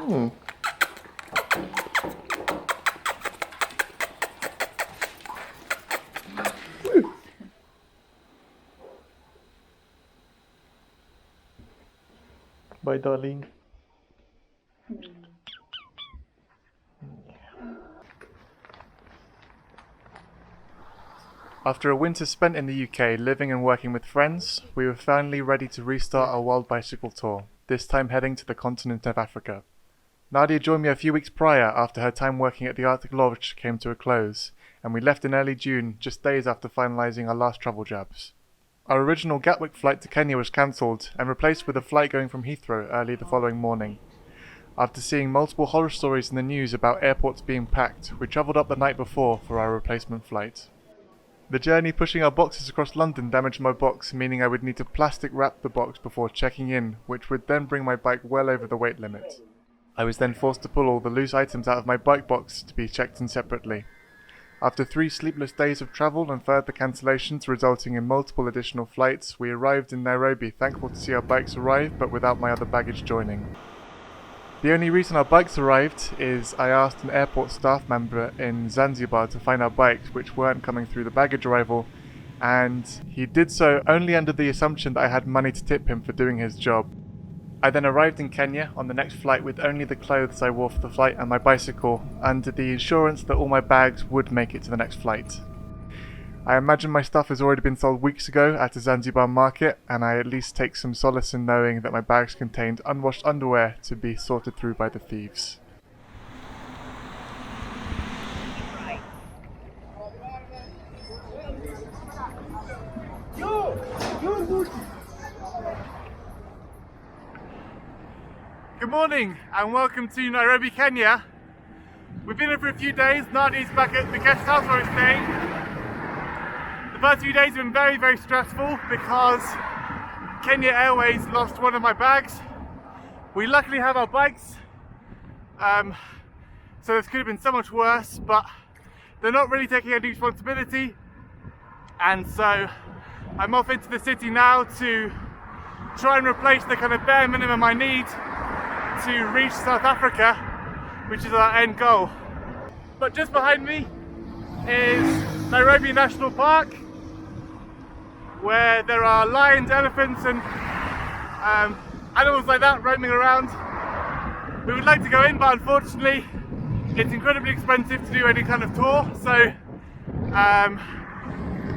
Bye, darling. After a winter spent in the UK living and working with friends, we were finally ready to restart our world bicycle tour, this time heading to the continent of Africa. Nadia joined me a few weeks prior after her time working at the Arctic Lodge came to a close, and we left in early June, just days after finalising our last travel jabs. Our original Gatwick flight to Kenya was cancelled and replaced with a flight going from Heathrow early the following morning. After seeing multiple horror stories in the news about airports being packed, we travelled up the night before for our replacement flight. The journey pushing our boxes across London damaged my box, meaning I would need to plastic wrap the box before checking in, which would then bring my bike well over the weight limit. I was then forced to pull all the loose items out of my bike box to be checked in separately. After 3 sleepless days of travel and further cancellations resulting in multiple additional flights, we arrived in Nairobi, thankful to see our bikes arrive but without my other baggage joining. The only reason our bikes arrived is I asked an airport staff member in Zanzibar to find our bikes which weren't coming through the baggage arrival, and he did so only under the assumption that I had money to tip him for doing his job. I then arrived in Kenya on the next flight with only the clothes I wore for the flight and my bicycle, under the assurance that all my bags would make it to the next flight. I imagine my stuff has already been sold weeks ago at a Zanzibar market, and I at least take some solace in knowing that my bags contained unwashed underwear to be sorted through by the thieves. Good morning and welcome to Nairobi, Kenya. We've been here for a few days. Nadi's back at the guest house where we're staying. The first few days have been very, very stressful because Kenya Airways lost one of my bags. We luckily have our bikes, so this could have been so much worse, but they're not really taking any responsibility, and so I'm off into the city now to try and replace the kind of bare minimum I need to reach South Africa, which is our end goal. But just behind me is Nairobi National Park, where there are lions, elephants and animals like that roaming around. We would like to go in, but unfortunately it's incredibly expensive to do any kind of tour, so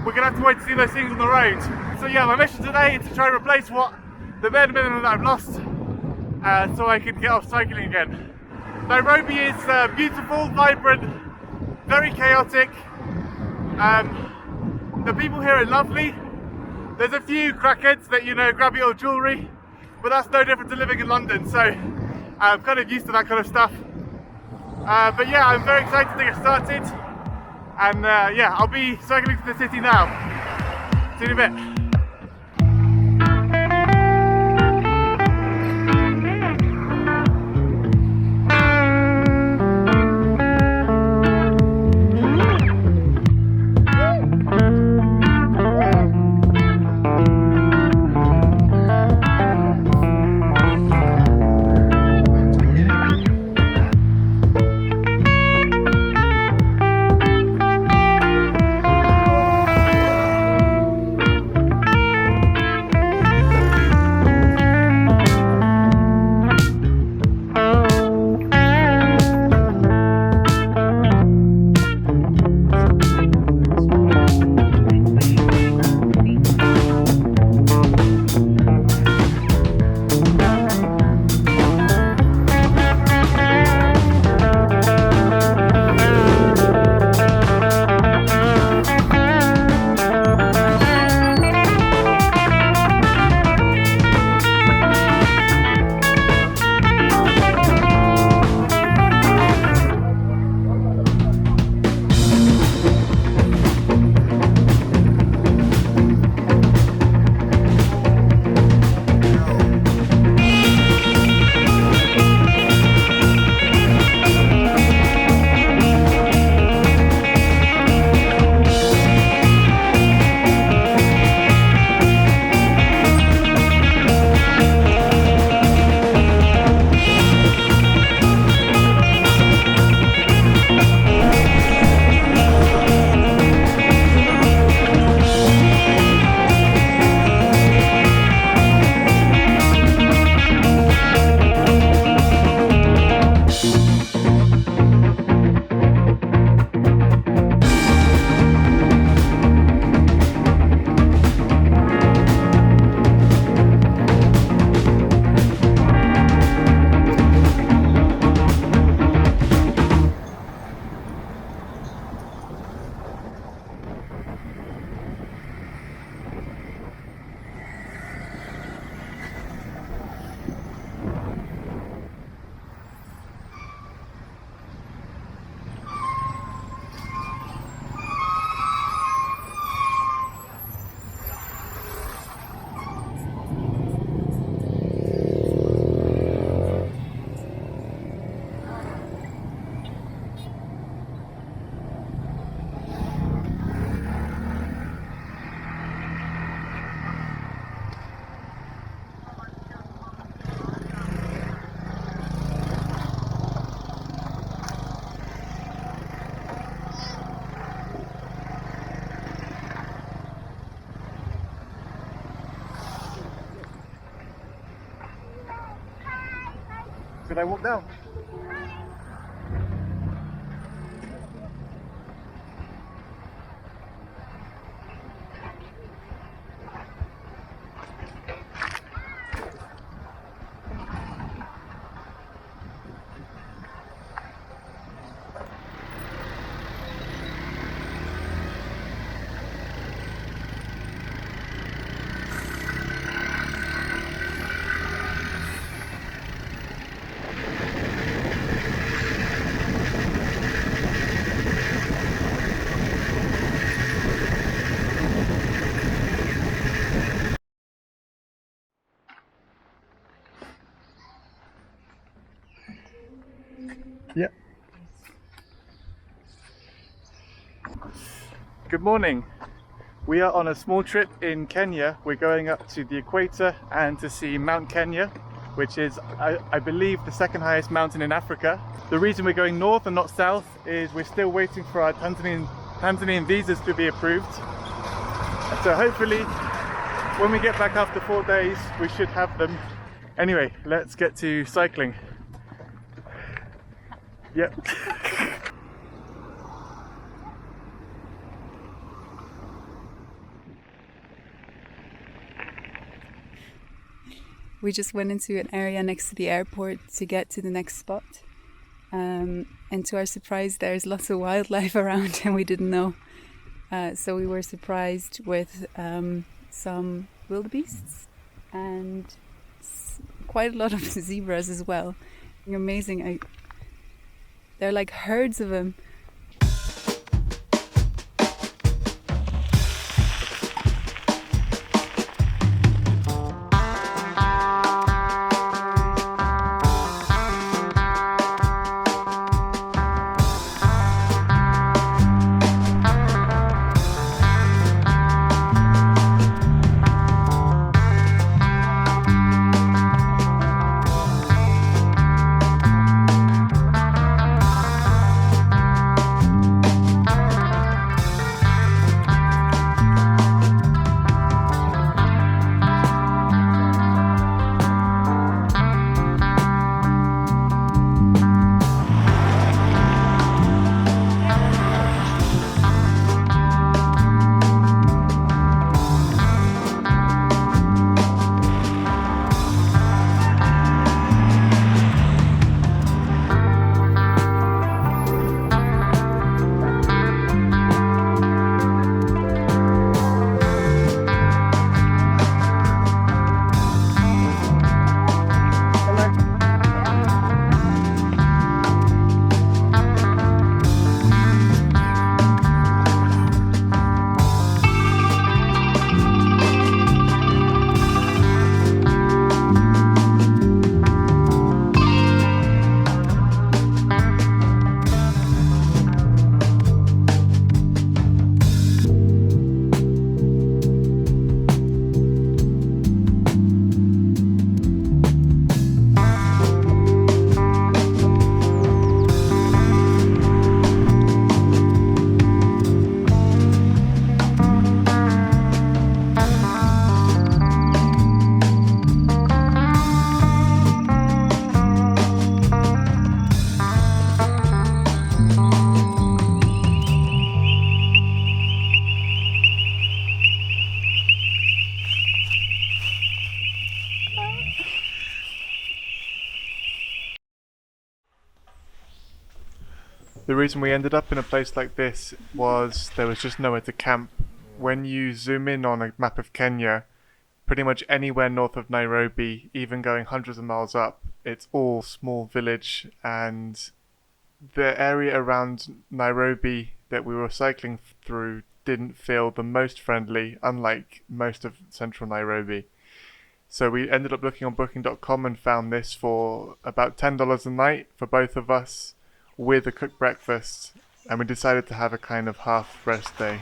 we're going to have to wait to see those things on the road. So yeah, my mission today is to try and replace the bare minimum that I've lost, so I can get off cycling again. Nairobi is beautiful, vibrant, very chaotic. The people here are lovely. There's a few crackheads that, you know, grab your jewellery, but that's no different to living in London, so I'm kind of used to that kind of stuff. But yeah, I'm very excited to get started, and yeah, I'll be cycling to the city now. See you in a bit. Should I walk down? Yeah. Good morning. We are on a small trip in Kenya. We're going up to the equator and to see Mount Kenya, which is, I believe, the second highest mountain in Africa. The reason we're going north and not south is we're still waiting for our Tanzanian visas to be approved. So hopefully, when we get back after 4 days, we should have them. Anyway, let's get to cycling. Yep. We just went into an area next to the airport to get to the next spot. And to our surprise, there's lots of wildlife around and we didn't know. So we were surprised with some wildebeests and quite a lot of zebras as well. Amazing. They're like herds of them. The reason we ended up in a place like this was there was just nowhere to camp. When you zoom in on a map of Kenya, pretty much anywhere north of Nairobi, even going hundreds of miles up, it's all small village, and the area around Nairobi that we were cycling through didn't feel the most friendly, unlike most of central Nairobi. So we ended up looking on booking.com and found this for about $10 a night for both of us, with a cooked breakfast, and we decided to have a kind of half rest day.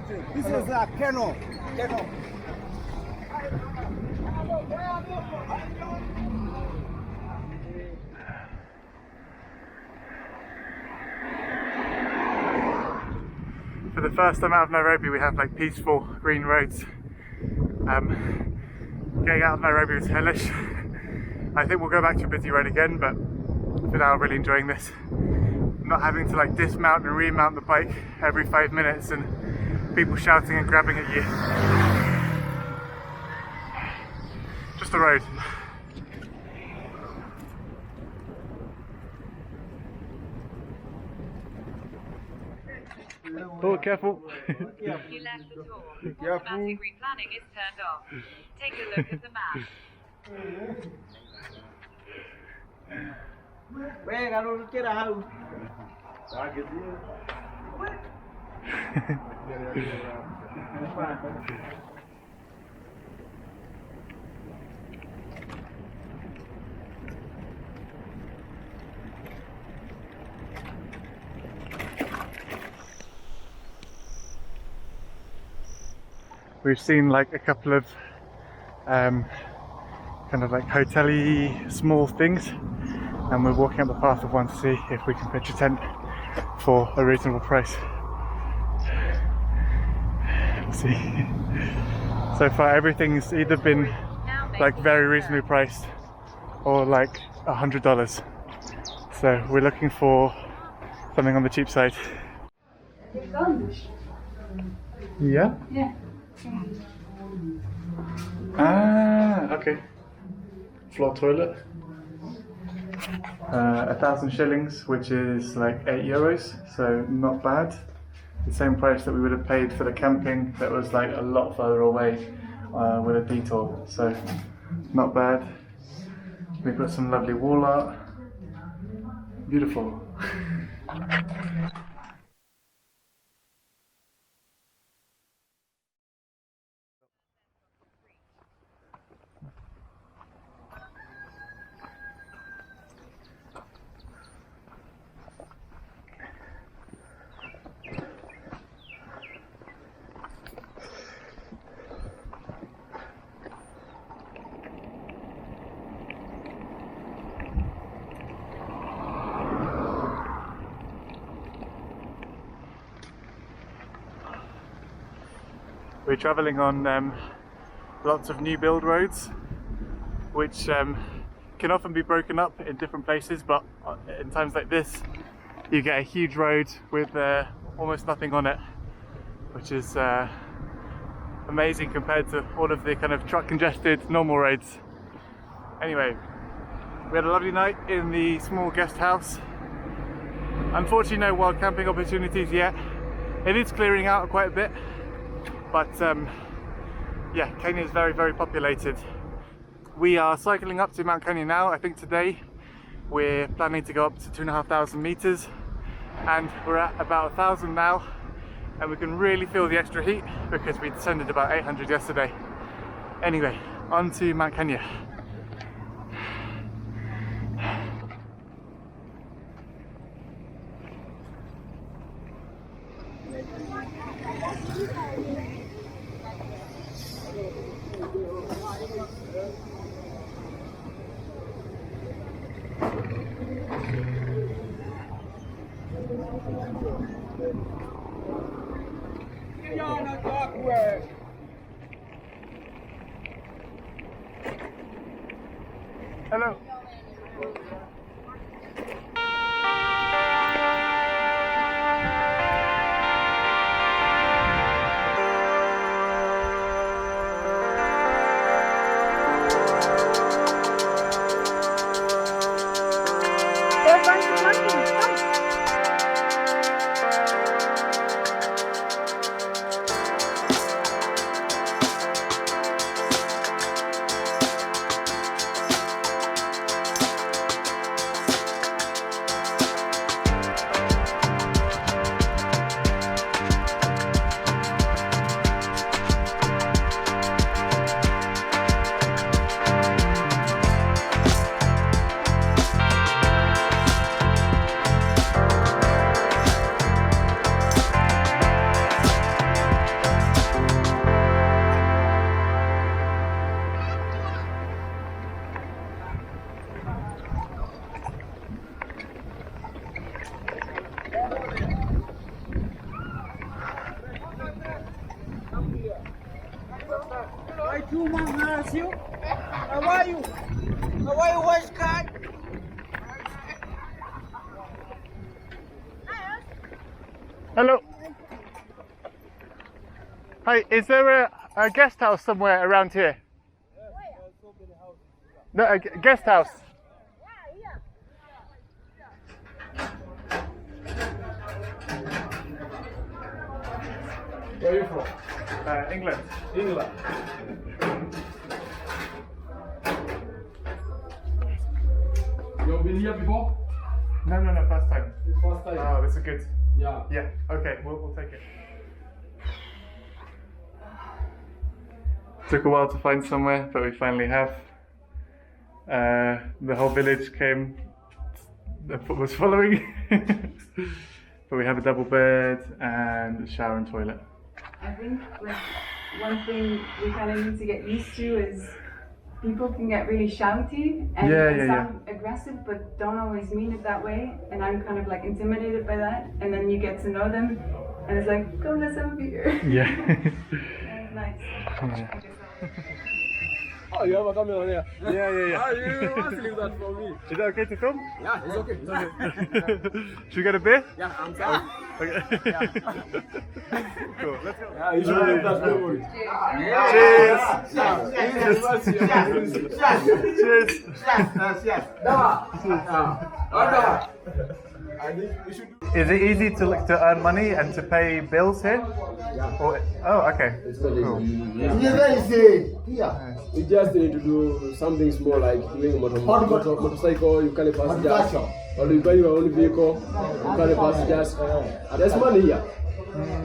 This is a kennel. For the first time out of Nairobi, we have like peaceful green roads. Getting out of Nairobi was hellish. I think we'll go back to a busy road again, but for now I'm really enjoying this. Not having to like dismount and remount the bike every 5 minutes and people shouting and grabbing at you. Just the road. Oh, careful. You left the tour. Automatic replanning is turned off. Take a look at the map. We've seen like a couple of kind of like hotel-y small things, and we're walking up the path of one to see if we can pitch a tent for a reasonable price. We'll see. So far everything's either been like very reasonably priced or like $100. So we're looking for something on the cheap side. Yeah? Yeah. Ah, okay. Floor toilet. 1,000 shillings, which is like €8, so not bad. The same price that we would have paid for the camping that was like a lot further away with a detour, so not bad. We've got some lovely wall art. Beautiful. We're travelling on lots of new build roads, which can often be broken up in different places, but in times like this you get a huge road with almost nothing on it, which is amazing compared to all of the kind of truck congested normal roads. Anyway, we had a lovely night in the small guest house. Unfortunately no wild camping opportunities yet. It is clearing out quite a bit. But yeah, Kenya is very, very populated. We are cycling up to Mount Kenya now. I think today we're planning to go up to 2,500 meters, and we're at about 1,000 now, and we can really feel the extra heat because we descended about 800 yesterday. Anyway, on to Mount Kenya. Hello. It's you? How are you? How are you, watch card? Hello. Hi, is there a guest house somewhere around here? No, a guest house. Where are you from? England. England. You've been here before? No, first time. It's first time. Oh, this is good. Yeah. Yeah, okay, we'll take it. Took a while to find somewhere, but we finally have. The whole village came, was following. But we have a double bed and a shower and toilet. I think like one thing we kind of need to get used to is people can get really shouty and sound aggressive, but don't always mean it that way. And I'm kind of like intimidated by that. And then you get to know them, and it's like, come, let's have a beer. Yeah. That's nice. Yeah. Oh, you have a camera on here? Yeah. Ah, you want to leave that for me? Is that okay to film? Yeah, it's okay. It's okay. Should we get a beer? Yeah, I'm sorry. Okay. Cool, let's go. Yeah, you should leave that memory. Cheers! Is it easy to earn money and to pay bills here? Yeah. Or, oh, okay. It's very Cool. easy. You just need to do something small like doing a motorcycle, you carry passengers, or you buy your own vehicle, you carry passengers. There's money here.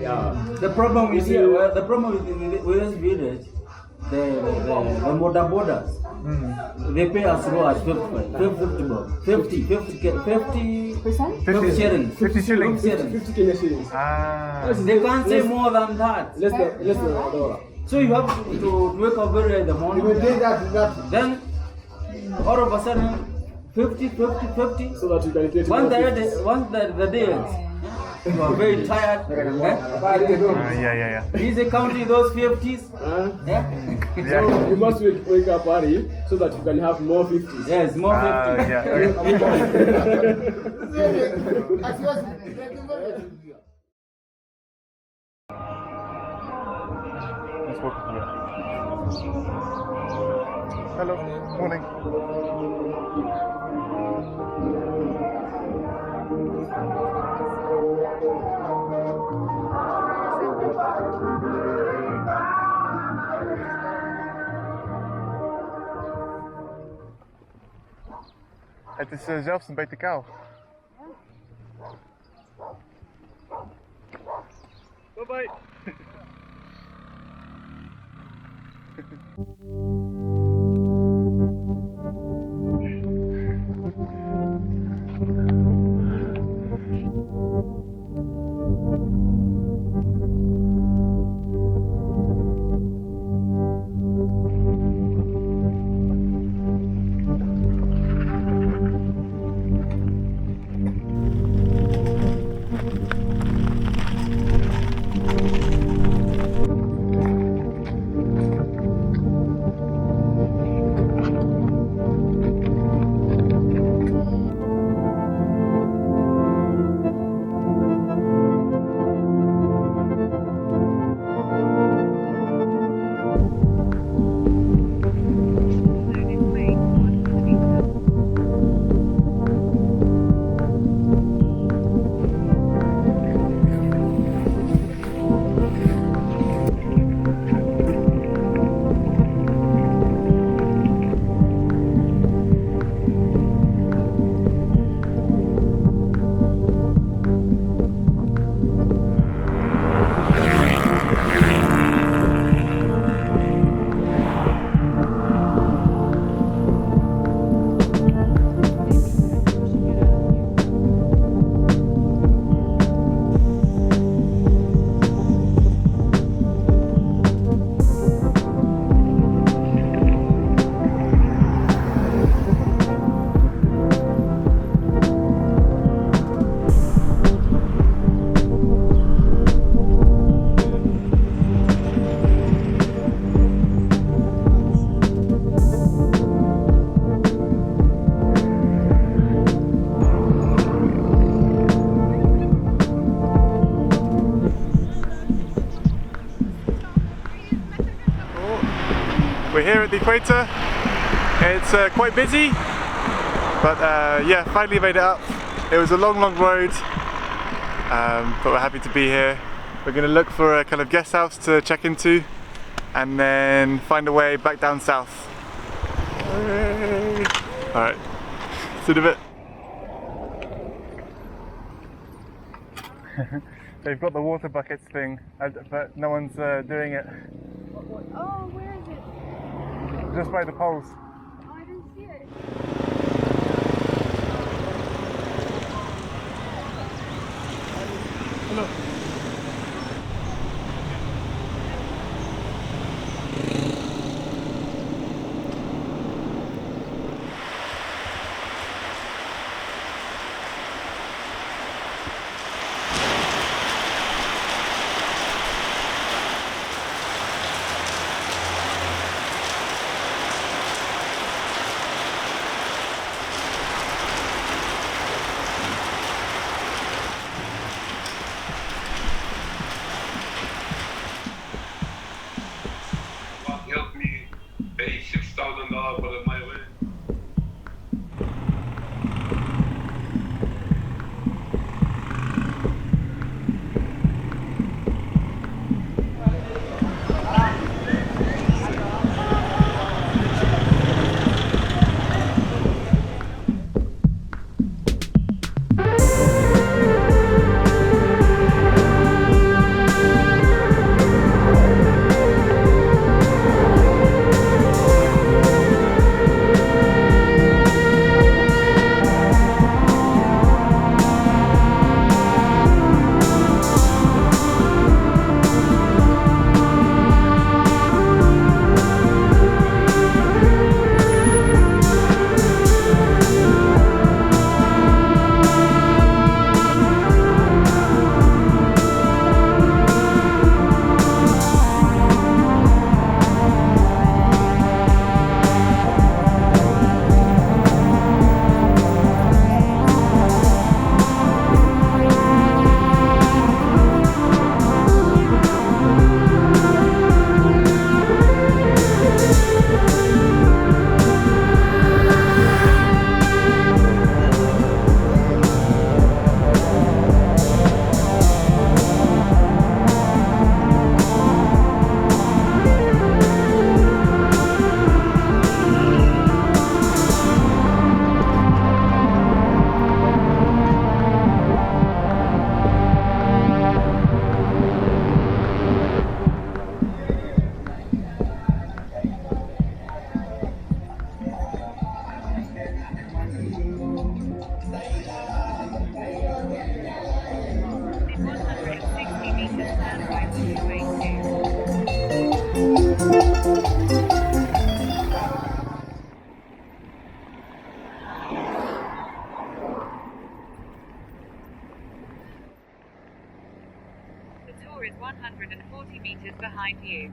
Yeah. The problem is here, the problem with this village, the borders, they pay as low as 50 shillings. 50 shillings. 50 Kenya shillings. Ah. They can't say more than that. Less than $1. So you have to wake up very early in the morning. Then all of a sudden 50. So that you can get Once the day ends, you are very tired. Yeah. Easy counting those 50s. Yeah? So you must wake up early so that you can have more 50s. Yes, more 50s. Yeah. Let's walk here. Hello, morning. Het is zelfs een beetje koud. Bye bye. We're here at the equator. It's quite busy, but yeah, finally made it up. It was a long road, but we're happy to be here. We're going to look for a kind of guest house to check into and then find a way back down south. Alright, see you in a bit. They've got the water buckets thing, but no one's doing it. Oh, where is it? Just by the poles. Oh, I didn't see it. Look. Help me pay $6,000 for my way. The tour is 140 meters behind you.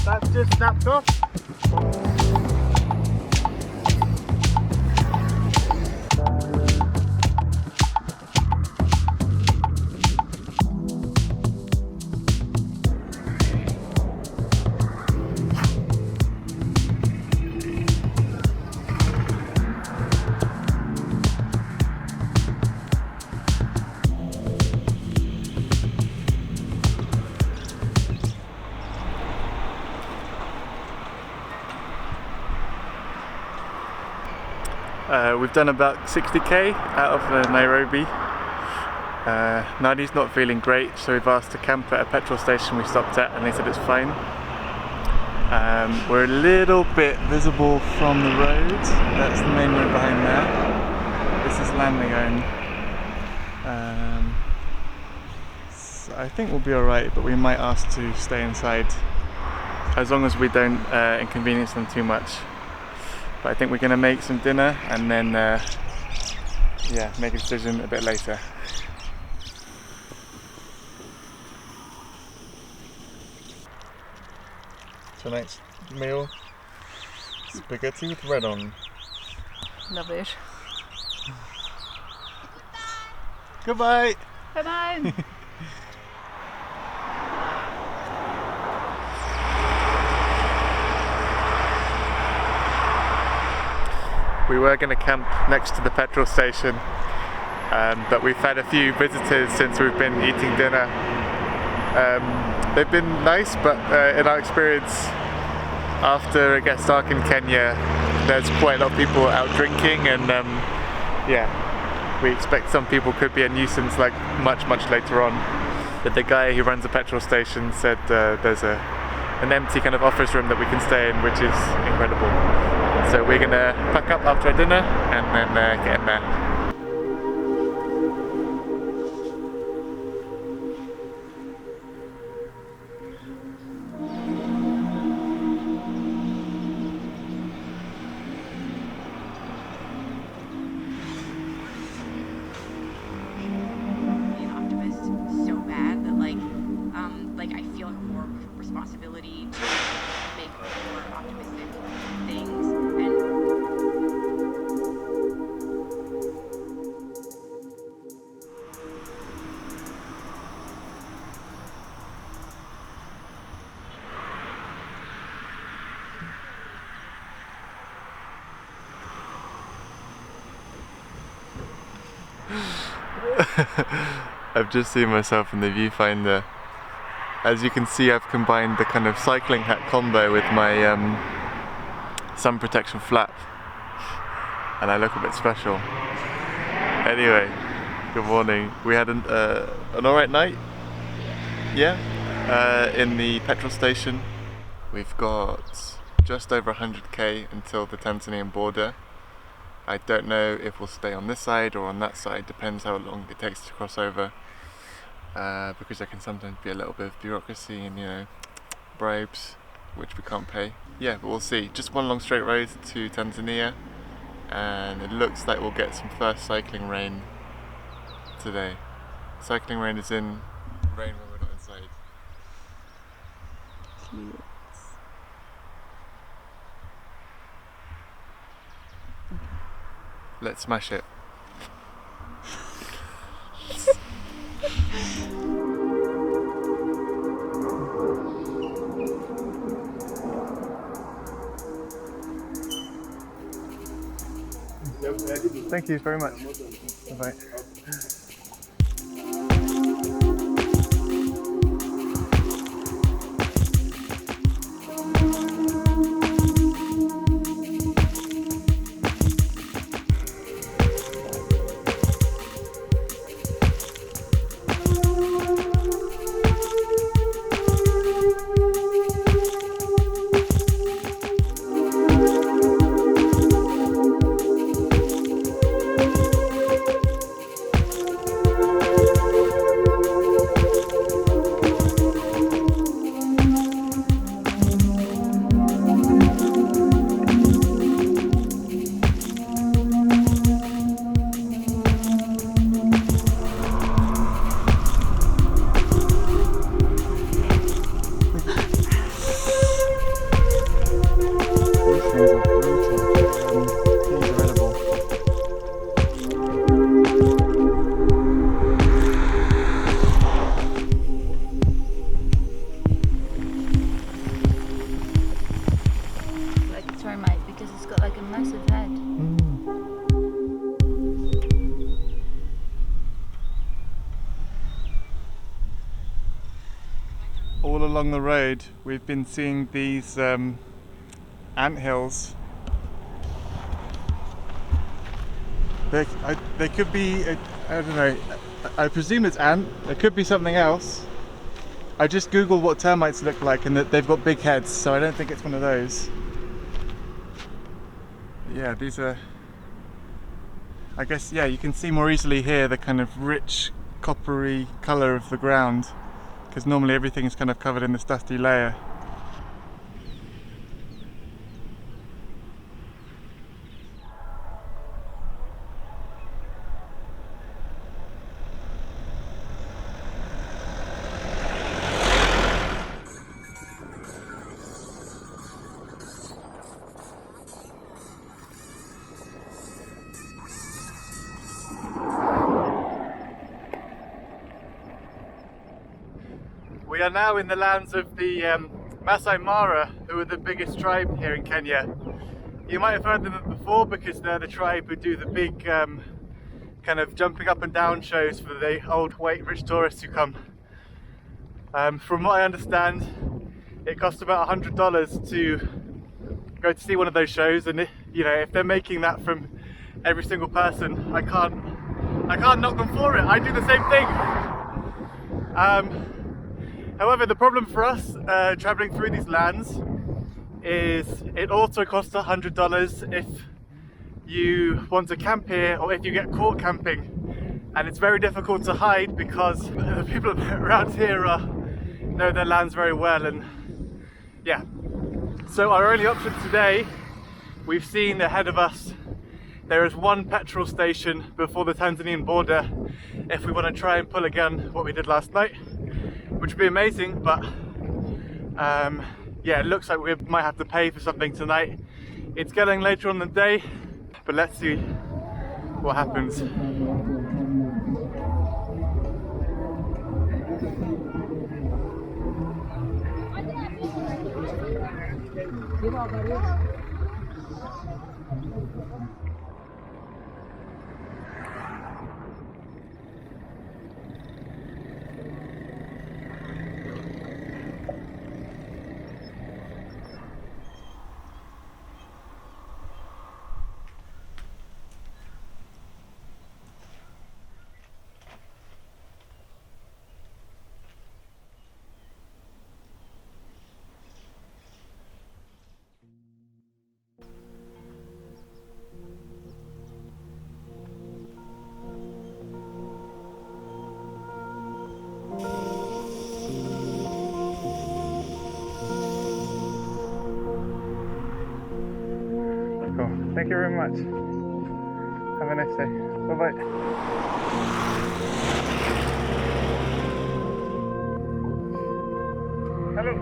That's just snapped off. We've done about 60k out of Nairobi. Nadi's not feeling great, so we've asked to camp at a petrol station we stopped at, and they said it's fine. We're a little bit visible from the road. That's the main road behind there. This is Landing. So I think we'll be alright, but we might ask to stay inside as long as we don't inconvenience them too much. But I think we're going to make some dinner and then yeah, make a decision a bit later. Tonight's meal, spaghetti with bread on. Love it. Goodbye! Bye-bye! We were going to camp next to the petrol station, but we've had a few visitors since we've been eating dinner. They've been nice, but in our experience, after it gets dark in Kenya, there's quite a lot of people out drinking, and yeah, we expect some people could be a nuisance like much later on. But the guy who runs the petrol station said there's an empty kind of office room that we can stay in, which is incredible. So we're gonna pack up after our dinner and then get in there. Being an optimist so bad that like I feel more responsibility to make more optimistic things. I've just seen myself in the viewfinder. As you can see, I've combined the kind of cycling hat combo with my sun protection flap, and I look a bit special. Anyway, good morning. We had an alright night, yeah, in the petrol station. We've got just over 100k until the Tanzanian border. I don't know if we'll stay on this side or on that side, depends how long it takes to cross over, because there can sometimes be a little bit of bureaucracy and, you know, bribes, which we can't pay. Yeah, but we'll see. Just one long straight road to Tanzania, and it looks like we'll get some first cycling rain today. Cycling rain is in rain when we're not inside. Let's smash it. Thank you very much. Bye-bye. All along the road we've been seeing these ant hills, They could be, I don't know, I presume it's ant. There could be something else. I just googled what termites look like and that they've got big heads, so I don't think it's one of those. Yeah, these are, I guess, yeah, you can see more easily here the kind of rich coppery colour of the ground, because normally everything is kind of covered in this dusty layer. We are now in the lands of the Masai Mara, who are the biggest tribe here in Kenya. You might have heard them before because they're the tribe who do the big kind of jumping up and down shows for the old white rich tourists who come. From what I understand, it costs about $100 to go to see one of those shows, and if they're making that from every single person, I can't knock them for it. I do the same thing. However, the problem for us travelling through these lands is it also costs $100 if you want to camp here or if you get caught camping, and it's very difficult to hide because the people around here know their lands very well. And yeah, so our only option today, we've seen ahead of us there is one petrol station before the Tanzanian border if we want to try and pull again what we did last night, which would be amazing, but yeah, it looks like we might have to pay for something tonight. It's getting later on in the day, but let's see what happens. Thank you very much. Have a nice day. Bye-bye. Hello.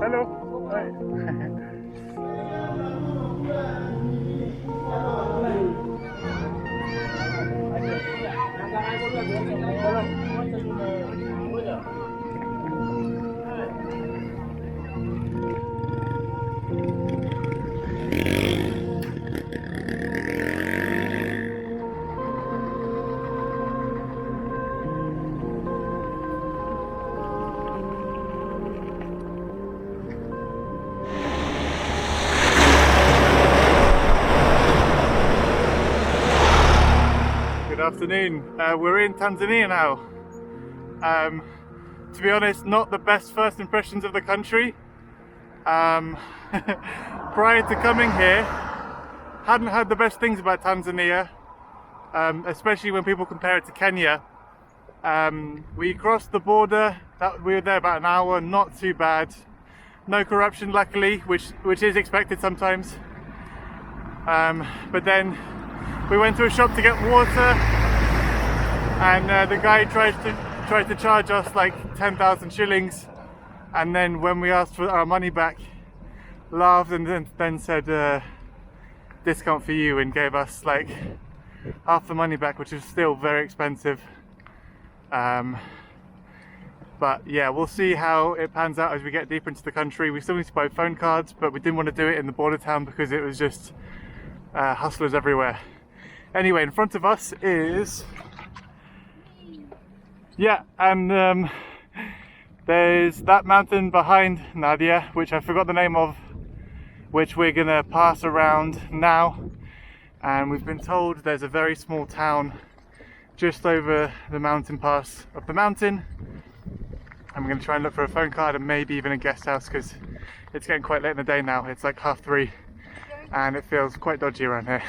Hello. Hi. Good afternoon. We're in Tanzania now. To be honest, not the best first impressions of the country. Prior to coming here, hadn't heard the best things about Tanzania, especially when people compare it to Kenya. We crossed the border, we were there about an hour, not too bad. No corruption, luckily, which is expected sometimes. But then we went to a shop to get water, and the guy tried to charge us like 10,000 shillings, and then when we asked for our money back, laughed and then said discount for you, and gave us like half the money back, which is still very expensive. But yeah, we'll see how it pans out as we get deeper into the country. We still need to buy phone cards, but we didn't want to do it in the border town because it was just hustlers everywhere. Anyway, in front of us is, yeah, and there's that mountain behind Nadia, which I forgot the name of, which we're gonna pass around now. And we've been told there's a very small town just over the mountain pass of the mountain. And we're going to try and look for a phone card and maybe even a guest house, because it's getting quite late in the day now. It's like 3:30 and it feels quite dodgy around here.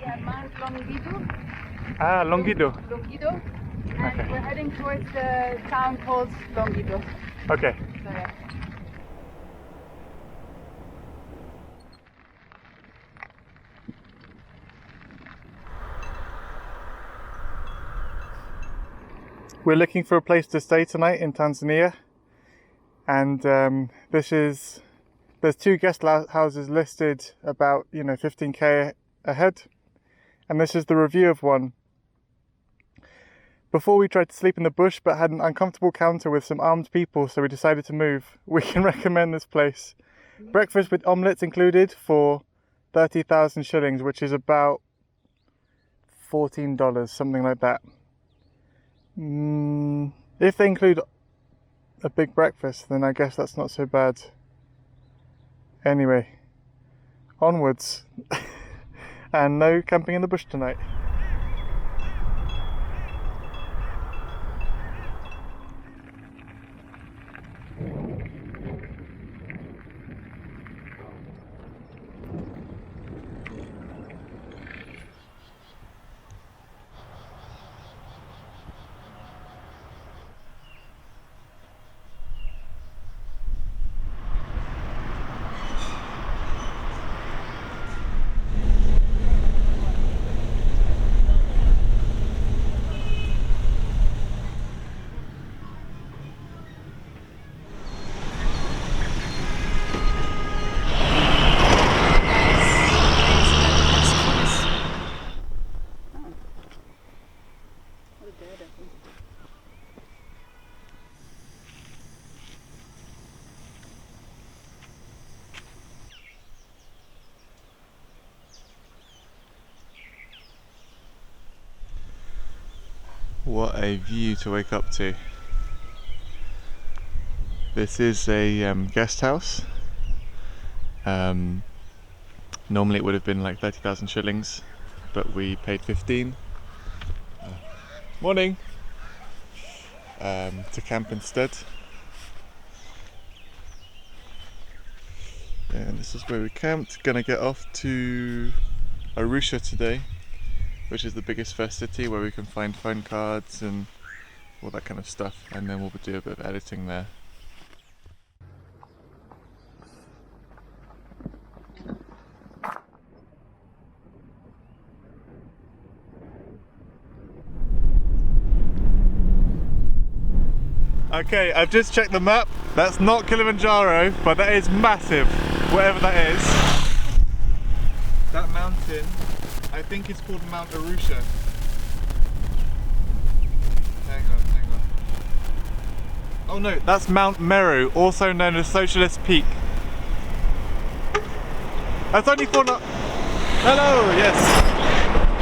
Yeah, Mount Longido. Ah, Longido. Longido. And Okay. we're heading towards the town called Longido. Okay. So yeah. We're looking for a place to stay tonight in Tanzania, and there's 2 guest houses listed about 15k ahead, and this is the review of one. Before we tried to sleep in the bush but had an uncomfortable encounter with some armed people, so we decided to move. We can recommend this place. Breakfast with omelettes included for 30,000 shillings, which is about $14, something like that. If they include a big breakfast, then I guess that's not so bad. Anyway, onwards. And no camping in the bush tonight. What a view to wake up to. This is a guest house. Normally it would have been like 30,000 shillings, but we paid 15. Morning! To camp instead. And this is where we camped. Gonna get off to Arusha today, which is the biggest first city where we can find phone cards and all that kind of stuff, and then we'll do a bit of editing there. Okay, I've just checked the map. That's not Kilimanjaro, but that is massive, whatever that is. That mountain, I think it's called Mount Arusha. Hang on. Oh no, that's Mount Meru, also known as Socialist Peak. That's only 4. Hello, yes.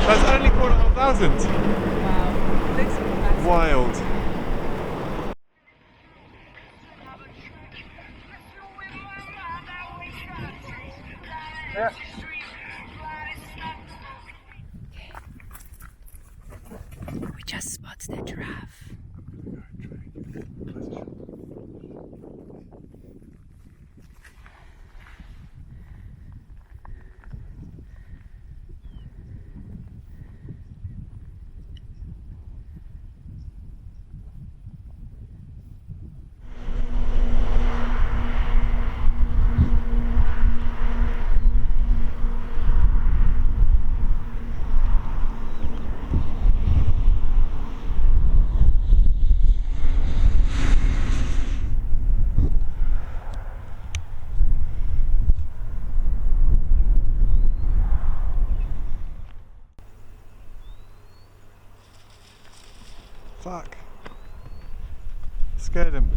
That's only 4,500. Wow. Looks massive. Wild. Yeah. We just spotted a giraffe. Fuck. Scared him.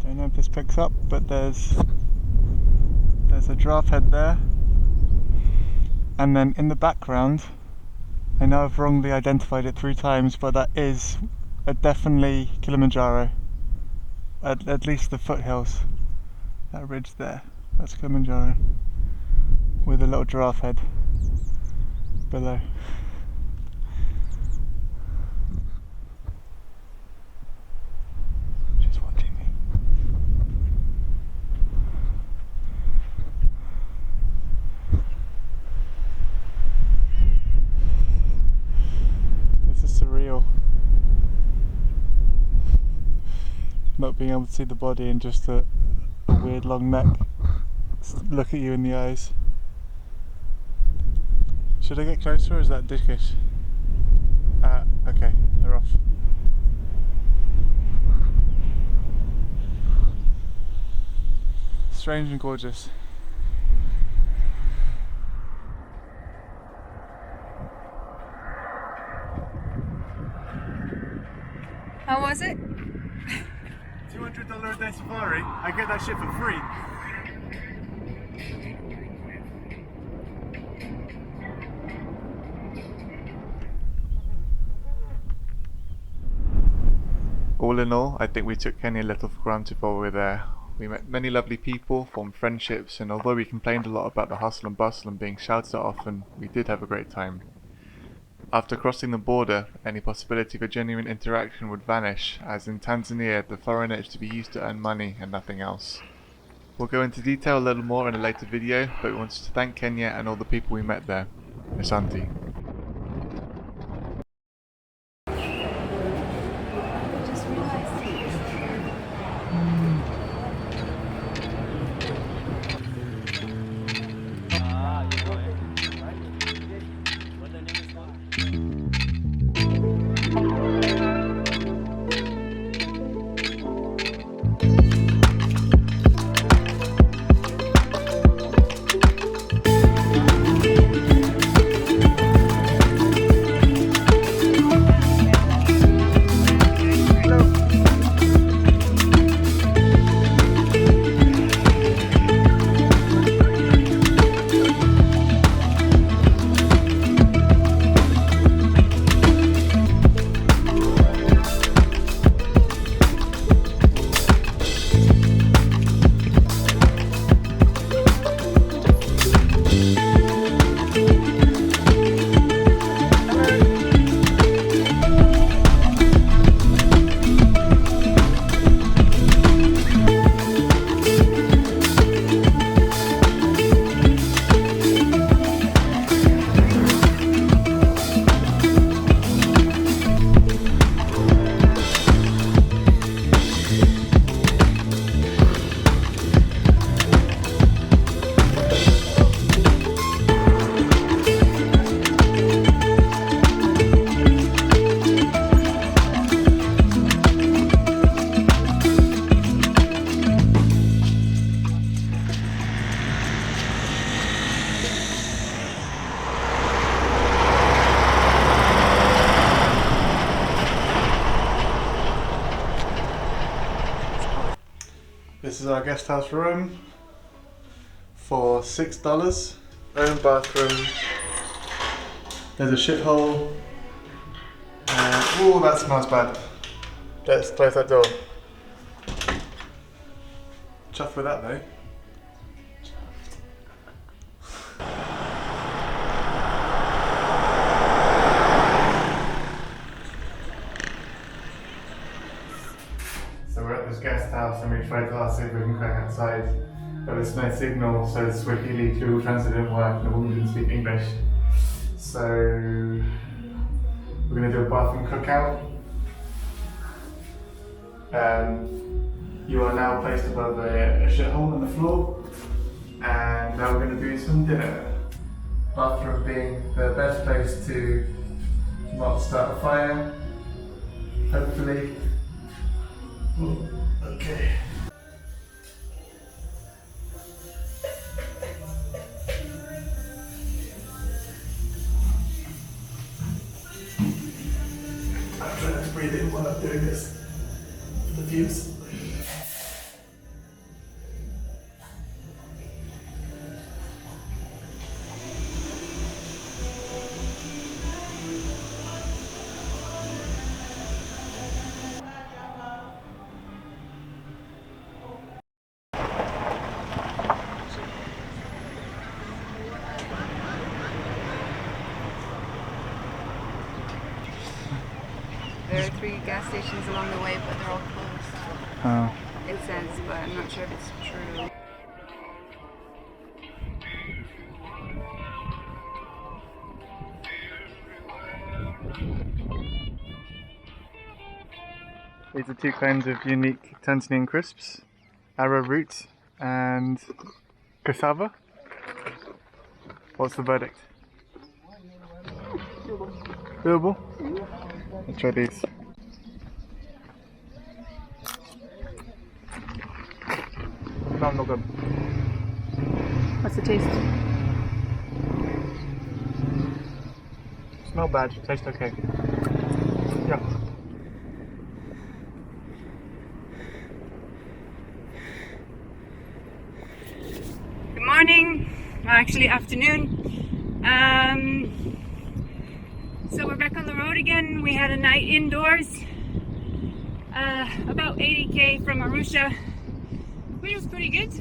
Don't know if this picks up, but there's a giraffe head there. And then in the background, I know I've wrongly identified it 3 times, but that is definitely Kilimanjaro. At least the foothills. That ridge there, that's Kilimanjaro. With a little giraffe head below. Just watching me. This is surreal. Not being able to see the body and just a weird long neck look at you in the eyes. Should I get closer or is that dickish? Okay, they're off. Strange and gorgeous. How was it? $200 a day safari. I get that shit for free. All in all, I think we took Kenya a little for granted while we were there. We met many lovely people, formed friendships, and although we complained a lot about the hustle and bustle and being shouted at often, we did have a great time. After crossing the border, any possibility of a genuine interaction would vanish, as in Tanzania the foreigner is to be used to earn money and nothing else. We'll go into detail a little more in a later video, but we wanted to thank Kenya and all the people we met there. Asante. This is our guest house room for $6. Own bathroom. There's a shithole. Oh, that smells bad. Let's close that door. Chuff with that though. So we're at this guest house and we tried to ask if we can crack outside, but there's no signal, so the Swahili Google Translate didn't work and the woman didn't speak English. So we're going to do a bathroom cookout. You are now placed above a shithole on the floor, and now we're going to do some dinner. Bathroom being the best place to not start a fire, hopefully. Ooh, okay. breathing while I'm doing this for the views. There are 3 gas stations along the way, but they're all closed. Oh. It says, but I'm not sure if it's true. These are 2 kinds of unique Tanzanian crisps, arrowroot and cassava. What's the verdict? Doable? Let's try these. No, not good. What's the taste? Smell bad, taste okay. Yeah. Good morning, well, actually afternoon. So we're back on the road again. We had a night indoors, about 80k from Arusha, which was pretty good.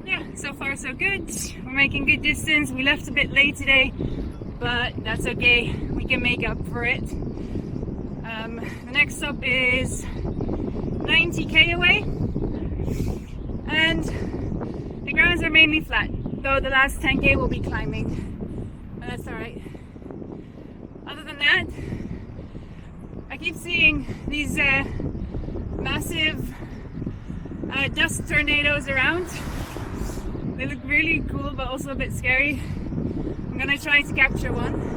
Yeah, so far so good. We're making good distance. We left a bit late today, but that's okay. We can make up for it. The next stop is 90k away, and the grounds are mainly flat, though the last 10k will be climbing, but that's alright. Other than that, I keep seeing these massive dust tornadoes around. They look really cool, but also a bit scary. I'm gonna try to capture one.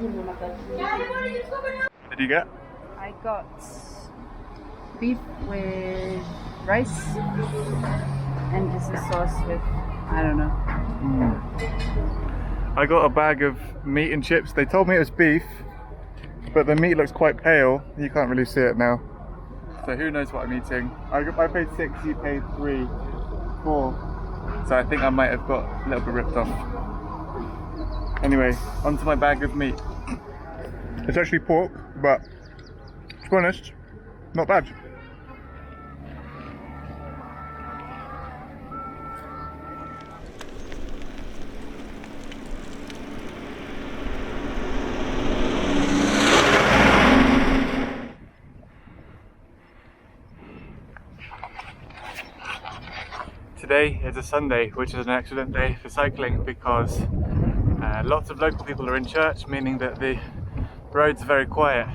What did you get? I got beef with rice and just a sauce with, I don't know. I got a bag of meat and chips. They told me it was beef, but the meat looks quite pale. You can't really see it now. So who knows what I'm eating. I paid 6, you paid 3, 4. So I think I might have got a little bit ripped off. Anyway, onto my bag of meat. It's actually pork, but to be honest, not bad. Today is a Sunday, which is an excellent day for cycling because lots of local people are in church, meaning that the roads are very quiet.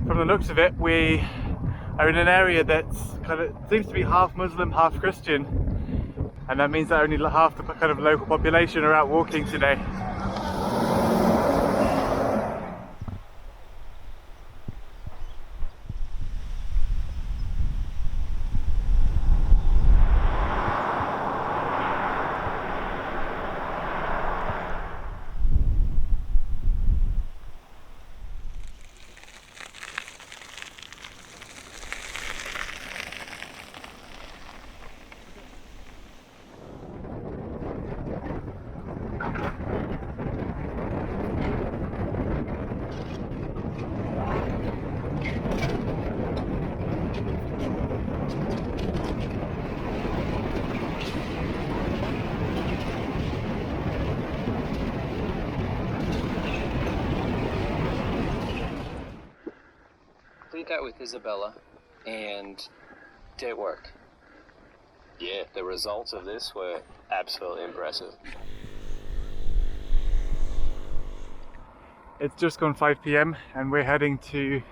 From the looks of it, we are in an area that's kind of seems to be half Muslim, half Christian, and that means that only half the kind of local population are out walking today. That with Isabella, and did it work? Yeah, the results of this were absolutely impressive. It's just gone 5 PM and we're heading to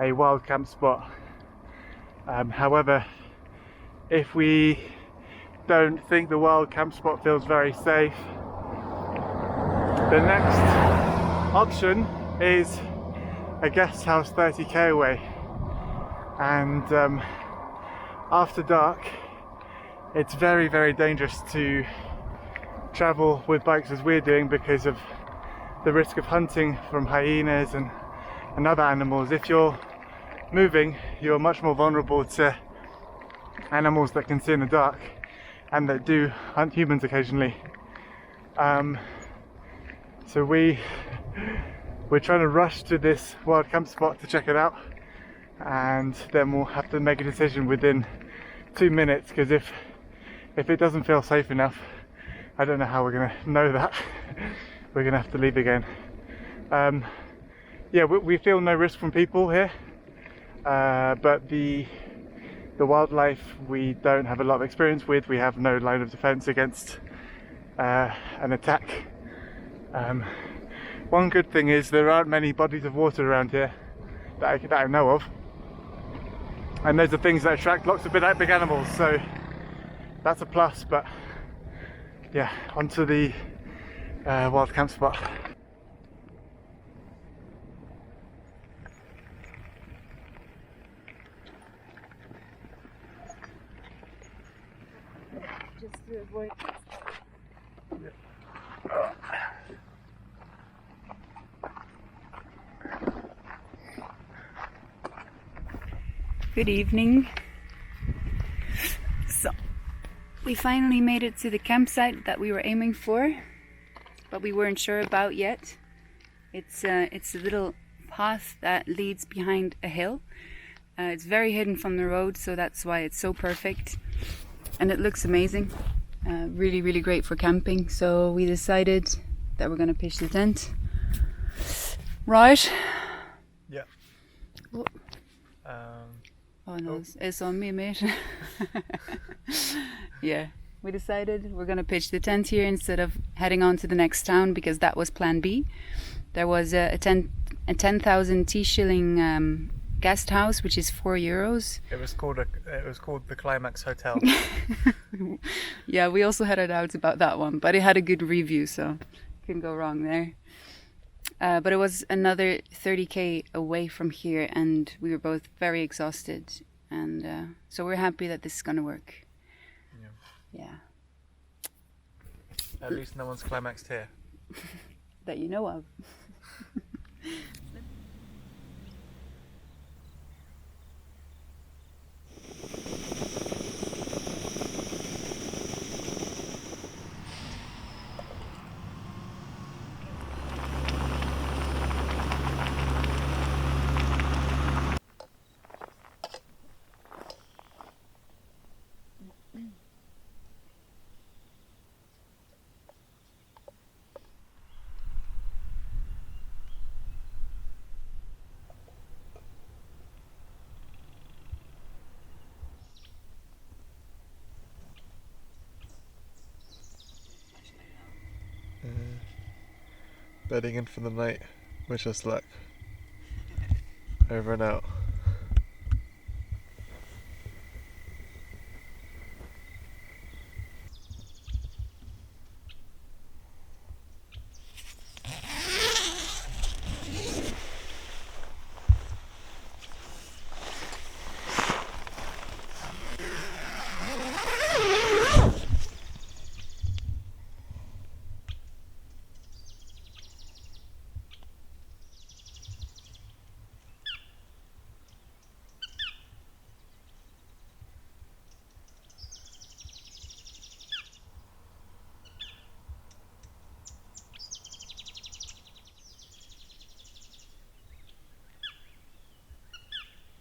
a wild camp spot. However, if we don't think the wild camp spot feels very safe, the next option is a guest house 30k away, and after dark it's very, very dangerous to travel with bikes as we're doing because of the risk of hunting from hyenas and other animals. If you're moving, you're much more vulnerable to animals that can see in the dark and that do hunt humans occasionally. So we're trying to rush to this wild camp spot to check it out, and then we'll have to make a decision within 2 minutes, because if it doesn't feel safe enough, I don't know how we're going to know that. We're going to have to leave again. Yeah, we feel no risk from people here, but the wildlife we don't have a lot of experience with. We have no line of defense against an attack. One good thing is there aren't many bodies of water around here that I know of, and those are things that attract lots of big animals, so that's a plus. But yeah, onto the wild camp spot. Just to avoid. Good evening. So, we finally made it to the campsite that we were aiming for, but we weren't sure about yet. It's a little path that leads behind a hill. It's very hidden from the road, so that's why it's so perfect. And it looks amazing. Really, really great for camping. So we decided that we're gonna pitch the tent. Right? Yeah. Oh. Oh no, it's on me, mate. Yeah, we decided we're gonna pitch the tent here instead of heading on to the next town, because that was plan B. There was a 10,000 shilling guest house, which is €4. It was called the Climax Hotel. Yeah, we also had our doubts about that one, but it had a good review, so couldn't go wrong there. But it was another 30k away from here, and we were both very exhausted. And so we're happy that this is gonna work. Yeah. At least no one's climaxed here. That you know of. Bedding in for the night. Wish us luck. Over and out.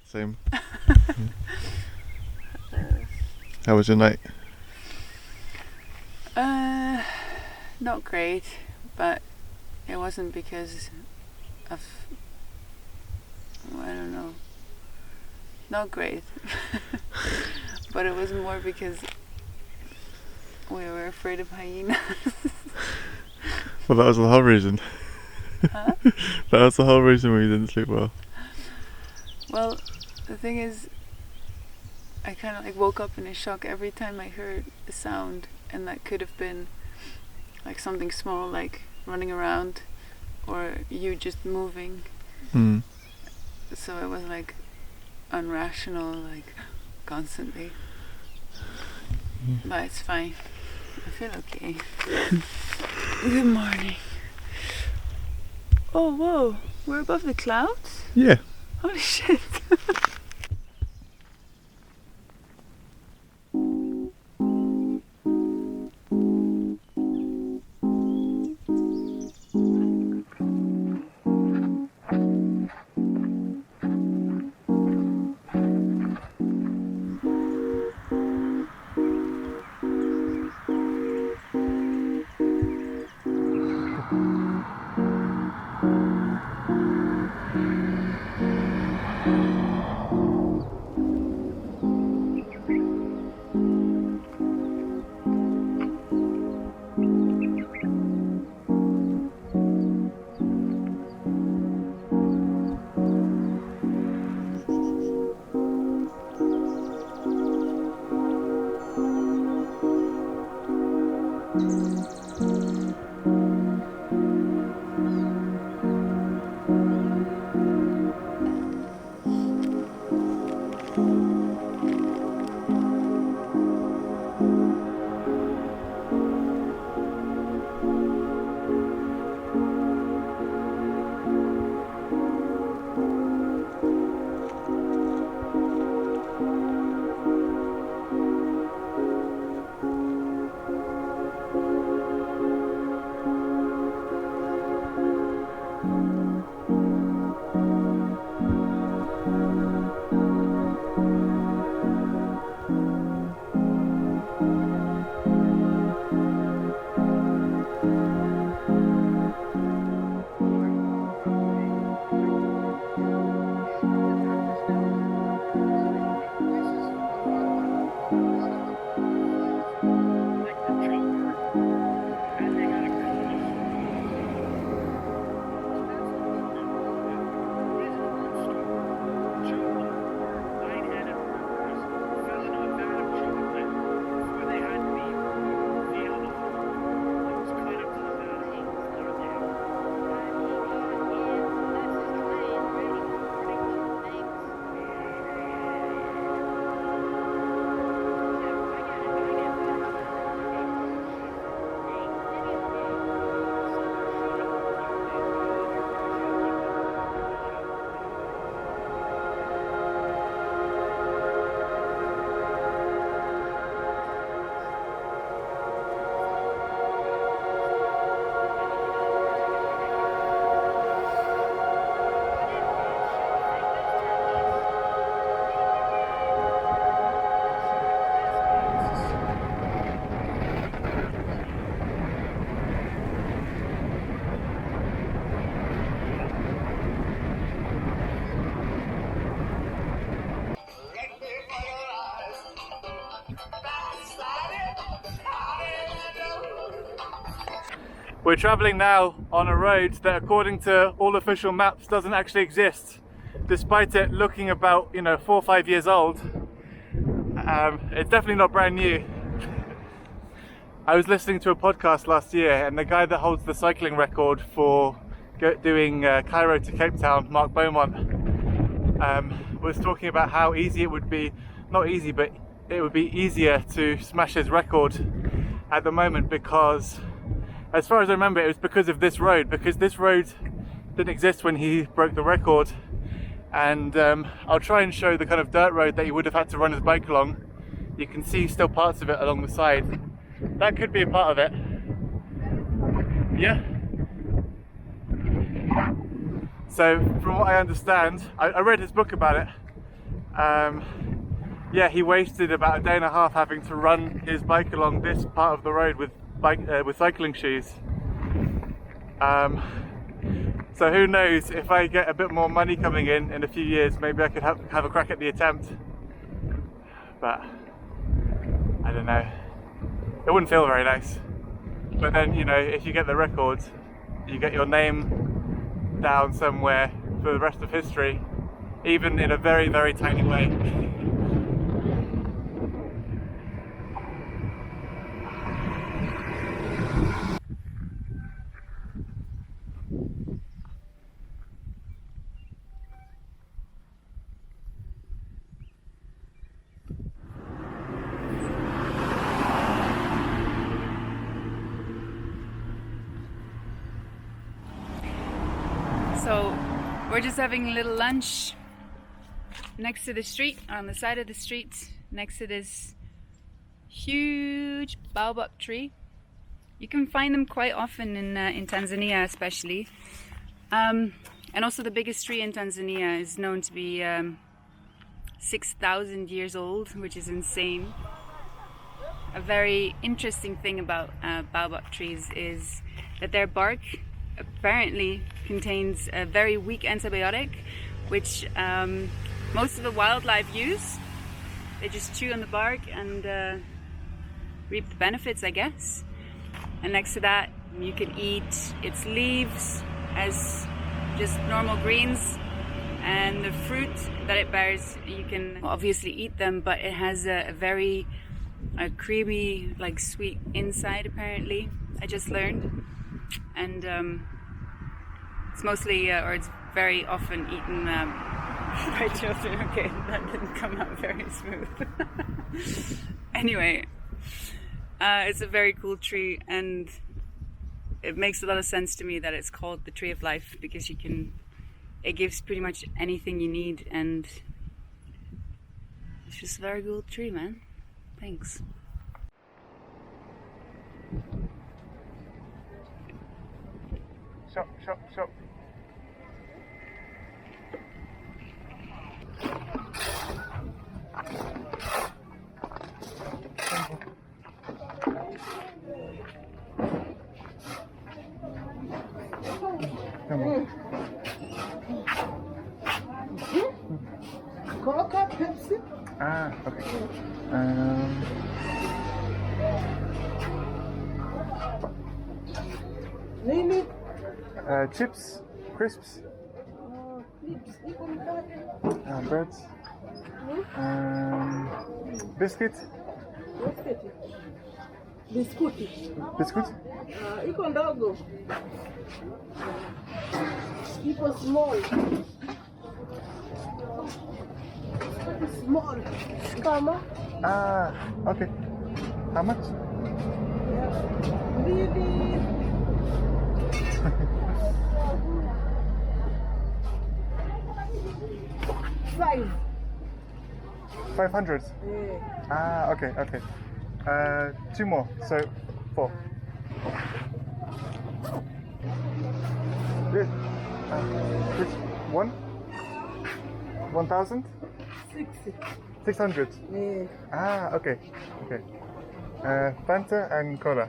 Same. How was your night? Not great, but it wasn't because of, I don't know, not great. But it was more because we were afraid of hyenas. Well, that was the whole reason. Huh? That was the whole reason why you didn't sleep well. Well, the thing is, I kind of like woke up in a shock every time I heard a sound, and that could have been like something small, like running around, or you just moving. Mm. So it was like unrational, like constantly. But it's fine. I feel okay. Good morning. Oh, whoa! We're above the clouds? Yeah. Holy shit! We're traveling now on a road that, according to all official maps, doesn't actually exist, despite it looking about, 4 or 5 years old. It's definitely not brand new. I was listening to a podcast last year, and the guy that holds the cycling record for doing Cairo to Cape Town, Mark Beaumont, was talking about how easy it would be, not easy, but it would be easier to smash his record at the moment, because as far as I remember, it was because of this road, because this road didn't exist when he broke the record. And I'll try and show the kind of dirt road that he would have had to run his bike along. You can see still parts of it along the side. That could be a part of it. Yeah. So from what I understand, I read his book about it. Yeah, he wasted about a day and a half having to run his bike along this part of the road with cycling shoes. So who knows, if I get a bit more money coming in a few years, maybe I could have a crack at the attempt. But I don't know. It wouldn't feel very nice. But then, if you get the record, you get your name down somewhere for the rest of history, even in a very, very tiny way. So we're just having a little lunch next to the street, on the side of the street, next to this huge baobab tree. You can find them quite often in Tanzania, especially. And also the biggest tree in Tanzania is known to be 6,000 years old, which is insane. A very interesting thing about baobab trees is that their bark apparently contains a very weak antibiotic, which most of the wildlife use. They just chew on the bark and reap the benefits, I guess. And next to that, you can eat its leaves as just normal greens, and the fruit that it bears, you can obviously eat them, but it has a very creamy, like sweet inside, apparently. I just learned. And it's mostly, or it's very often eaten by children. Okay, that didn't come out very smooth. Anyway, it's a very cool tree, and it makes a lot of sense to me that it's called the Tree of Life, because it gives pretty much anything you need, and it's just a very cool tree, man. Thanks. Shop. Come on. Coca, Pepsi. Okay. Nini? Chips, crisps, breads, biscuit. Biscuit? Iko ndogo. Iko small. Small. Kama? Okay. How much? Mbili. 500. Yeah. Okay. 2 more, so 4. This, which one? 1,000? 600. Yeah. Okay. Fanta and cola.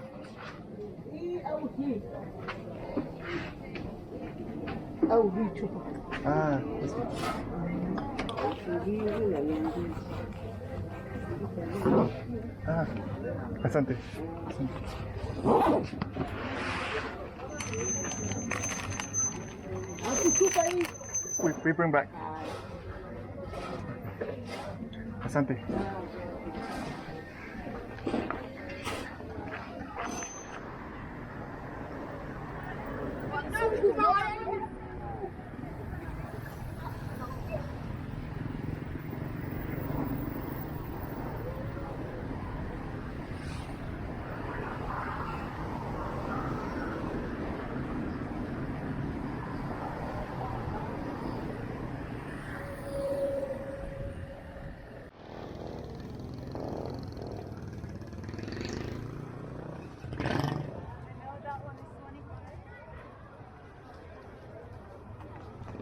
This one. Asante. We bring back. Asante.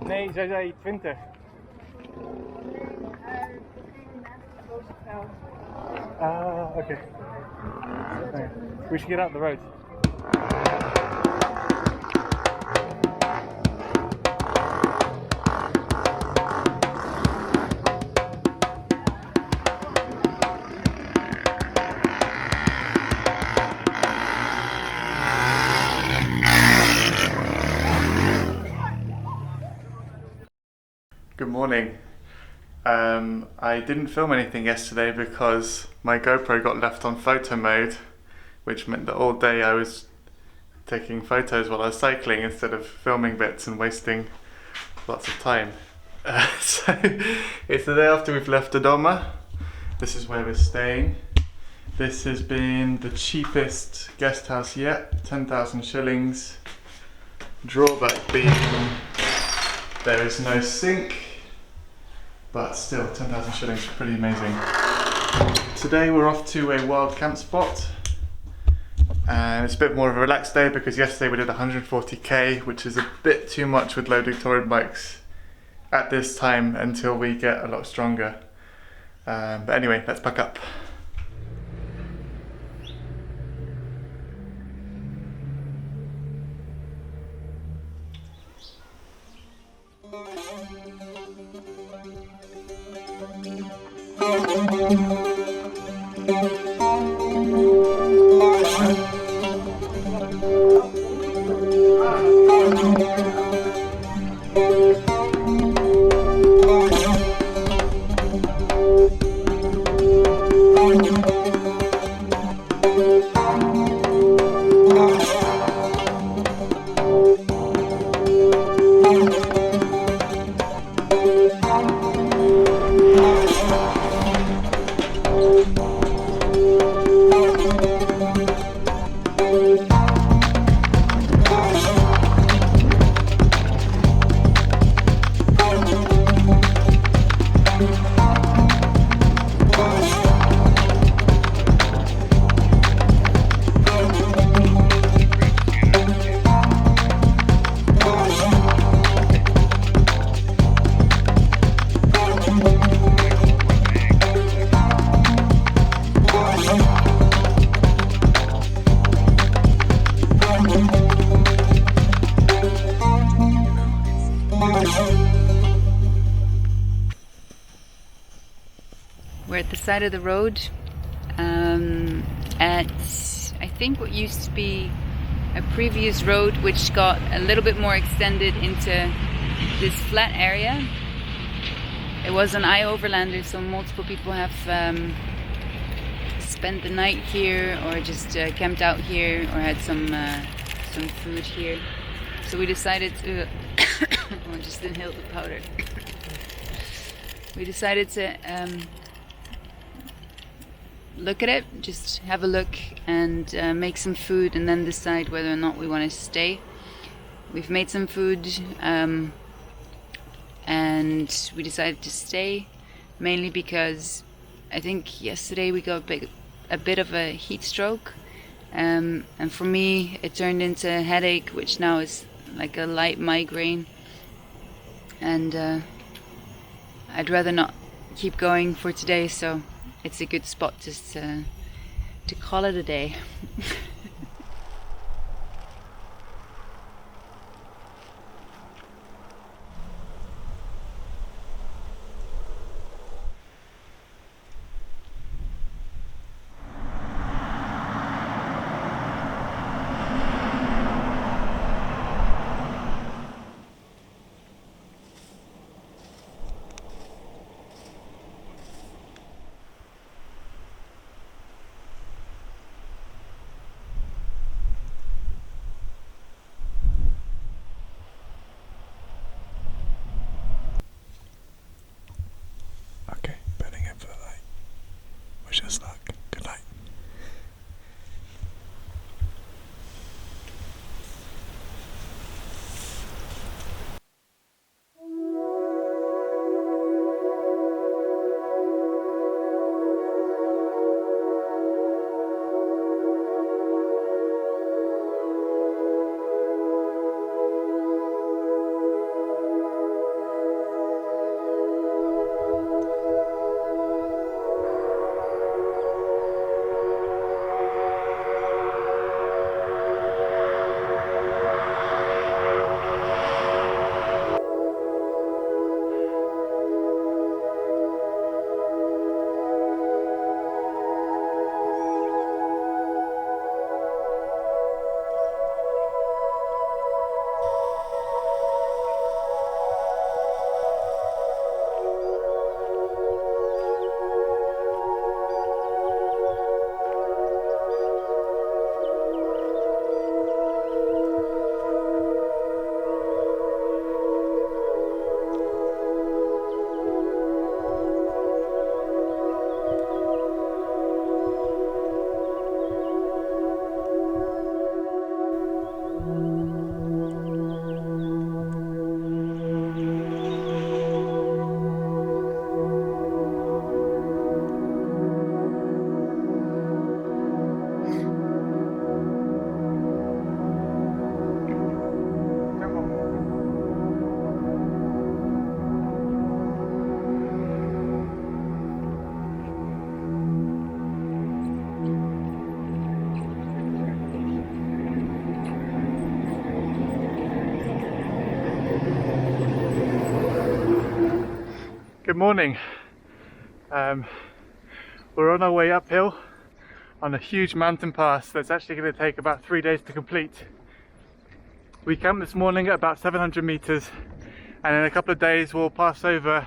Nee, zij zei 20. Ah, okay. We should get out the road. Good morning. I didn't film anything yesterday because my GoPro got left on photo mode, which meant that all day I was taking photos while I was cycling instead of filming bits and wasting lots of time. So it's the day after we've left Dodoma. This is where we're staying. This has been the cheapest guest house yet, 10,000 shillings. Drawback being there is no sink, but still 10,000 shillings is pretty amazing. Today we're off to a wild camp spot, and it's a bit more of a relaxed day because yesterday we did 140k, which is a bit too much with loaded touring bikes at this time until we get a lot stronger. But anyway, let's pack up. We're at the side of the road at I think what used to be a previous road, which got a little bit more extended into this flat area. It was an I-overlander, so multiple people have spent the night here or just camped out here or had some food here. So we decided to oh, just inhaled the powder. We decided to look at it, just have a look and make some food and then decide whether or not we want to stay. We've made some food and we decided to stay, mainly because I think yesterday we got a bit of a heat stroke, and for me it turned into a headache, which now is like a light migraine, and I'd rather not keep going for today, so it's a good spot just to call it a day. Wish us luck. Good night. Good morning. We're on our way uphill on a huge mountain pass that's actually going to take about 3 days to complete. We camped this morning at about 700 meters, and in a couple of days we'll pass over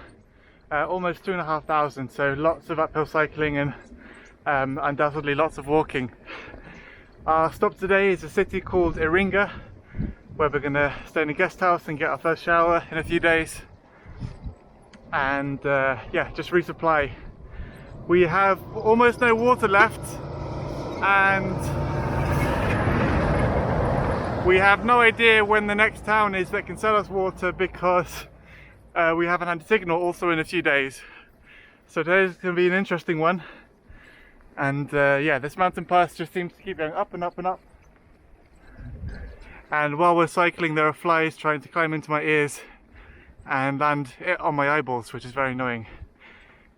almost 2,500, so lots of uphill cycling and undoubtedly lots of walking. Our stop today is a city called Iringa, where we're going to stay in a guest house and get our first shower in a few days. And yeah, just resupply. We have almost no water left, and we have no idea when the next town is that can sell us water, because we haven't had a signal also in a few days. So today's going to be an interesting one. And yeah, this mountain pass just seems to keep going up and up and up. And while we're cycling, there are flies trying to climb into my ears and land on my eyeballs, which is very annoying.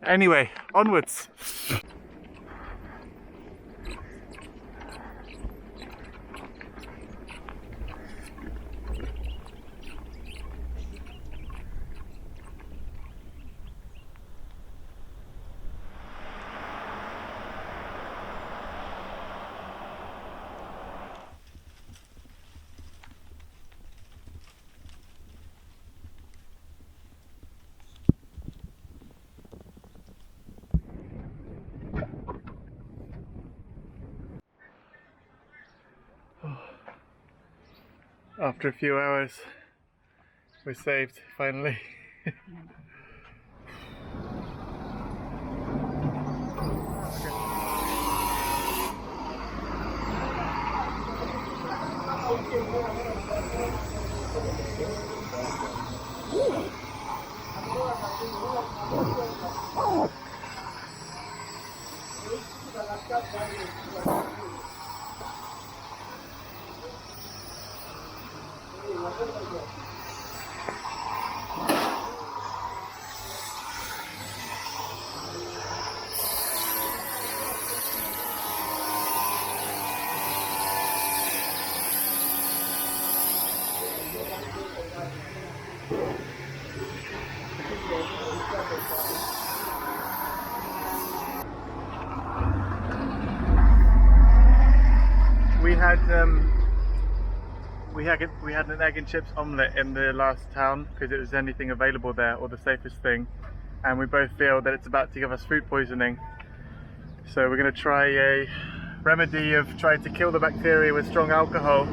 Anyway, onwards. After a few hours, we're saved finally. We had an egg and chips omelette in the last town because it was the only thing available there, or the safest thing, and we both feel that it's about to give us food poisoning. So we're going to try a remedy of trying to kill the bacteria with strong alcohol.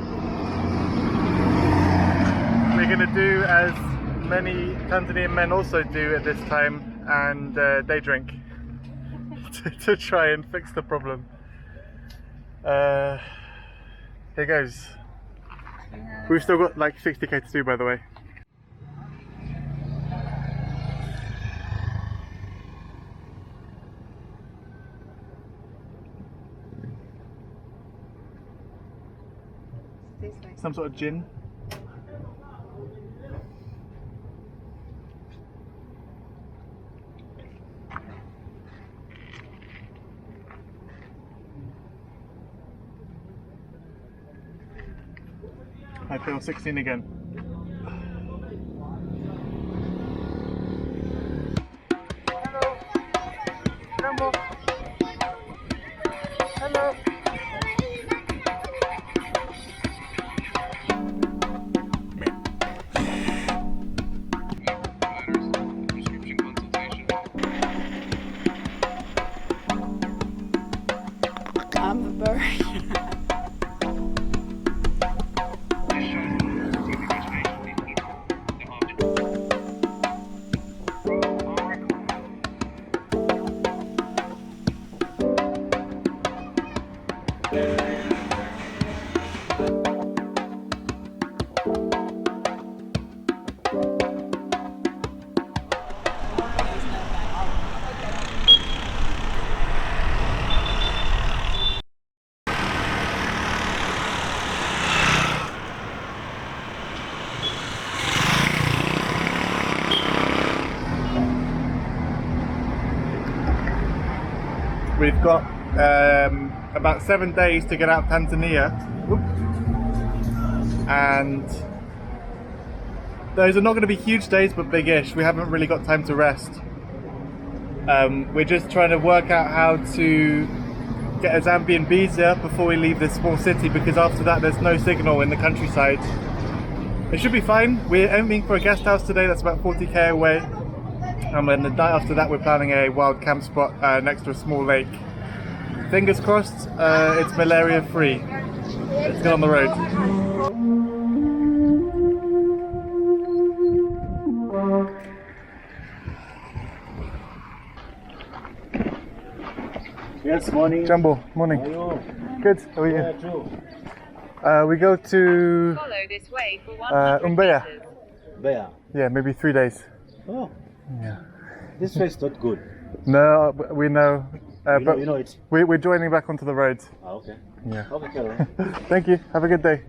We're going to do as many Tanzanian men also do at this time, and they drink. to try and fix the problem. Here goes. We've still got like 60k to do, by the way. Some sort of gin. I feel 16 again. Hello. Rambo. Hello. I'm a bird. We've got about 7 days to get out of Tanzania. And those are not going to be huge days, but big-ish. We haven't really got time to rest. We're just trying to work out how to get a Zambian visa before we leave this small city, because after that there's no signal in the countryside. It should be fine. We're aiming for a guest house today that's about 40k away. And then the night after that we're planning a wild camp spot next to a small lake. Fingers crossed it's malaria free. Let's get on the road. Yes, morning. Jumbo, morning. How are you? Good, how are you? Yeah, true. We go to Follow this way for 100 Mpika. meters. There. Yeah, maybe 3 days. Oh, Yeah. this way is not good. No, we know. But you know it. we're joining back onto the road. Ah, okay. Yeah. Okay, Carol. Thank you. Have a good day.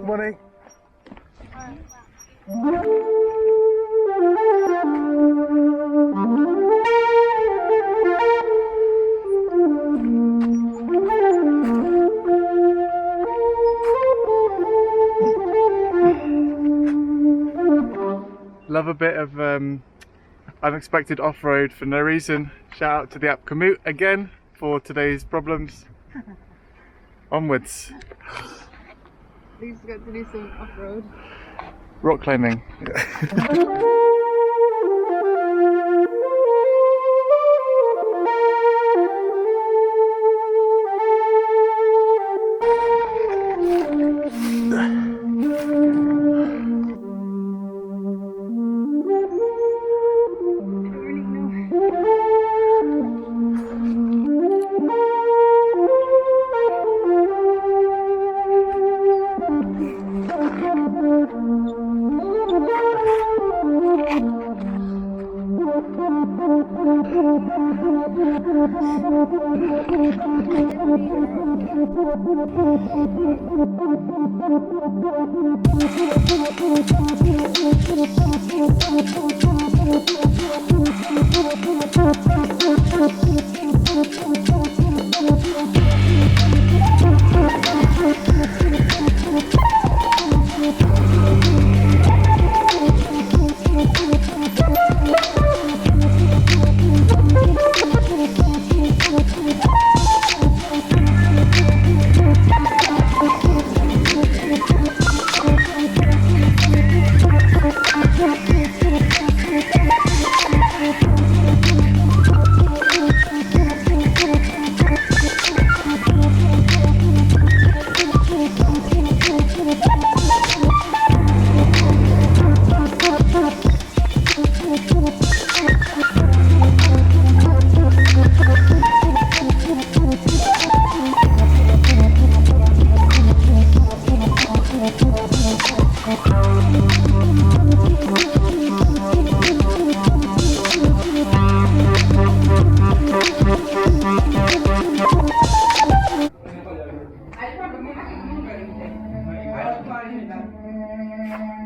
Morning. Love a bit of unexpected off-road for no reason. Shout out to the app Commute again for today's problems. Onwards. We just got to do some off-road. Rock climbing.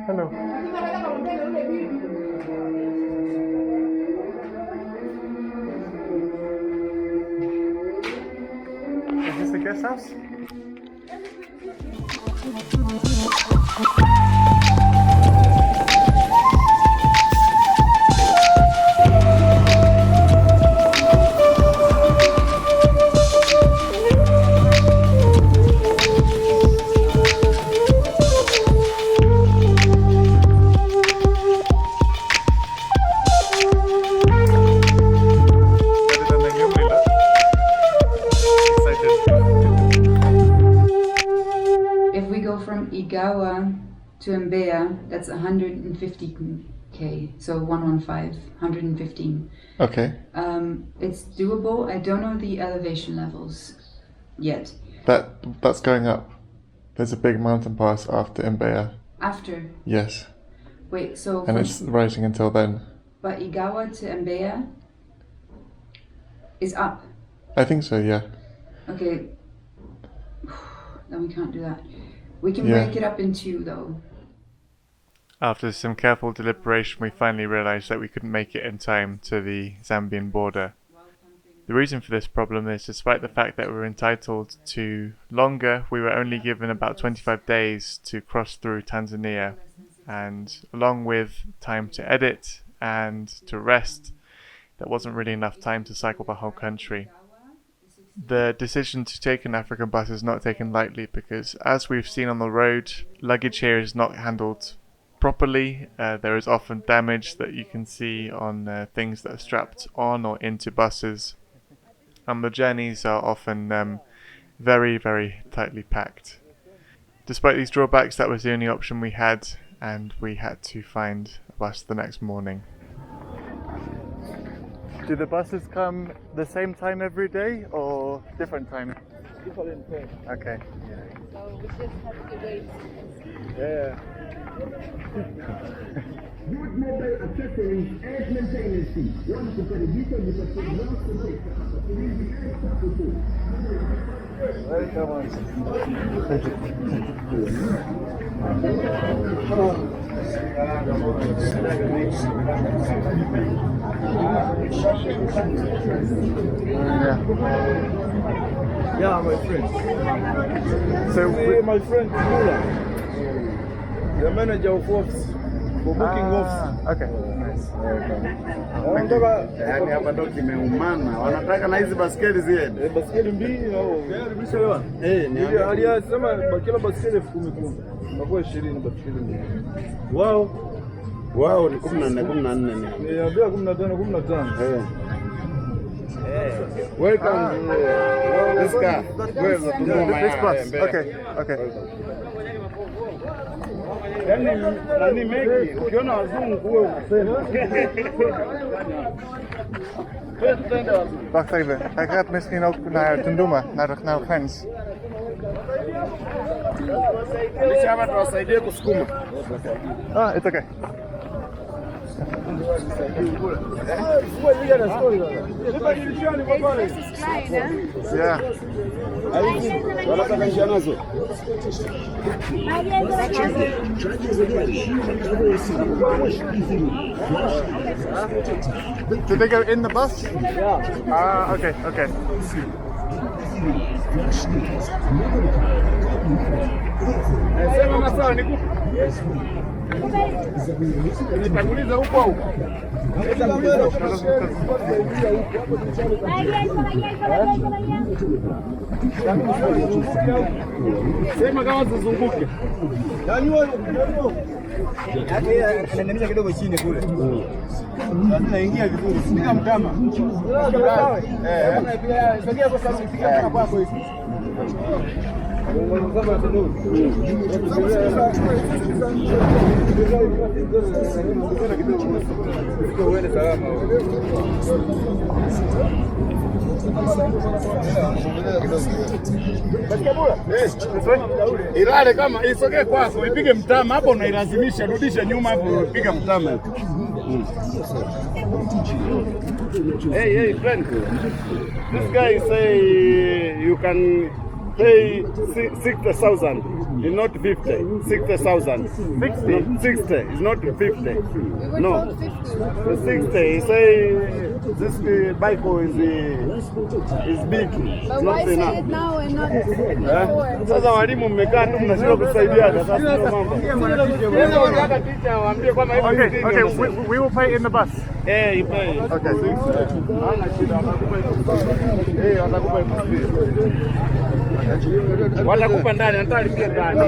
Hello. Is this the guest house? To Mbeya, that's 150k, so 115. Okay. It's doable. I don't know the elevation levels yet. That's going up. There's a big mountain pass after Mbeya. After? Yes. Wait, so... And it's rising until then. But Igawa to Mbeya is up? I think so, yeah. Okay. Then we can't do that. We can break it up in two, though. After some careful deliberation, we finally realised that we couldn't make it in time to the Zambian border. The reason for this problem is, despite the fact that we were entitled to longer, we were only given about 25 days to cross through Tanzania, and along with time to edit and to rest, that wasn't really enough time to cycle the whole country. The decision to take an African bus is not taken lightly because, as we've seen on the road, luggage here is not handled properly. There is often damage that you can see on things that are strapped on or into buses, and the journeys are often very, very tightly packed. Despite these drawbacks, that was the only option we had, and we had to find a bus the next morning. Do the buses come the same time every day or different time? Different time. Okay. So we just have to wait. Yeah. Welcome. Yeah, my friend. So my friend Mula, the manager of office for booking office. Okay. Nice. Yaani hapa ndo kimeumana. Wanataka na hizi baskeli ziende. Baskeli mbili au niambia. Aliyasema kila baskeli 10,000. Inakuwa 20 baskeli mbili. Wao ni 14 ni. Niambia 15. Welcome to this car. This bus. Okay. Yaani mengi ukiona wazungu wewe unasema. Wacht even, hij gaat misschien ook naar Tunduma, naar grens. Sisi hapa tuwasaidie kusukuma. It's okay. Yeah. Wanataka njia nazo. Did they go in the bus? Yeah. Okay. Sema masawa nikupe. Nitanguliza huko au? Sema kama tuzunguke. Anaendesha kidogo chini kule. Lazima ingia vizuri. Sika mtama. Sogea kwa sababu sika kwa kwako hivi. Ilale kama isogee kwako, ipige mtama hapo, unailazimisha rudisha nyuma hapo, piga mtama. Hey friend, this guy say you can Pay 60,000. It's not 50. 60,000. 60? 60. It's not 50. No. The 60. Say this bike is big. But why say it now and not before? Sasa walimu mmekaa tu mnashindwa kusaidiana. Sasa ndio mambo. Okay, we will pay in the bus. Eh, you pay. Okay. Watakupa ndani, atalipia ndani.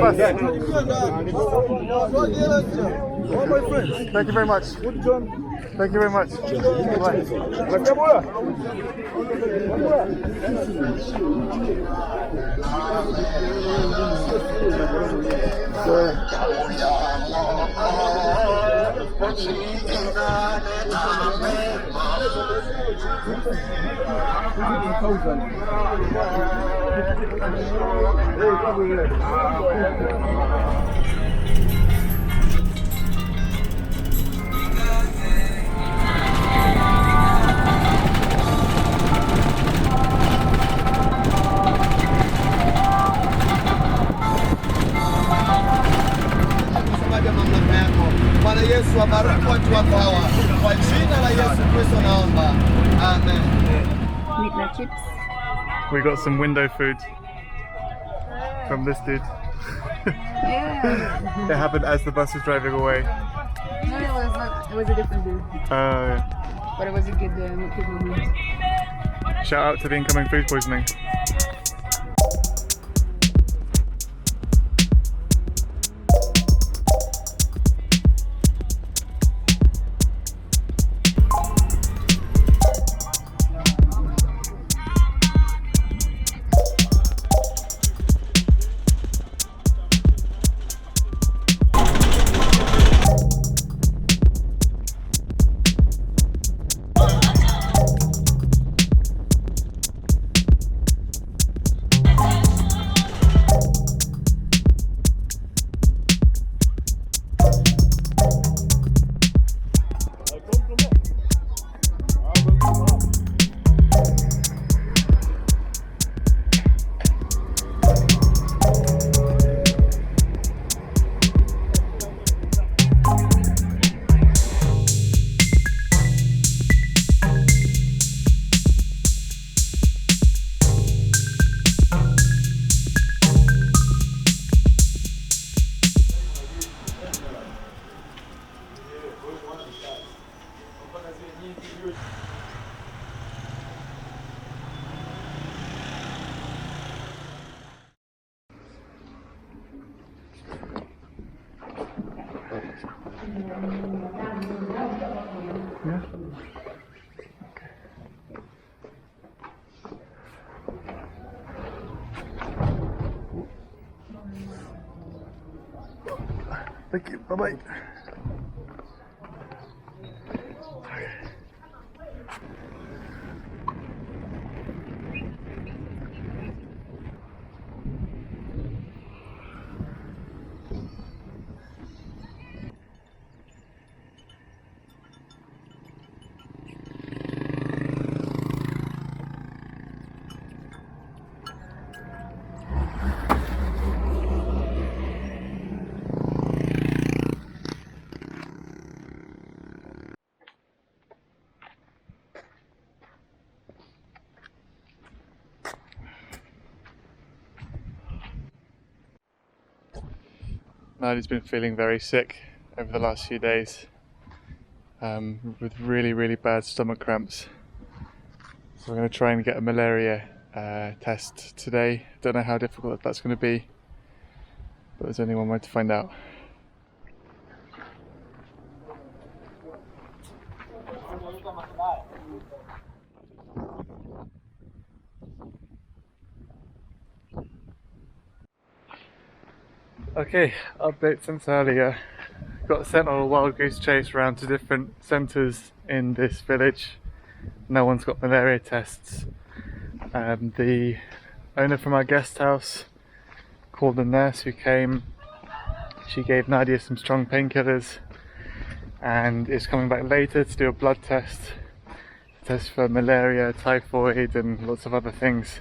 Thank you very much. Thank you very much. Bwana Yesu abariki watu wako hawa. Kwa jina la Yesu Kristo naomba. Amen. Meat and chips. We got some window food from this dude. Yeah. It happened as the bus was driving away. No, it was not. It was a different dude. Yeah. But it was a good moment. Shout out to the incoming food poisoning. Yeah. Thank you. Bye bye. Nadia's been feeling very sick over the last few days with really bad stomach cramps. So we're going to try and get a malaria test today. Don't know how difficult that's going to be, but there's only one way to find out. Okay, update since earlier. Got sent on a wild goose chase around to different centres in this village. No one's got malaria tests. The owner from our guest house called the nurse who came. She gave Nadia some strong painkillers and is coming back later to do a blood test. Test for malaria, typhoid and lots of other things.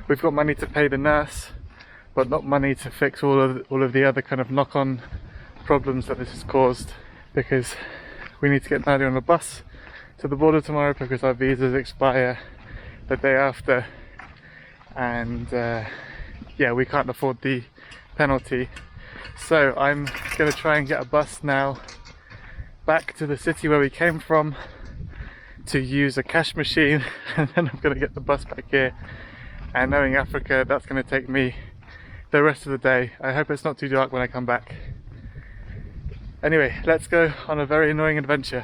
we've got money to pay the nurse, but not money to fix all of the other kind of knock-on problems that this has caused, because we need to get Nadia on a bus to the border tomorrow because our visas expire the day after, and yeah, we can't afford the penalty. So I'm going to try and get a bus now back to the city where we came from to use a cash machine, and then I'm going to get the bus back here. And knowing Africa, that's going to take me the rest of the day. I hope it's not too dark when I come back. Anyway, let's go on a very annoying adventure.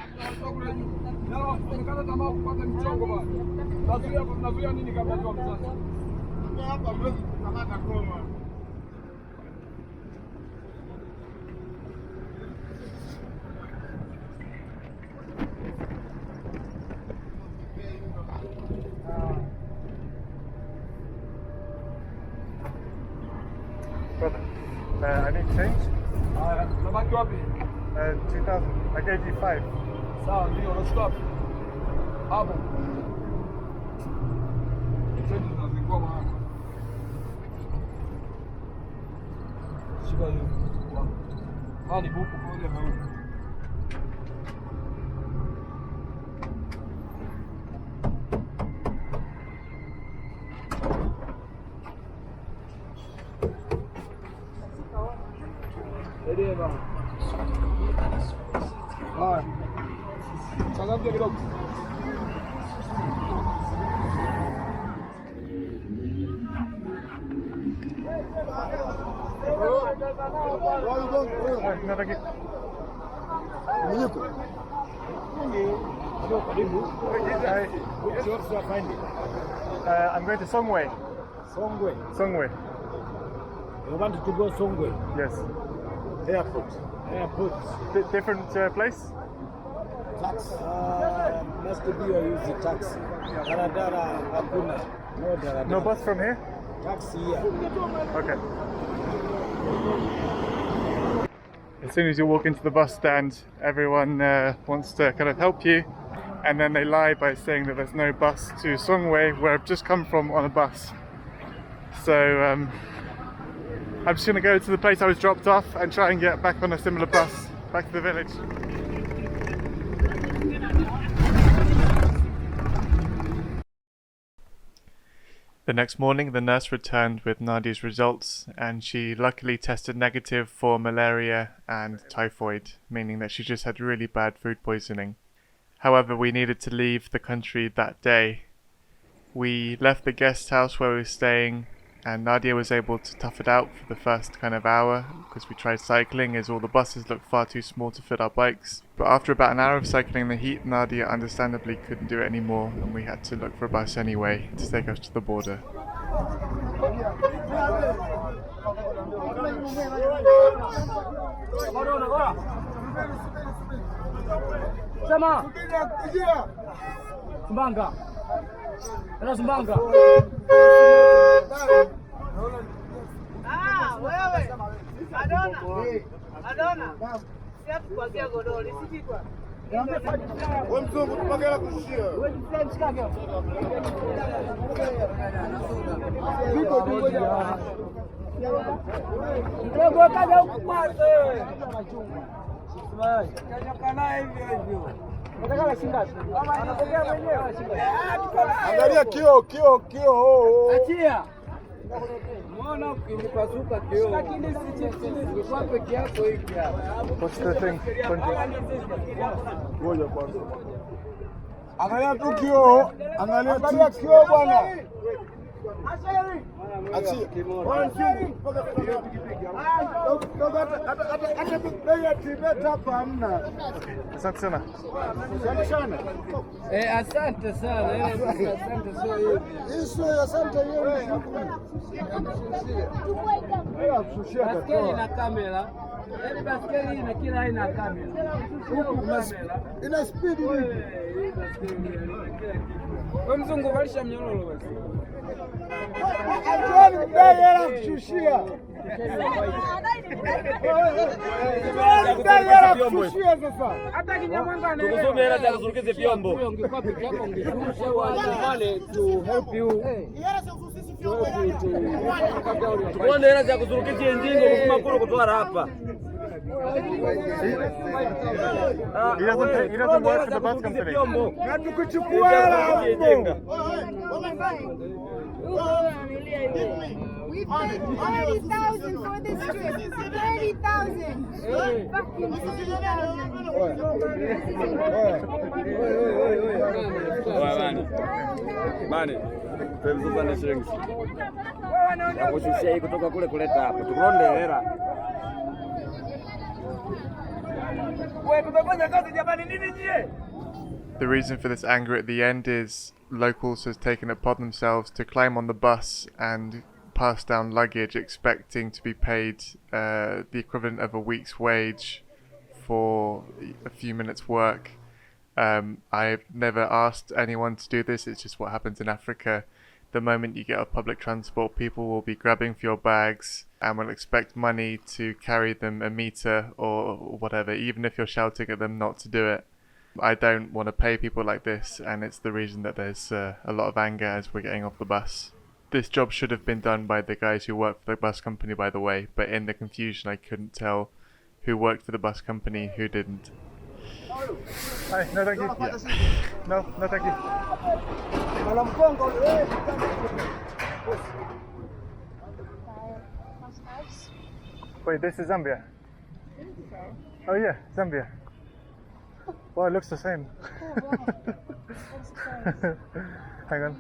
Brother, I need change. 2,000. I gave you 5. Sawa, ndio unachukua hapo. Change zinazikuwa maana. Shika hiyo. Hadi buku moja na huko. Ndio baba. Haya. Changamke kidogo. I'm going to Songwe. Songwe. Songwe. You wanted to go Songwe? Yes. Airport. Different place? Taxi. Must be you use the taxi. Daradara hakuna. No daradara. No bus from here? Taxi here. Okay. As soon as you walk into the bus stand, everyone wants to kind of help you, and then they lie by saying that there's no bus to Songwe, where I've just come from on a bus. So I'm just going to go to the place I was dropped off and try and get back on a similar bus back to the village. The next morning, the nurse returned with Nadia's results, and she luckily tested negative for malaria and typhoid, meaning that she just had really bad food poisoning. However, we needed to leave the country that day. We left the guest house where we were staying, and Nadia was able to tough it out for the first kind of hour because we tried cycling, as all the buses looked far too small to fit our bikes. But after about an hour of cycling in the heat, Nadia understandably couldn't do it anymore, and we had to look for a bus anyway to take us to the border. Angalia kio. Achia. Mbona ukipasuka kio? Lakini kwa peke yako hivi hapa. What's the thing? Ngoja kwanza. Angalia tu kio. Angalia kio bwana. Achia. Hata bei ya tibeta hapa hamna. Asante sana. Asante sana. Asante sio hivi. Hizo asante yeye. Baskeli na kamera. Yaani baskeli ina kila aina ya kamera. Huku ina speed hivi. Wewe mzungu valisha mnyororo basi. Ajoni bei hela kushushia. Hata kinyamwanga na tukusome hela za kusurukize vyombo. Ungekuwa peke yako ungeshusha wale to help you. Tuone za kuzurukishia njingo kufuma kule kutwara hapa. He doesn't work for the bus company. We paid 30,000 for this trip. 30,000. Fucking 30,000. Mani. Pemzuzane shilingi. Nakushushia hii kutoka kule kuleta hapa. Tukonde hela. The reason for this anger at the end is locals has taken it upon themselves to climb on the bus and pass down luggage expecting to be paid the equivalent of a week's wage for a few minutes work. I've never asked anyone to do this, it's just what happens in Africa. The moment you get off public transport, people will be grabbing for your bags and will expect money to carry them a meter or whatever, even if you're shouting at them not to do it. I don't want to pay people like this, and it's the reason that there's a lot of anger as we're getting off the bus. This job should have been done by the guys who work for the bus company, by the way, but in the confusion I couldn't tell who worked for the bus company, who didn't. Hi, no thank you. Yeah. No thank you. Wait, this is Zambia? Oh yeah, Zambia. Well, it looks the same. Hang on.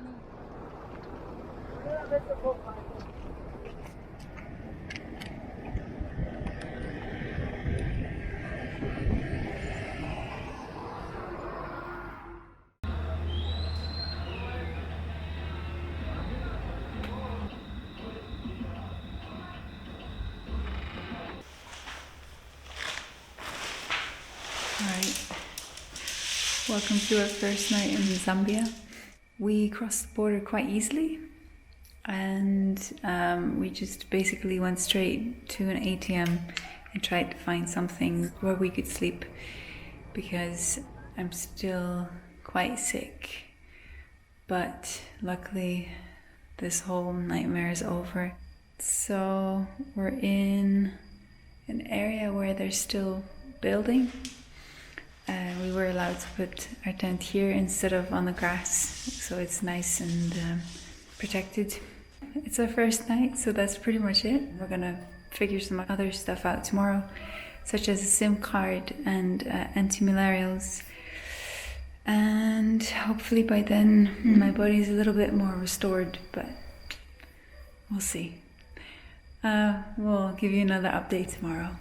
Alright, welcome to our first night in Zambia. We crossed the border quite easily and we just basically went straight to an ATM and tried to find something where we could sleep because I'm still quite sick, but luckily this whole nightmare is over. So we're in an area where they're still building. We were allowed to put our tent here instead of on the grass, so it's nice and protected. It's our first night, so that's pretty much it. We're gonna figure some other stuff out tomorrow, such as a SIM card and anti-malarials. And hopefully by then my body's a little bit more restored, but we'll see. We'll give you another update tomorrow.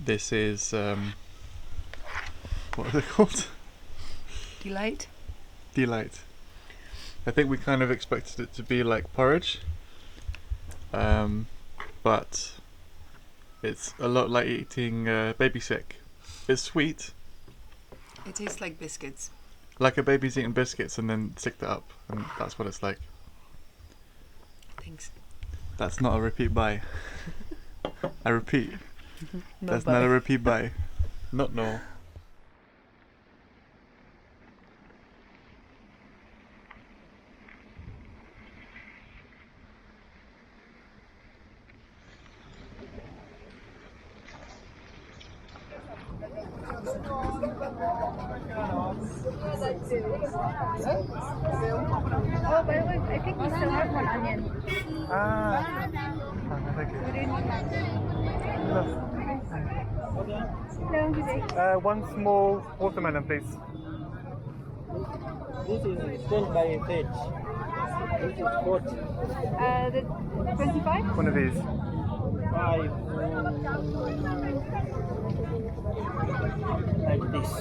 This is what are they called? Delight. Delight. I think we kind of expected it to be like porridge, but it's a lot like eating baby sick. It's sweet. It tastes like biscuits. Like a baby's eating biscuits and then sicked it up, and that's what it's like. Thanks. That's not a repeat buy. I repeat. No That's buy. not a repeat buy. Not no. Oh, by the way, I think we still have one onion. Ah. Thank you. Hello, good day. One small watermelon, please. This is 10 by 30. This is 40. The 25? One of these. 5. Like this.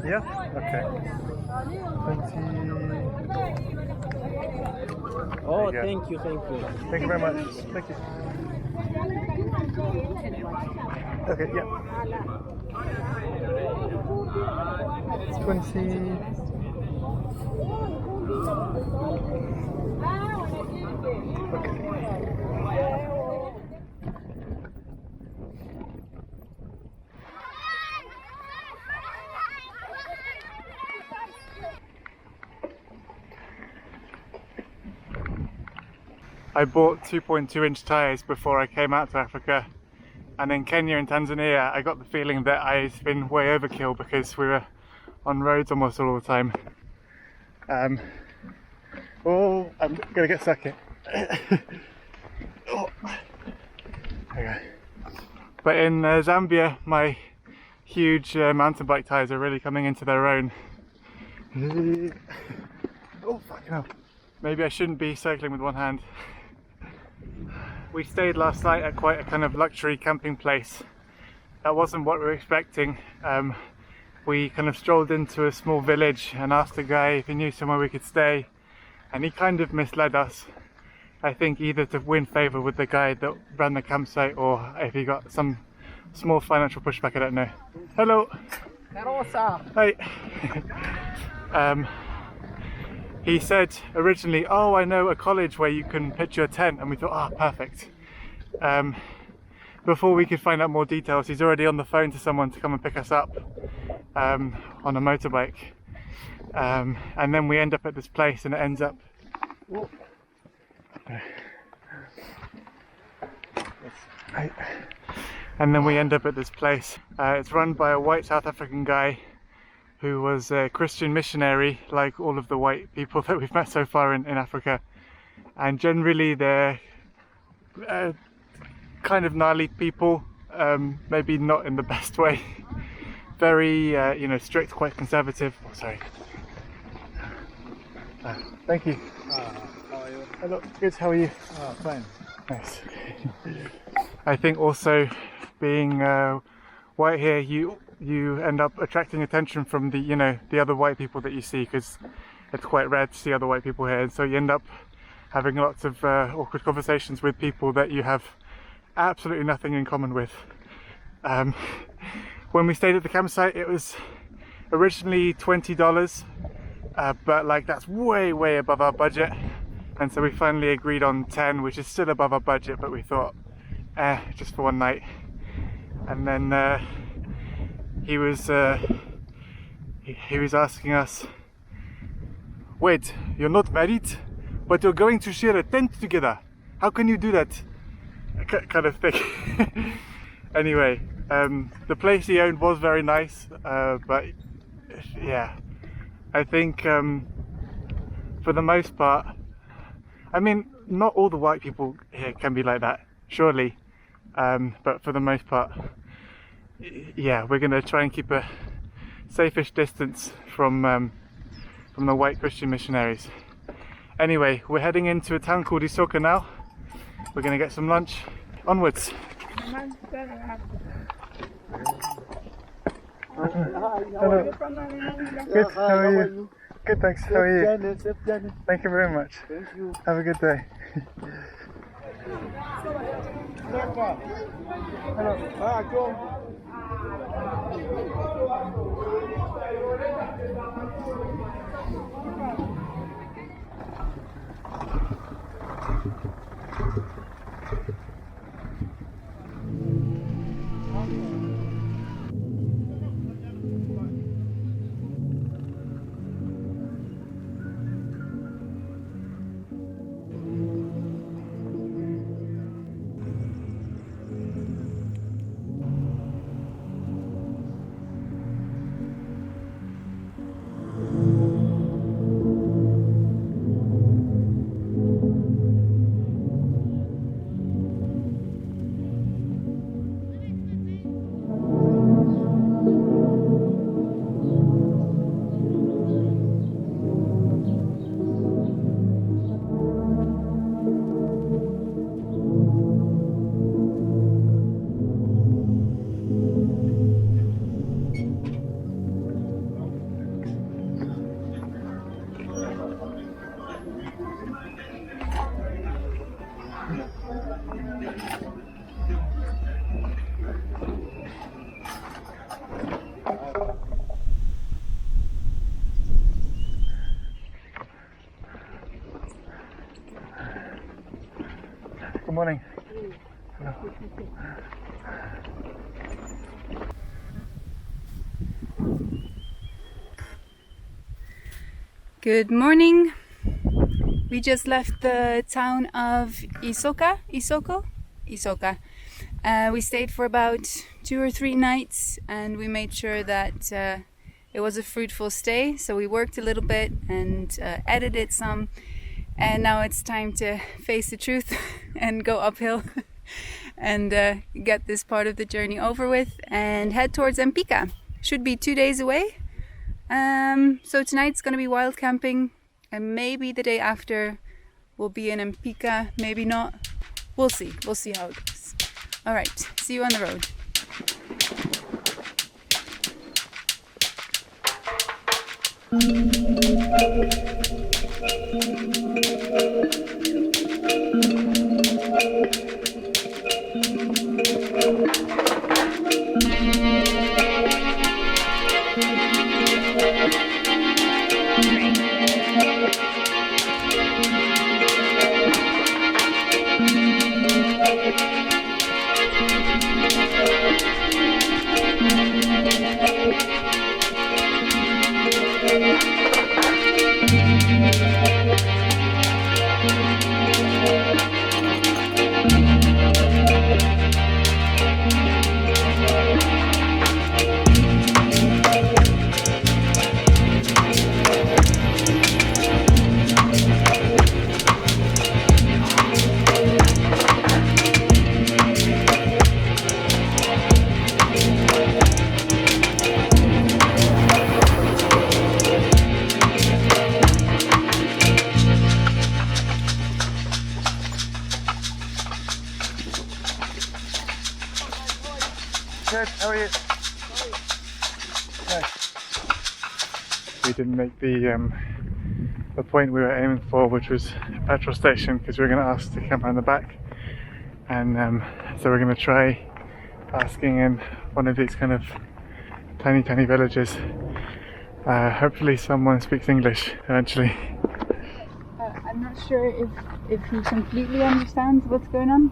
Yeah? Okay. 20. Oh, There you thank you, thank you. Thank you very much. Thank you. Okay, yeah. 20. I bought 2.2-inch tyres before I came out to Africa, and in Kenya and Tanzania I got the feeling that I've been way overkill because we were on roads almost all the time. Oh, I'm gonna get stuck here. Oh. Okay. But in Zambia, my huge mountain bike tyres are really coming into their own. Oh, fucking hell. Maybe I shouldn't be cycling with one hand. We stayed last night at quite a kind of luxury camping place. That wasn't what we were expecting. We kind of strolled into a small village and asked the guy if he knew somewhere we could stay, and he kind of misled us. I think either to win favour with the guy that ran the campsite, or if he got some small financial pushback, I don't know. Hello! Hello, sir. Hi! He said originally, oh, I know a college where you can pitch your tent, and we thought, ah, perfect. Before we could find out more details, he's already on the phone to someone to come and pick us up on a motorbike. And then we end up at this place, and it ends up... And then we end up at this place. It's run by a white South African guy who was a Christian missionary, like all of the white people that we've met so far in Africa. And generally they're kind of gnarly people, maybe not in the best way. Very, strict, quite conservative. Oh, sorry. Thank you. How are you? Hello, good, how are you? Fine. Nice. I think also being white here, you end up attracting attention from the other white people that you see, because it's quite rare to see other white people here, and so you end up having lots of awkward conversations with people that you have absolutely nothing in common with. When we stayed at the campsite, it was originally $20, but like that's way above our budget, and so we finally agreed on 10, which is still above our budget, but we thought just for one night. And then he was asking us, wait, you're not married, but you're going to share a tent together, how can you do that? Kind of thing. Anyway, the place he owned was very nice, but yeah, I think for the most part, I mean, not all the white people here can be like that, surely, but for the most part, yeah, we're going to try and keep a safe-ish distance from the white Christian missionaries. Anyway, we're heading into a town called Lusaka now. We're going to get some lunch. Onwards. Hello. Good, how are you? Good, thanks. How are you? Thank you very much. Thank you. Have a good day. Good morning. Hello. Good morning. We just left the town of Isoka. We stayed for about 2 or 3 nights, and we made sure that it was a fruitful stay. So we worked a little bit and edited some, and now it's time to face the truth and go uphill and get this part of the journey over with and head towards Mpika. Should be 2 days away. So tonight's gonna be wild camping, and maybe the day after we'll be in Mpika, maybe not. We'll see how it goes. All right, see you on the road. Good, how are you? Nice. We didn't make the point we were aiming for, which was a petrol station, because we were going to ask to come around the back, and so we're going to try asking in one of these kind of tiny villages. Hopefully someone speaks English eventually. I'm not sure if he completely understands what's going on.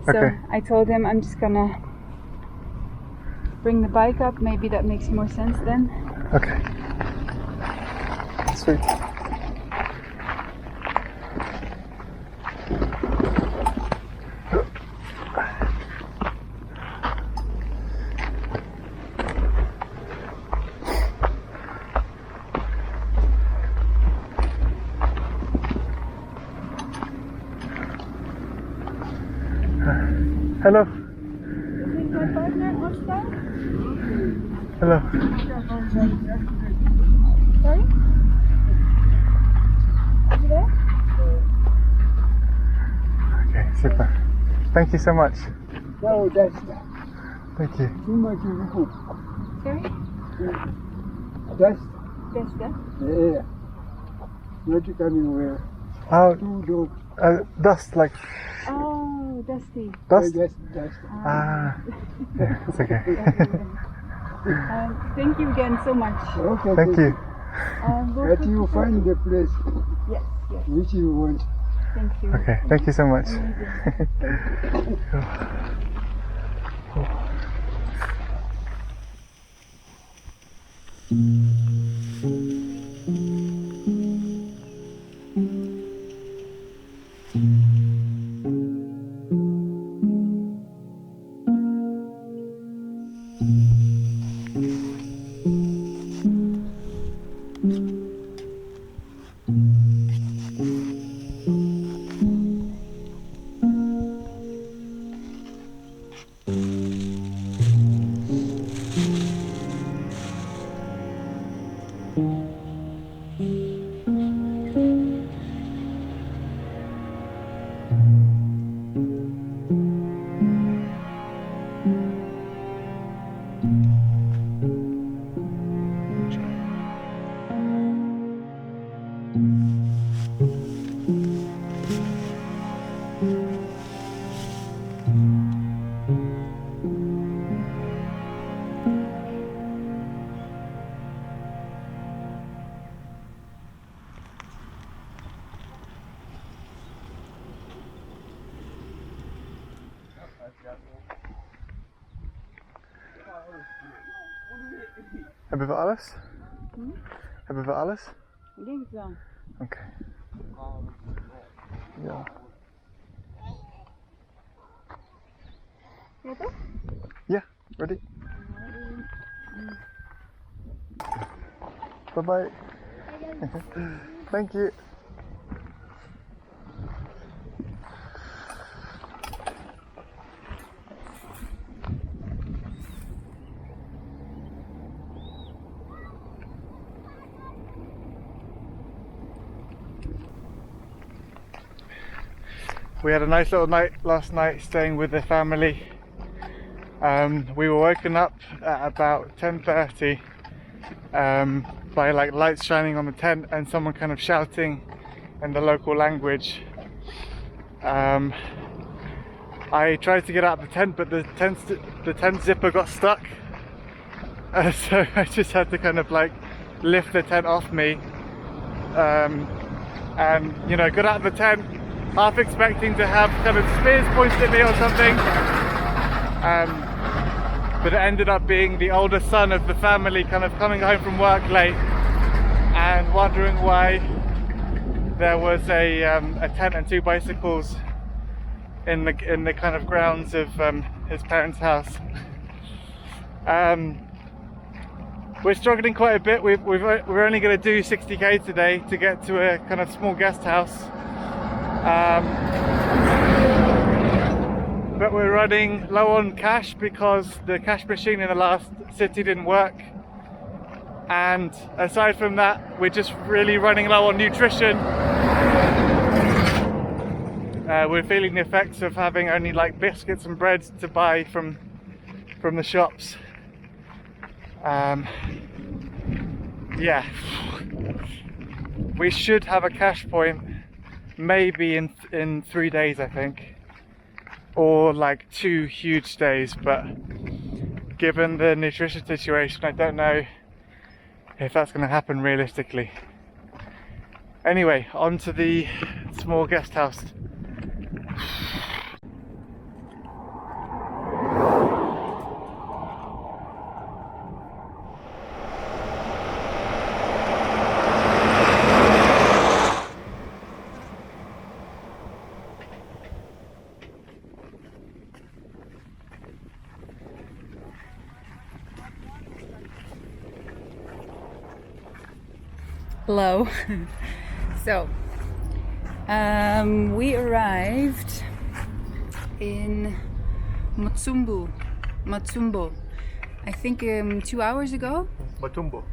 So Okay. I told him I'm just gonna bring the bike up. Maybe that makes more sense then. Okay. Sweet. Hello. Is my partner Oscar? Hello. Sorry? Is he there? Okay, super. Thank you so much. Thank you. Too much food. Sorry? Dust? Dust, huh? Yeah. Not coming where? Oh, Too dope. dust, like Oh, dusty. dust? Dust. Ah, yeah, it's okay. Thank you again so much. Okay. Thank you. That you find the place Yes, yes. which you want. Thank you. Okay, thank you so much. Hebben we alles? Hebben we alles? Ik denk het wel. Oké. Ja. Ja, toch? Yeah, ready? Bye bye. Thank you. We had a nice little night last night staying with the family. We were woken up at about 10:30 by like lights shining on the tent and someone kind of shouting in the local language. I tried to get out of the tent, but the tent zipper got stuck, so I just had to kind of like lift the tent off me, and you know, got out of the tent half expecting to have kind of spears pointed at me or something, but it ended up being the older son of the family kind of coming home from work late and wondering why there was a tent and 2 bicycles in the kind of grounds of his parents' house. We're struggling quite a bit. We're only going to do 60k today to get to a kind of small guest house. But we're running low on cash because the cash machine in the last city didn't work, and aside from that we're just really running low on nutrition. We're feeling the effects of having only like biscuits and bread to buy from the shops. Yeah, we should have a cash point maybe in 3 days, I think, or like 2 huge days, but given the nutrition situation, I don't know if that's going to happen realistically. Anyway, on to the small guest house. Hello. So, we arrived in Matsumbo, I think 2 hours ago. Matumbo,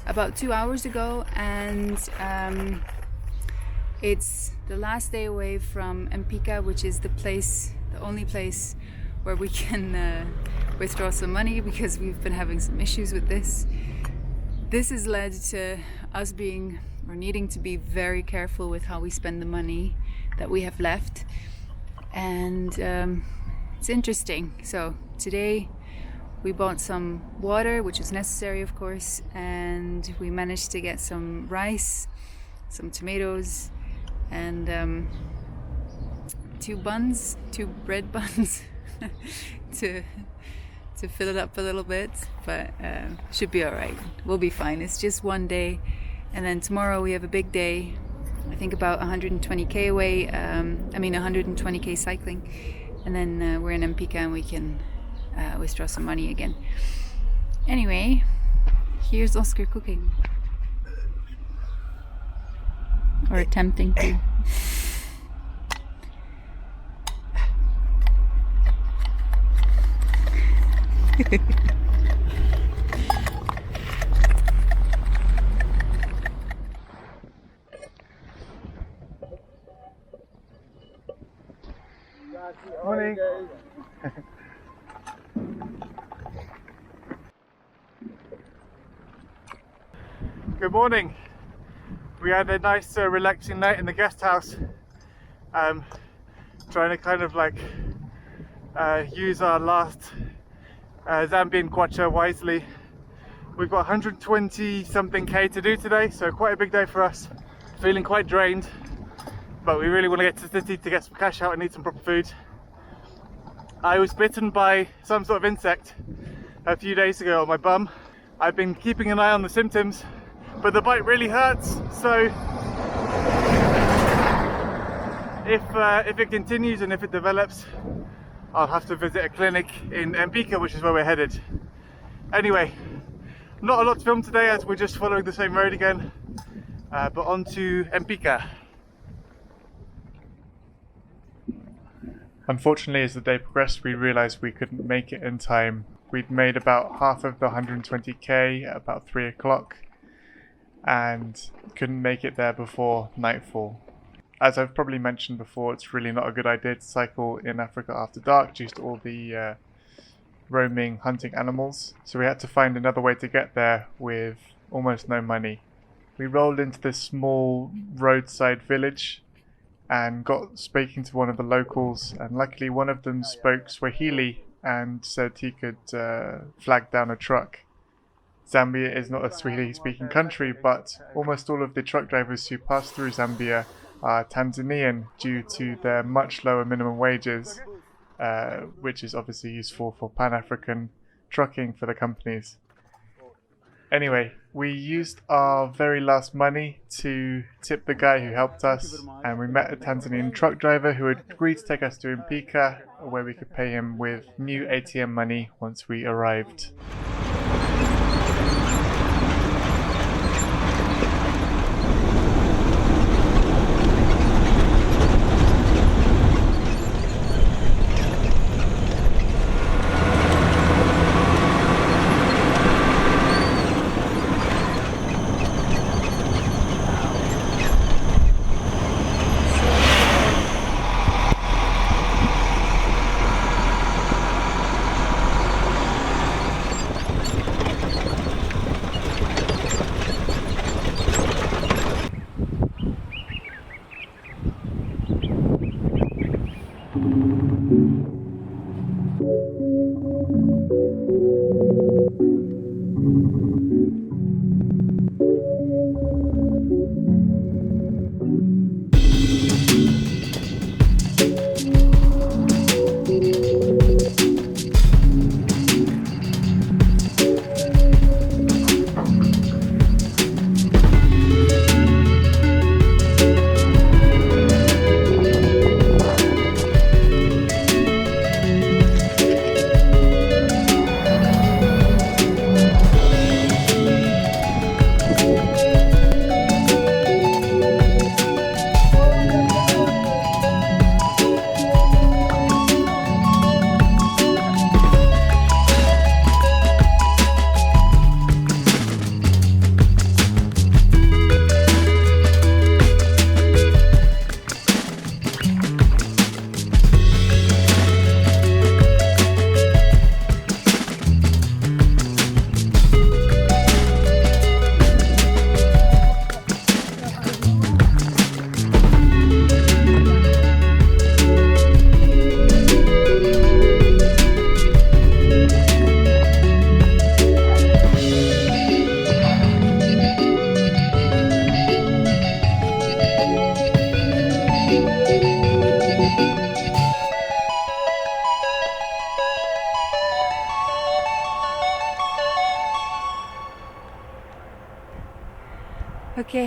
about 2 hours ago, and it's the last day away from Mpika, which is the only place where we can withdraw some money because we've been having some issues with this. This has led to us being or needing to be very careful with how we spend the money that we have left, and it's interesting. So today we bought some water, which was necessary of course, and we managed to get some rice, some tomatoes, and 2 bread buns to fill it up a little bit, but should be alright. We'll be fine. It's just one day, and then tomorrow we have a big day, I think about 120k away, 120k cycling, and then we're in Mpika and we can withdraw some money again. Anyway, here's Oscar cooking, or attempting to. Morning. Good morning. We had a nice relaxing night in the guest house. Trying to kind of like use our last Zambian kwacha wisely. We've got 120 something K to do today, so quite a big day for us. Feeling quite drained, but we really want to get to the city to get some cash out and eat some proper food. I was bitten by some sort of insect a few days ago on my bum. I've been keeping an eye on the symptoms, but the bite really hurts, so if it continues and if it develops, I'll have to visit a clinic in Mpika, which is where we're headed. Anyway, not a lot to film today as we're just following the same road again, but on to Mpika. Unfortunately, as the day progressed, we realised we couldn't make it in time. We'd made about half of the 120k at about 3 o'clock and couldn't make it there before nightfall. As I've probably mentioned before, it's really not a good idea to cycle in Africa after dark due to all the roaming, hunting animals. So we had to find another way to get there with almost no money. We rolled into this small roadside village and got speaking to one of the locals, and luckily one of them spoke Swahili and said he could flag down a truck. Zambia is not a Swahili speaking country, but almost all of the truck drivers who pass through Zambia are Tanzanian due to their much lower minimum wages, which is obviously useful for Pan-African trucking for the companies. Anyway, we used our very last money to tip the guy who helped us, and we met a Tanzanian truck driver who had agreed to take us to Mpika, where we could pay him with new ATM money once we arrived.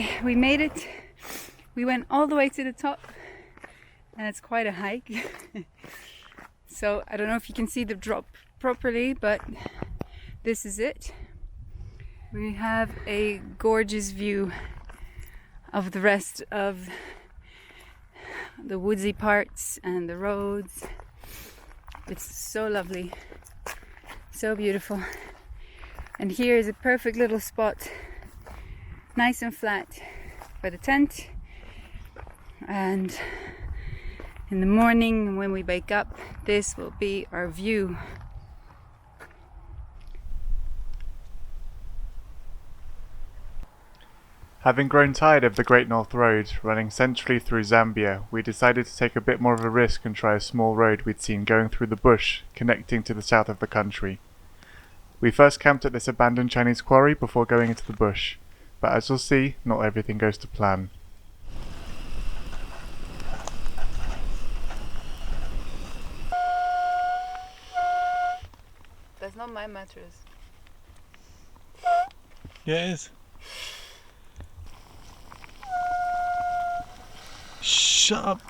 Okay, we made it. We went all the way to the top, and it's quite a hike. So I don't know if you can see the drop properly, but this is it. We have a gorgeous view of the rest of the woodsy parts and the roads. It's so lovely, so beautiful. And here is a perfect little spot, nice and flat for the tent. And in the morning when we wake up, this will be our view. Having grown tired of the Great North Road running centrally through Zambia, we decided to take a bit more of a risk and try a small road we'd seen going through the bush, connecting to the south of the country. We first camped at this abandoned Chinese quarry before going into the bush, but as you'll see, not everything goes to plan. That's not my mattress. Yeah, it is. Shut up.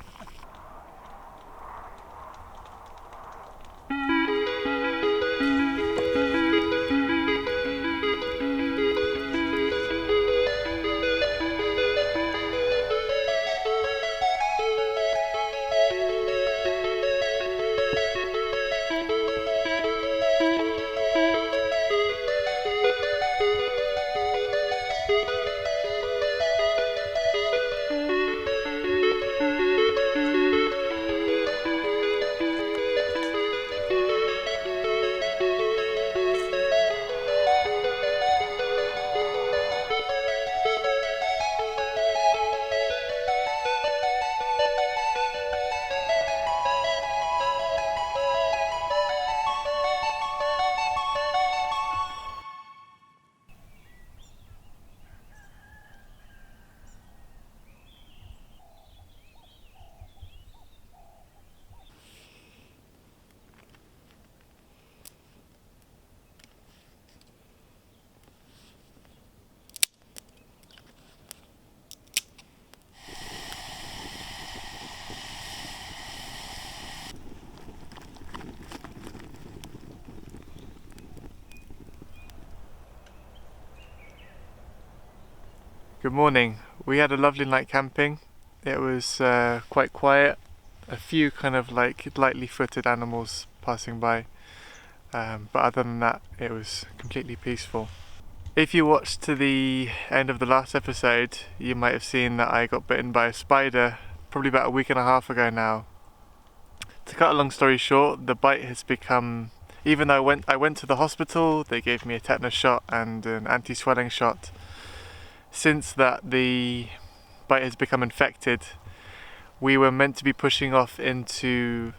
Good morning. We had a lovely night camping. It was quite quiet. A few kind of like lightly footed animals passing by. But other than that, it was completely peaceful. If you watched to the end of the last episode, you might have seen that I got bitten by a spider probably about a week and a half ago now. To cut a long story short, the bite has become, even though I went to the hospital, they gave me a tetanus shot and an anti-swelling shot. Since that, the bite has become infected. We were meant to be pushing off into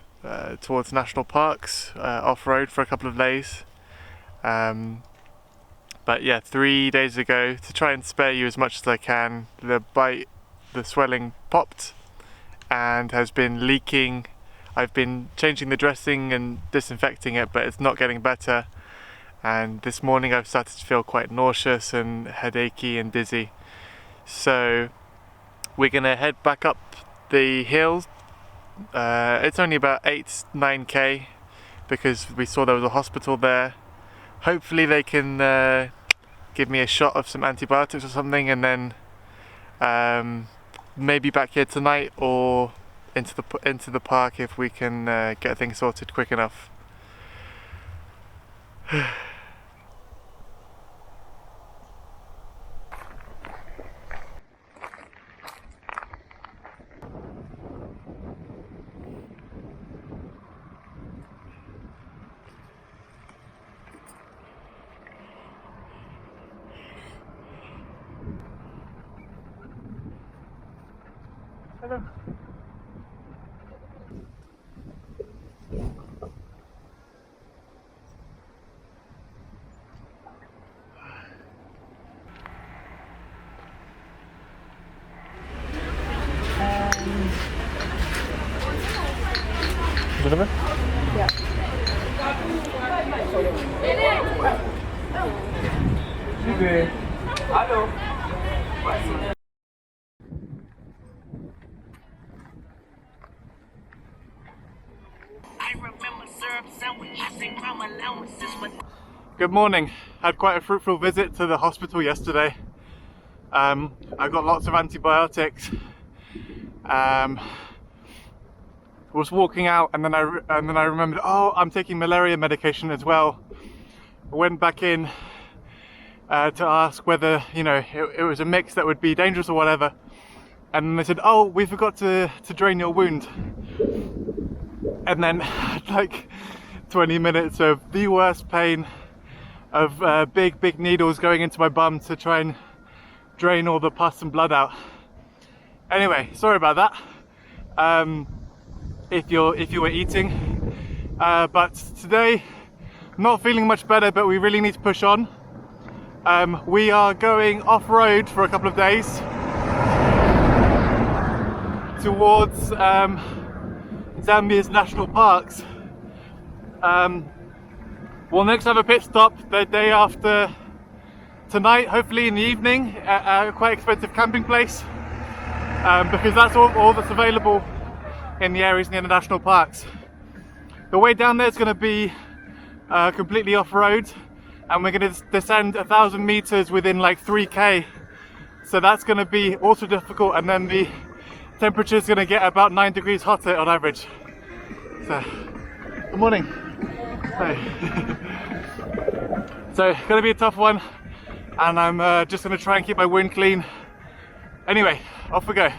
towards national parks, off-road for a couple of days. But yeah, 3 days ago, to try and spare you as much as I can, the swelling popped and has been leaking. I've been changing the dressing and disinfecting it, but it's not getting better. And this morning I've started to feel quite nauseous and headachy and dizzy. So we're gonna head back up the hill. It's only about 8-9k because we saw there was a hospital there. Hopefully they can give me a shot of some antibiotics or something, and then maybe back here tonight or into the park if we can get things sorted quick enough. Hello. Whatever? Yeah. Hello. Good morning. Had quite a fruitful visit to the hospital yesterday. I got lots of antibiotics. Was walking out and then I remembered, oh, I'm taking malaria medication as well. I went back in to ask whether, you know, it was a mix that would be dangerous or whatever. And they said, oh, we forgot to drain your wound. And then like 20 minutes of the worst pain of big needles going into my bum to try and drain all the pus and blood out. Anyway, sorry about that. If you were eating, but today not feeling much better, but we really need to push on. We are going off-road for a couple of days towards Zambia's national parks. We'll next have a pit stop the day after tonight, hopefully in the evening, at a quite expensive camping place, because that's all that's available in the areas near the national parks. The way down there is going to be completely off-road, and we're going to descend 1,000 meters within like 3k, so that's going to be also difficult, and then the temperature is going to get about 9 degrees hotter on average. So, good morning. Hi. So, going to be a tough one, and I'm just going to try and keep my wound clean. Anyway, off we go.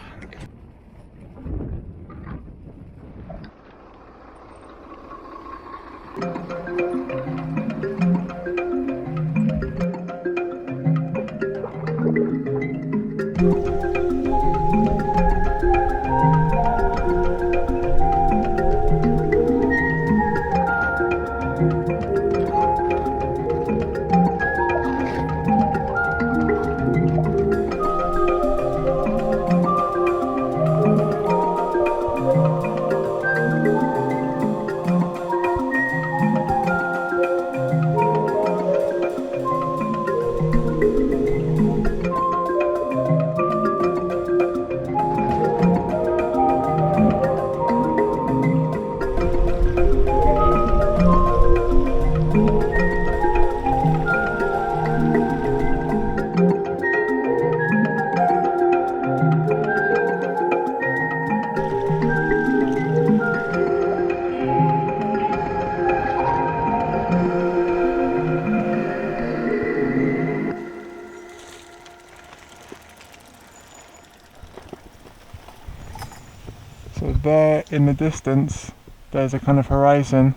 So there in the distance there's a kind of horizon.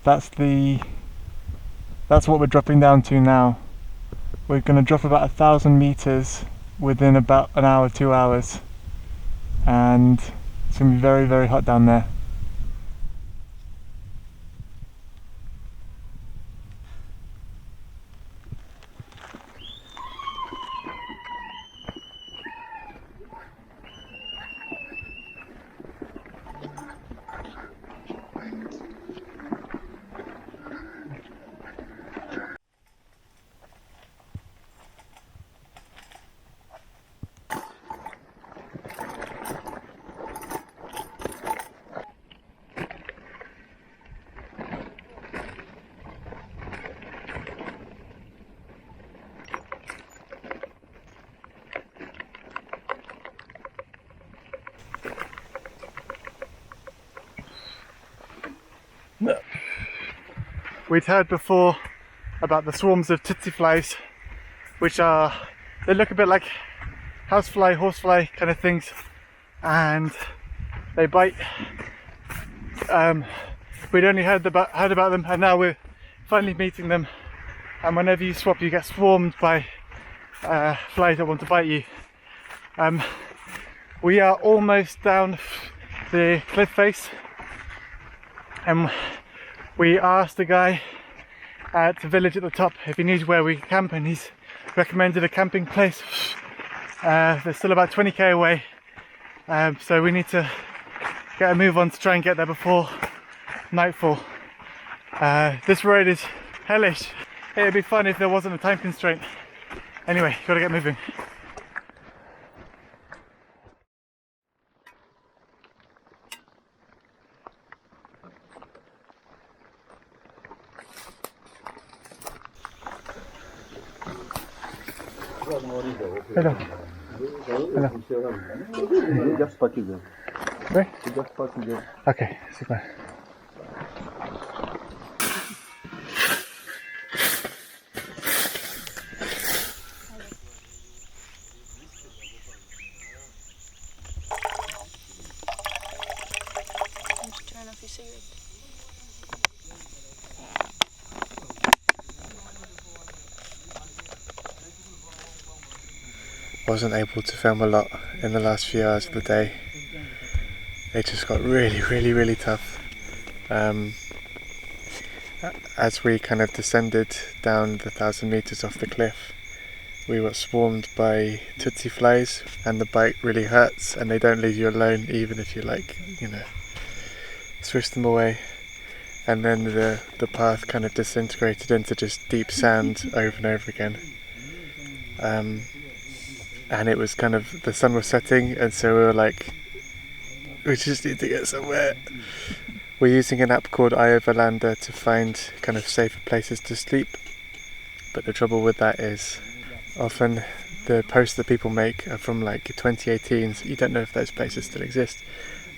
That's what we're dropping down to now. We're going to drop about 1,000 meters within about an hour, 2 hours, and it's going to be very, very hot down there. We'd heard before about the swarms of tsetse flies, which they look a bit like housefly, horsefly kind of things, and they bite. We'd only heard about them, and now we're finally meeting them. And whenever you swap, you get swarmed by flies that want to bite you. We are almost down the cliff face, and we asked the guy at the village at the top if he knew where we camp, and he's recommended a camping place. They're still about 20k away, so we need to get a move on to try and get there before nightfall. This road is hellish. It'd be fun if there wasn't a time constraint. Anyway, gotta get moving. Hello. Hello. Just park it there. Where? Just park it there. Okay, super. Turn off your cigarette. Wasn't able to film a lot in the last few hours of the day. It just got really tough. As we kind of descended down the 1,000 meters off the cliff, we were swarmed by tsetse flies, and the bite really hurts, and they don't leave you alone even if you swish them away. And then the path kind of disintegrated into just deep sand over and over again. And it was kind of, the sun was setting, and so we were like, we just need to get somewhere. We're using an app called iOverlander to find kind of safer places to sleep, but the trouble with that is often the posts that people make are from like 2018, so you don't know if those places still exist.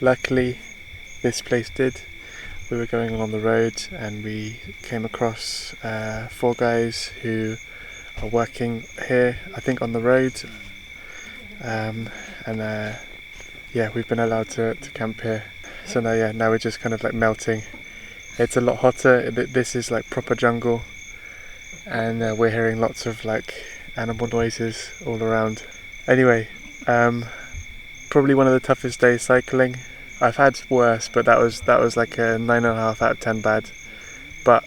Luckily this place did. We were going along the road and we came across 4 guys who are working here, I think on the road, yeah, we've been allowed to camp here. So now we're just kind of like melting. It's a lot hotter. This is like proper jungle, and we're hearing lots of like animal noises all around. Anyway, probably one of the toughest days cycling. I've had worse, but that was like a 9.5 out of 10 bad, but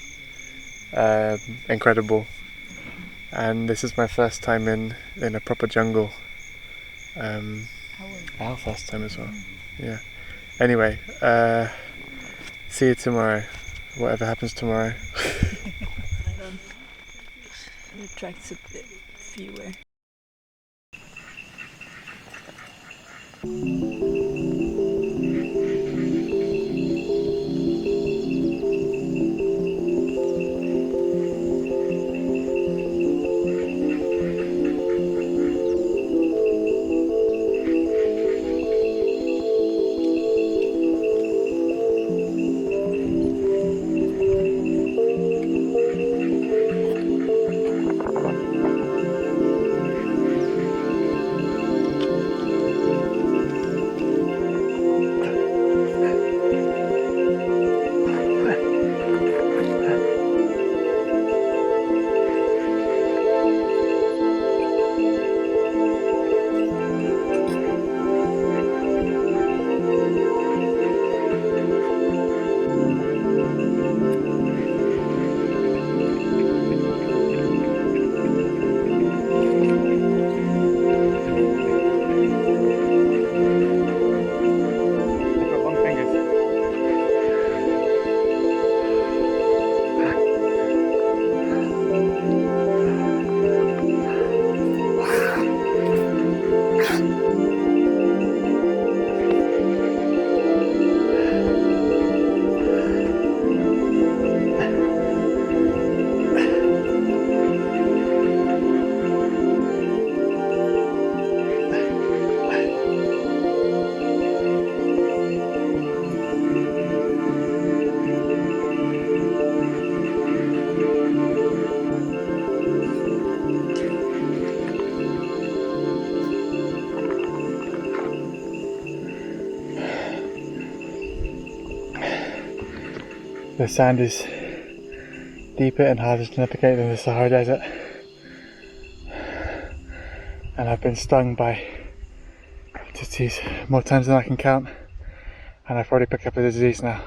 incredible. And this is my first time in a proper jungle. Our first time as well. Yeah. Anyway, see you tomorrow. Whatever happens tomorrow. It attracts a bit fewer. The sand is deeper and harder to navigate than the Sahara Desert, and I've been stung by tsetse more times than I can count, and I've already picked up a disease now.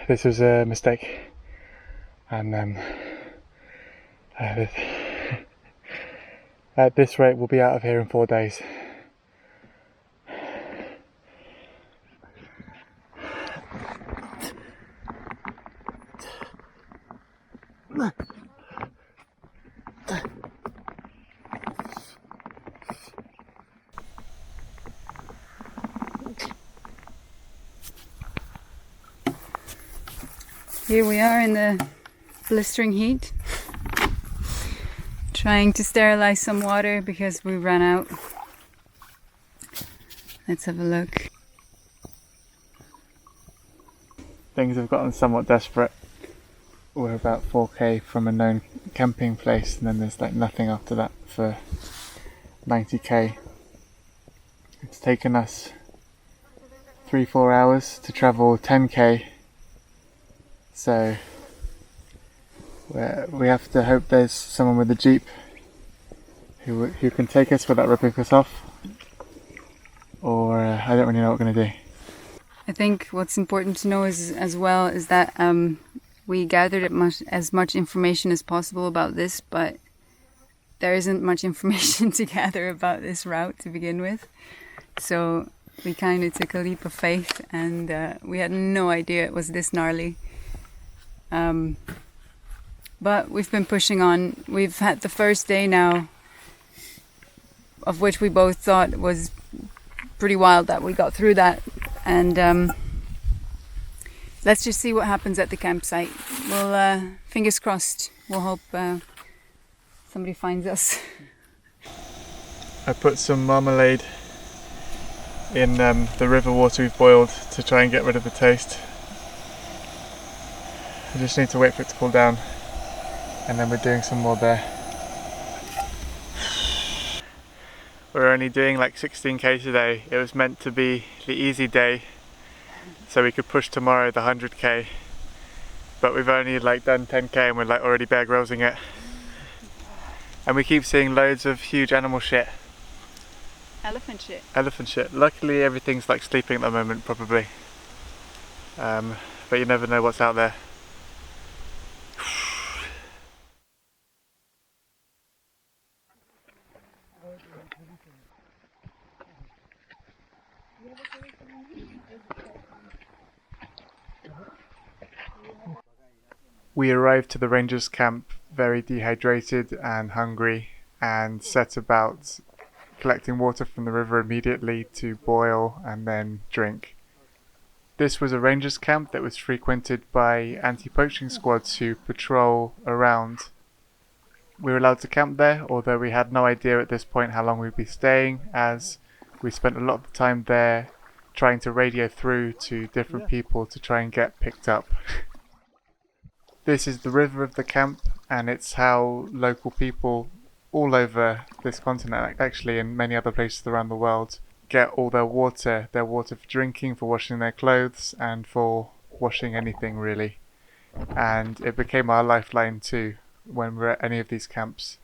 This was a mistake, and at this rate we'll be out of here in 4 days. Here we are in the blistering heat, Trying to sterilize some water because we ran out. Let's have a look. Things have gotten somewhat desperate. We're about 4k from a known camping place, and then there's like nothing after that for 90k. It's taken us 3-4 hours to travel 10k, so we have to hope there's someone with a jeep who can take us without ripping us off, or I don't really know what we're going to do. I think what's important to know is that we gathered as much information as possible about this, but there isn't much information to gather about this route to begin with. So we kind of took a leap of faith, and we had no idea it was this gnarly. But we've been pushing on. We've had the first day now, of which we both thought was pretty wild that we got through that. And let's just see what happens at the campsite. We'll, fingers crossed, we'll hope somebody finds us. I put some marmalade in the river water we've boiled to try and get rid of the taste. I just need to wait for it to cool down, and then we're doing some more there. We're only doing like 16k today. It was meant to be the easy day, so we could push tomorrow the 100k, but we've only like done 10k and we're like already bear grillsing it. And we keep seeing loads of huge animal shit. Elephant shit. Elephant shit. Luckily everything's like sleeping at the moment, probably. But you never know what's out there. We arrived to the rangers camp very dehydrated and hungry, and set about collecting water from the river immediately to boil and then drink. This was a rangers camp that was frequented by anti-poaching squads who patrol around. We were allowed to camp there, although we had no idea at this point how long we'd be staying, as we spent a lot of the time there trying to radio through to different people to try and get picked up. This is the river of the camp, and it's how local people all over this continent, actually in many other places around the world, get all their water for drinking, for washing their clothes, and for washing anything really. And it became our lifeline too when we're at any of these camps.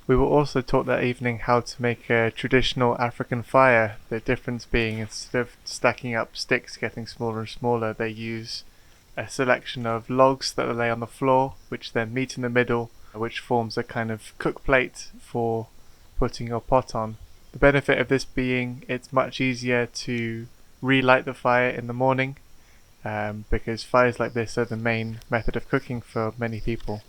We were also taught that evening how to make a traditional African fire, the difference being instead of stacking up sticks getting smaller and smaller, they use a selection of logs that they lay on the floor, which then meet in the middle, which forms a kind of cook plate for putting your pot on. The benefit of this being it's much easier to relight the fire in the morning, because fires like this are the main method of cooking for many people.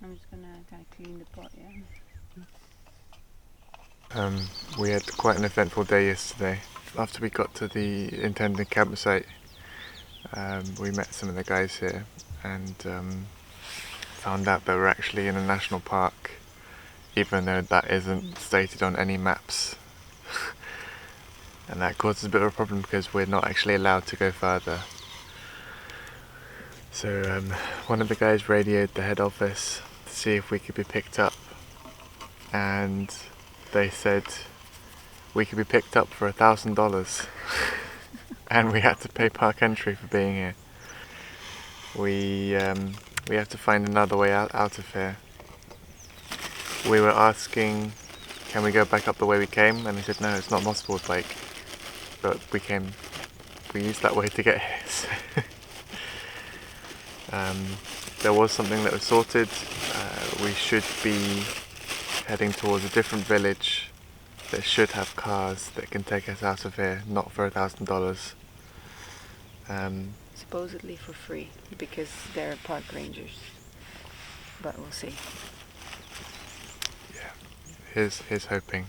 I'm just gonna kind of clean the pot, yeah. We had quite an eventful day yesterday. After we got to the intended campsite, we met some of the guys here and found out that we're actually in a national park, even though that isn't stated on any maps. And that causes a bit of a problem because we're not actually allowed to go further. So one of the guys radioed the head office to see if we could be picked up, and they said we could be picked up for $1,000 and we had to pay park entry for being here. We have to find another way out of here. we were asking, can we go back up the way we came? And he said, no, it's not possible with bike. But we used that way to get here. So there was something that was sorted. We should be heading towards a different village that should have cars that can take us out of here, not for $1,000. Supposedly for free, because they're park rangers. But we'll see. Yeah, here's hoping.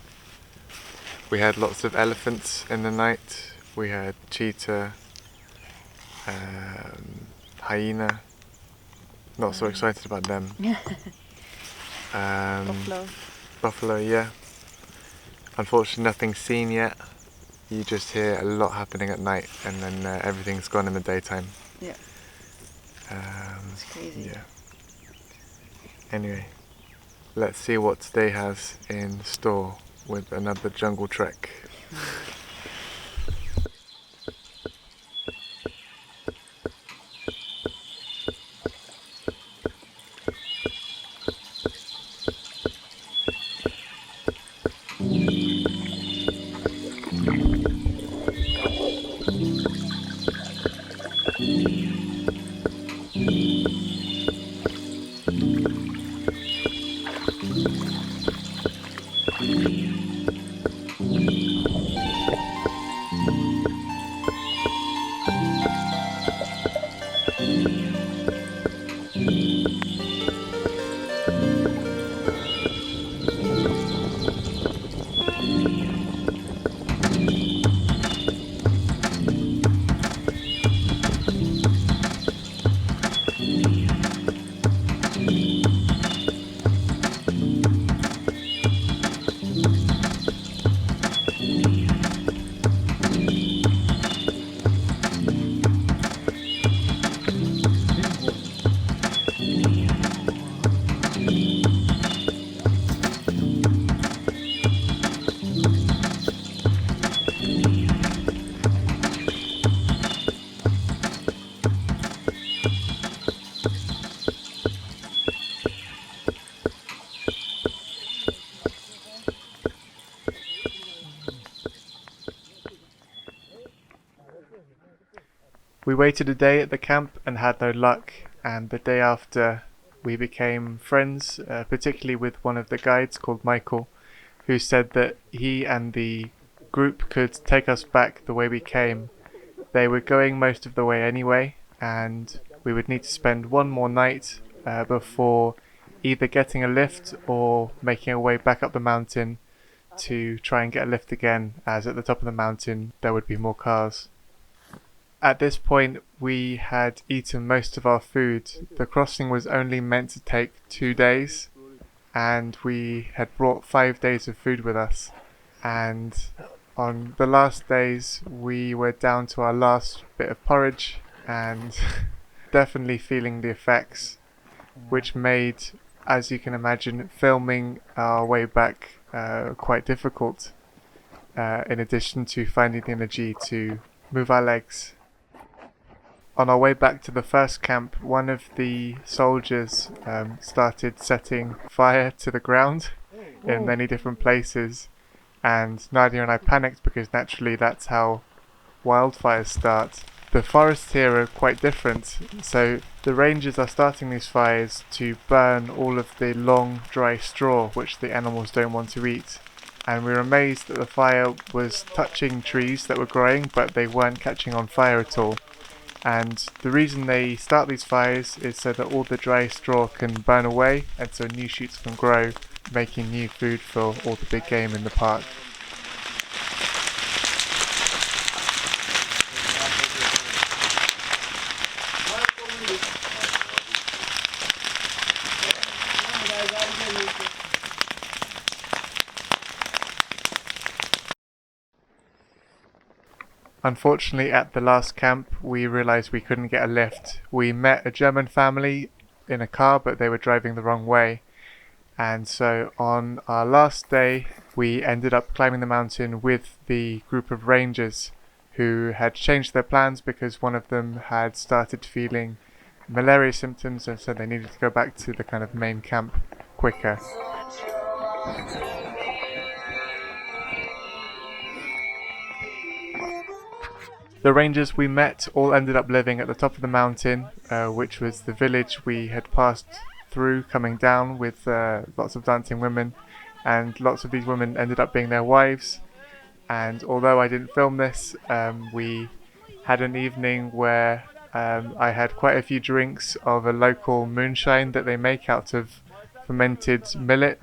We had lots of elephants in the night. We had cheetah, hyena. Not so excited about them. Buffalo. Buffalo, yeah. Unfortunately, nothing seen yet. You just hear a lot happening at night, and then everything's gone in the daytime. Yeah. It's crazy. Yeah. Anyway, let's see what today has in store with another jungle trek. We waited a day at the camp and had no luck, and the day after we became friends, particularly with one of the guides called Michael, who said that he and the group could take us back the way we came. They were going most of the way anyway, and we would need to spend one more night before either getting a lift or making our way back up the mountain to try and get a lift again, as at the top of the mountain there would be more cars. At this point, we had eaten most of our food. The crossing was only meant to take 2 days, and we had brought 5 days of food with us. And on the last days, we were down to our last bit of porridge and definitely feeling the effects, which made, as you can imagine, filming our way back quite difficult, in addition to finding the energy to move our legs. On our way back to the first camp, one of the soldiers started setting fire to the ground in many different places, and Nadia and I panicked because naturally that's how wildfires start. The forests here are quite different, so the rangers are starting these fires to burn all of the long dry straw which the animals don't want to eat, and we were amazed that the fire was touching trees that were growing but they weren't catching on fire at all. And the reason they start these fires is so that all the dry straw can burn away and so new shoots can grow, making new food for all the big game in the park. Unfortunately, at the last camp, we realized we couldn't get a lift. We met a German family in a car, but they were driving the wrong way. And so on our last day, we ended up climbing the mountain with the group of rangers who had changed their plans because one of them had started feeling malaria symptoms, and so they needed to go back to the kind of main camp quicker. The rangers we met all ended up living at the top of the mountain, which was the village we had passed through coming down, with lots of dancing women, and lots of these women ended up being their wives. And although I didn't film this, we had an evening where I had quite a few drinks of a local moonshine that they make out of fermented millet.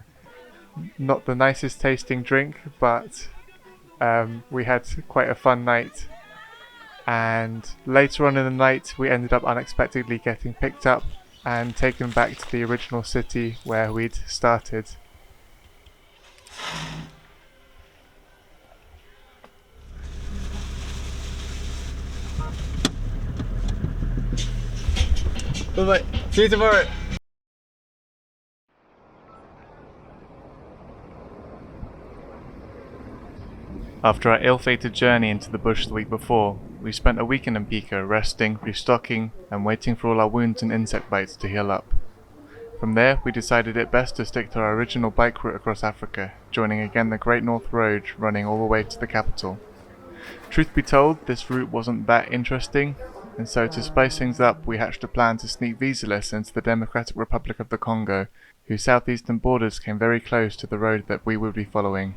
Not the nicest tasting drink, but we had quite a fun night. And later on in the night we ended up unexpectedly getting picked up and taken back to the original city where we'd started. Bye-bye. See you tomorrow. After our ill-fated journey into the bush the week before, we spent a week in Mpika resting, restocking, and waiting for all our wounds and insect bites to heal up. From there, we decided it best to stick to our original bike route across Africa, joining again the Great North Road running all the way to the capital. Truth be told, this route wasn't that interesting, and so to spice things up, we hatched a plan to sneak visa-less into the Democratic Republic of the Congo, whose southeastern borders came very close to the road that we would be following.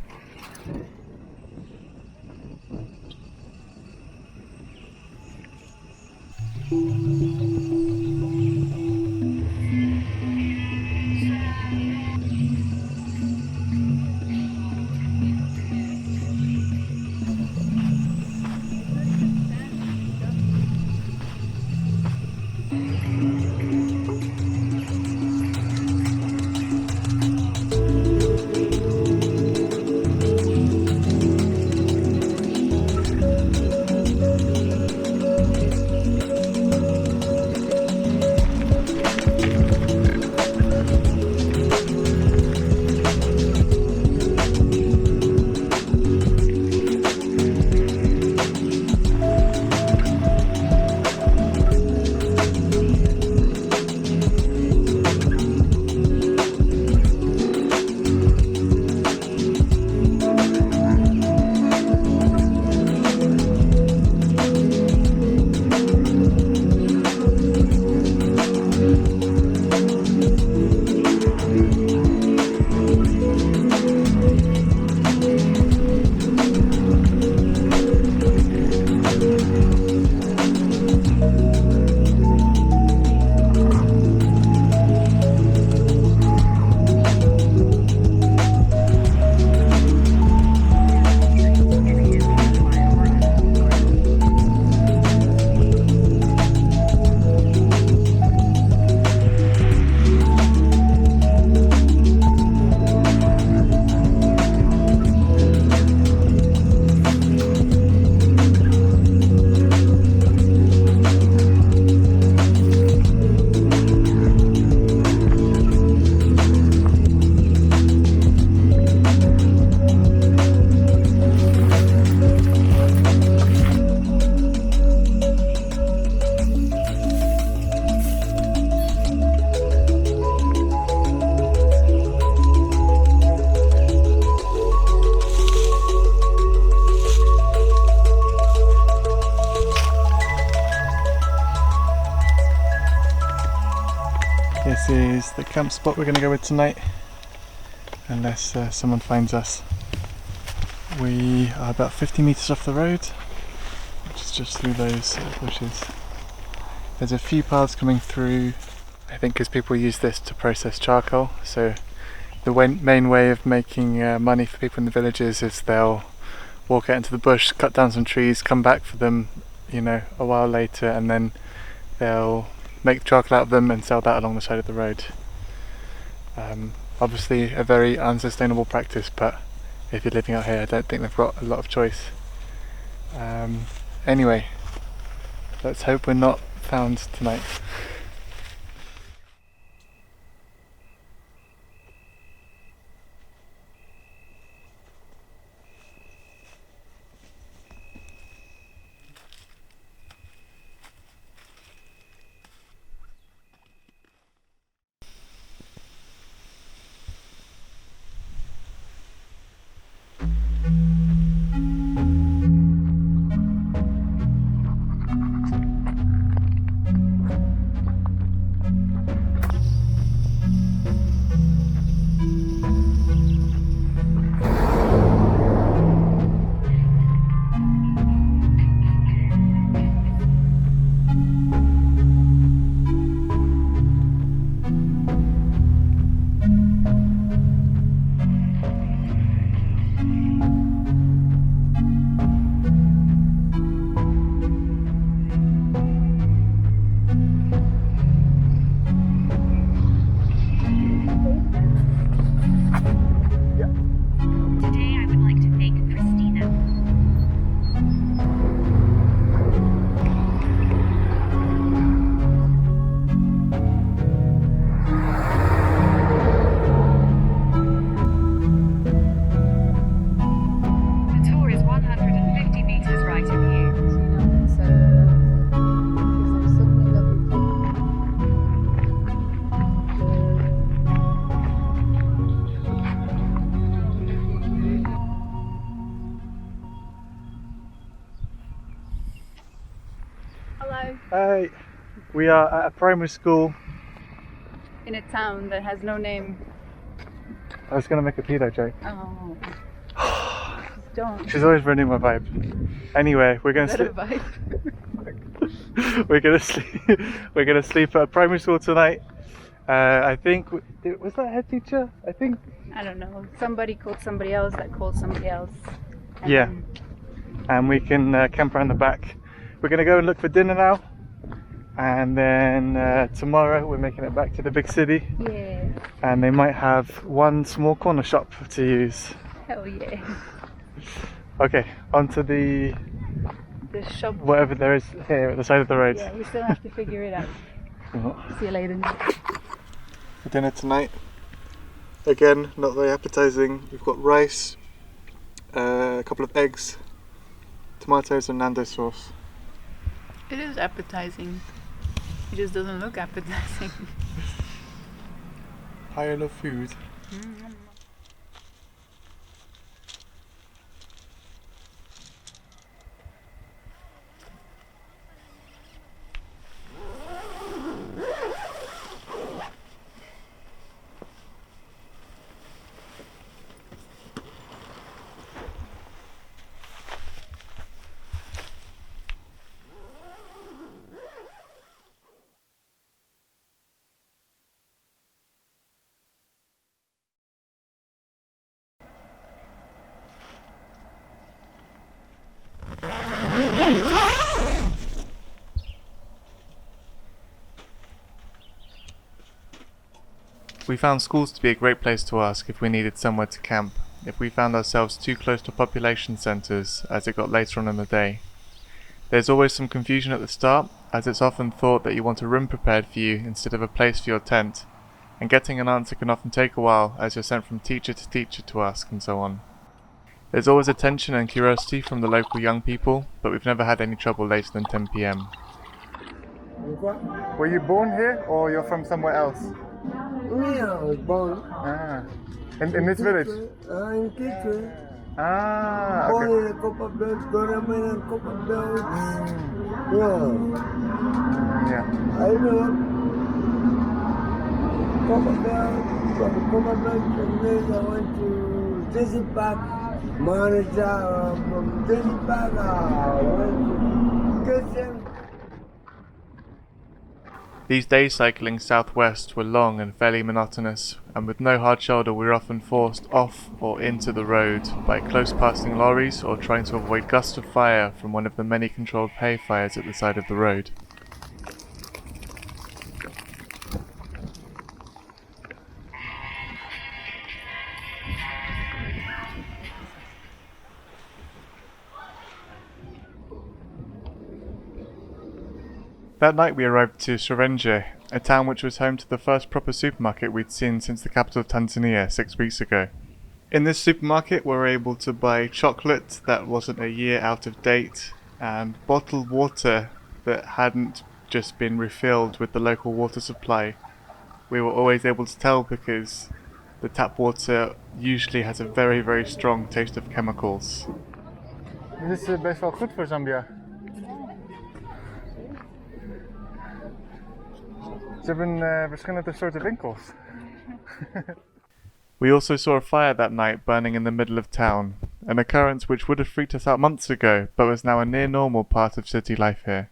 This is the camp spot we're going to go with tonight, unless someone finds us. We are about 50 metres off the road, which is just through those bushes. There's a few paths coming through, I think because people use this to process charcoal. So the main way of making money for people in the villages is they'll walk out into the bush, cut down some trees, come back for them, you know, a while later, and then they'll make charcoal out of them and sell that along the side of the road. Obviously a very unsustainable practice, but if you're living out here I don't think they've got a lot of choice. Anyway, let's hope we're not found tonight. Hi. Hi. We are at a primary school. In a town that has no name. I was going to make a pedo joke. Oh. Just don't. She's always ruining my vibe. Anyway, we're going Is to that a sleep. vibe? We're going to sleep. We're going to sleep at a primary school tonight. I think was that head teacher? I think. I don't know. Somebody called somebody else that called somebody else. Yeah. And we can camp around the back. We're going to go and look for dinner now. And then tomorrow we're making it back to the big city. Yeah. And they might have one small corner shop to use. Hell yeah. Okay, onto the shop. Whatever there is here at the side of the road. Yeah, we still have to figure it out. See you later. For dinner tonight. Again, not very appetizing. We've got rice, a couple of eggs, tomatoes and Nando sauce. It is appetizing. It just doesn't look appetizing. I love food. We found schools to be a great place to ask if we needed somewhere to camp, if we found ourselves too close to population centres as it got later on in the day. There's always some confusion at the start, as it's often thought that you want a room prepared for you instead of a place for your tent, and getting an answer can often take a while as you're sent from teacher to teacher to ask and so on. There's always attention and curiosity from the local young people, but we've never had any trouble later than 10 PM. Were you born here or you're from somewhere else? Yeah, I was born. Ah, in this village? In Kitwe. Ah, Born okay. in a copper belt, government and copper belt. Yeah. I know. Copper belt, from the copper belt, from there I went to Disney Park, manager from Disney Park, I went to Kitchen. These days cycling southwest were long and fairly monotonous, and with no hard shoulder we were often forced off or into the road by close passing lorries or trying to avoid gusts of fire from one of the many controlled hay fires at the side of the road. That night we arrived to Shirenge, a town which was home to the first proper supermarket we'd seen since the capital of Tanzania 6 weeks ago. In this supermarket we were able to buy chocolate that wasn't a year out of date, and bottled water that hadn't just been refilled with the local water supply. We were always able to tell because the tap water usually has a very, very strong taste of chemicals. Dit is best wel goed voor Zambia. Ze hebben verschillende soorten winkels. We also saw a fire that night burning in the middle of town, an occurrence which would have freaked us out months ago, but was now a near normal part of city life here.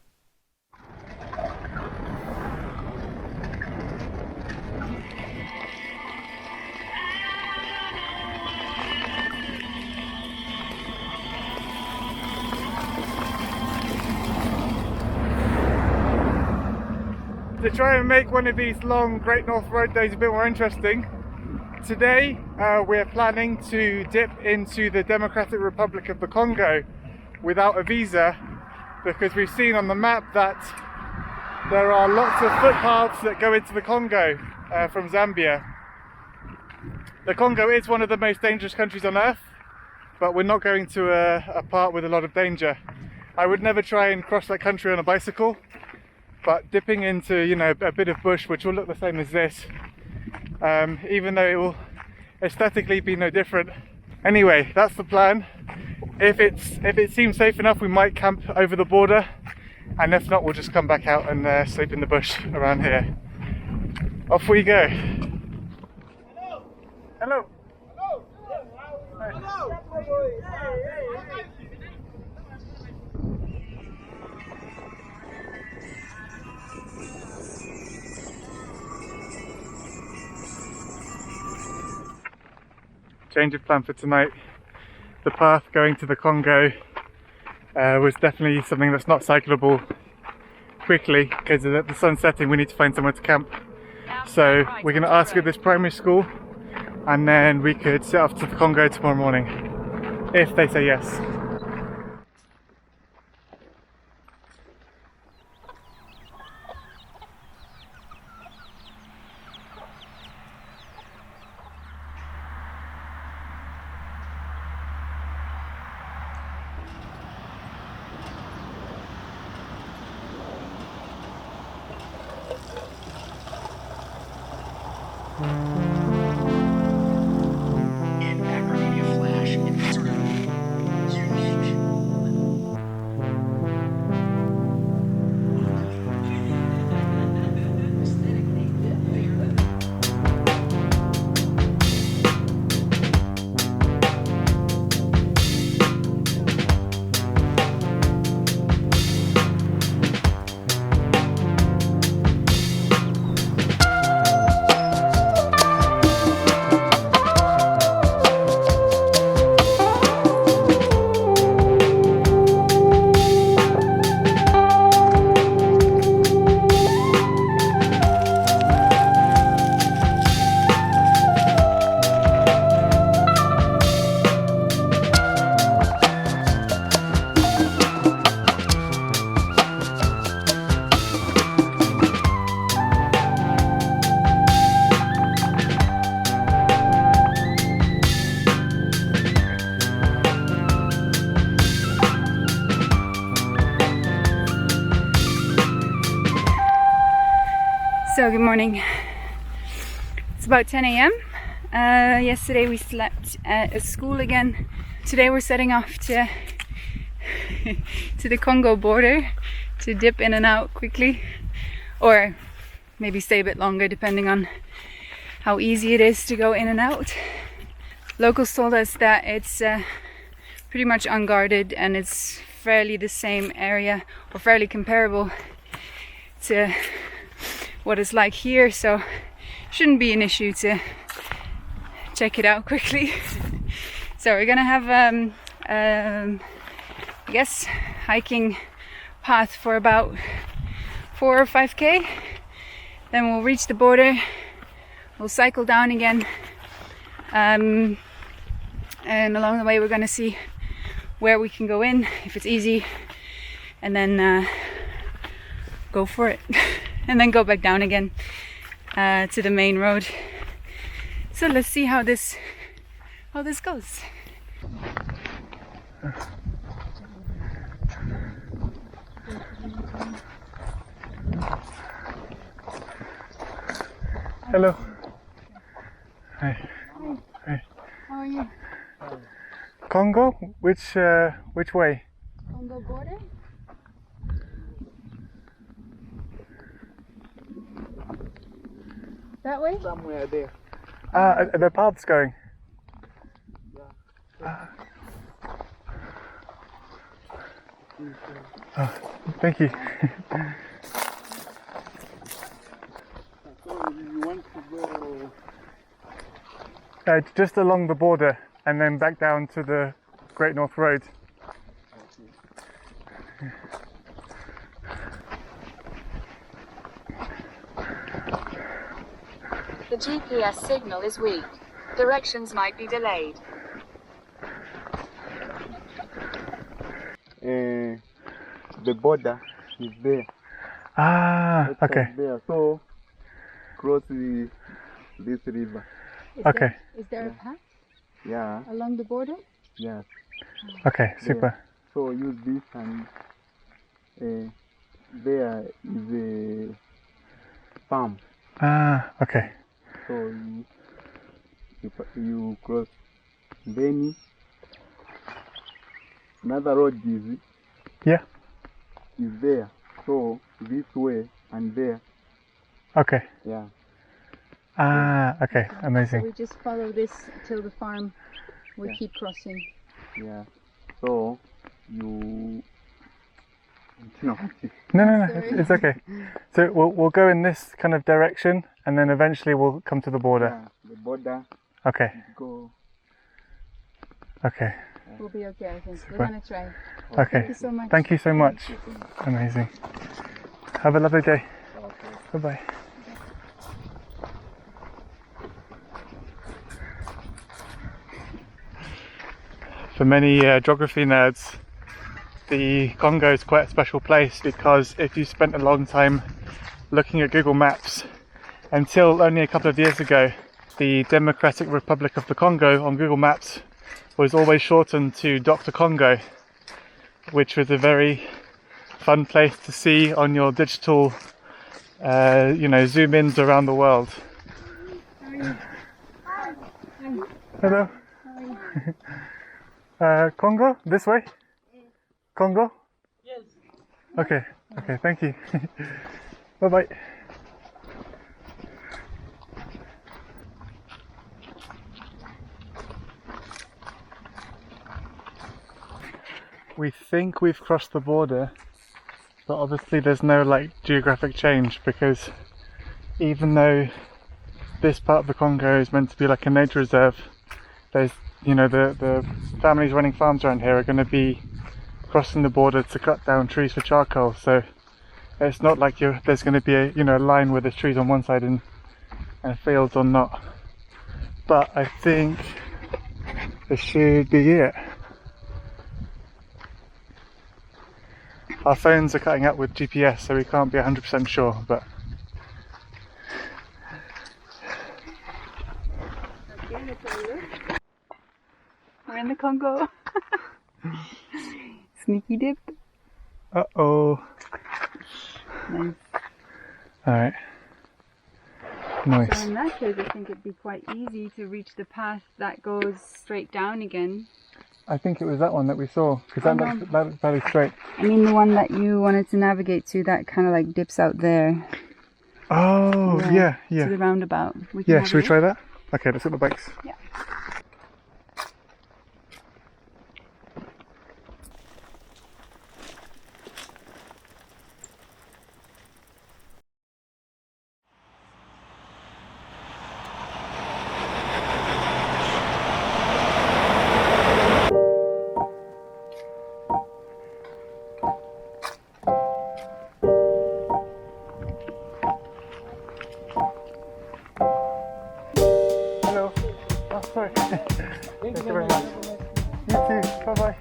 To try and make one of these long Great North Road days a bit more interesting, today we're planning to dip into the Democratic Republic of the Congo without a visa, because we've seen on the map that there are lots of footpaths that go into the Congo from Zambia. The Congo is one of the most dangerous countries on earth, but we're not going to a part with a lot of danger. I would never try and cross that country on a bicycle, but dipping into, you know, a bit of bush which will look the same as this, even though it will aesthetically be no different. Anyway, that's the plan. If it seems safe enough, we might camp over the border, and if not, we'll just come back out and sleep in the bush around here. Off we go. Hello. Change of plan for tonight. The path going to the Congo was definitely something that's not cyclable quickly because at the sun setting we need to find somewhere to camp. So we're going to ask at this primary school and then we could set off to the Congo tomorrow morning if they say yes. So good morning. It's about 10 a.m. Yesterday we slept at a school again. Today we're setting off to to the Congo border to dip in and out quickly, or maybe stay a bit longer depending on how easy it is to go in and out. Locals told us that it's pretty much unguarded and it's fairly the same area or fairly comparable to what it's like here, so shouldn't be an issue to check it out quickly. So we're gonna have I guess hiking path for about 4 or 5k, then we'll reach the border, we'll cycle down again, and along the way we're gonna see where we can go in if it's easy, and then go for it. And then go back down again to the main road. So let's see how this goes. Hello. Hi. Hi. How are you? Congo? Which way? Congo border? That way? Somewhere there. The path's going. Oh, thank you. So you want to go? Just along the border and then back down to the Great North Road. The GPS signal is weak. Directions might be delayed. The border is there. Ah, okay. There. So cross this river. Okay. Is there a path? Yeah. Along the border? Yes. Okay, super. There. So use this, and there is a farm. Ah, okay. So you cross. Then another road is yeah is there. So this way and there. Okay. Yeah. Ah, okay, So amazing. we just follow this till the farm. We Yeah. keep crossing. Yeah. So you. No, it's okay. So we'll go in this kind of direction, and then eventually we'll come to the border. Yeah, the border. Okay. Go. Okay. We'll be okay, I think. We're Super. gonna try. Okay. Thank you so much. Thank you so much. Amazing. Have a lovely day. Bye bye. For many geography nerds, the Congo is quite a special place because if you spent a long time looking at Google Maps, until only a couple of years ago, the Democratic Republic of the Congo on Google Maps was always shortened to Dr. Congo, which was a very fun place to see on your digital, zoom-ins around the world. Hello. Congo, this way? Congo? Yes. Okay, thank you. Bye-bye. We think we've crossed the border, but obviously there's no geographic change, because even though this part of the Congo is meant to be a nature reserve, there's the families running farms around here are going to be crossing the border to cut down trees for charcoal, so it's not like there's going to be a line where there's trees on one side and fields or not. But I think this should be it. Our phones are cutting out with GPS, so we can't be 100% sure, but we're in the Congo. Sneaky dip. Uh-oh. Nice. Alright. Nice. So in that case, I think it'd be quite easy to reach the path that goes straight down again. I think it was that one that we saw, because that looks fairly straight. I mean the one that you wanted to navigate to, that kind of dips out there. Oh, yeah. To the roundabout. Yeah, should we try that? Okay, let's get the bikes. Yeah. Hello. Oh, sorry. Thank you very much. You too. Bye-bye.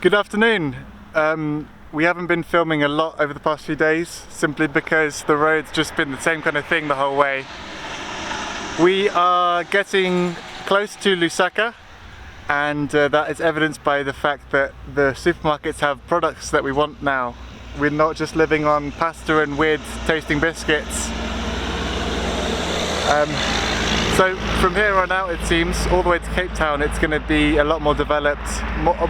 Good afternoon. We haven't been filming a lot over the past few days, simply because the road's just been the same kind of thing the whole way. We are getting close to Lusaka, and that is evidenced by the fact that the supermarkets have products that we want now. We're not just living on pasta and weird tasting biscuits. So from here on out, it seems, all the way to Cape Town, it's going to be a lot more developed,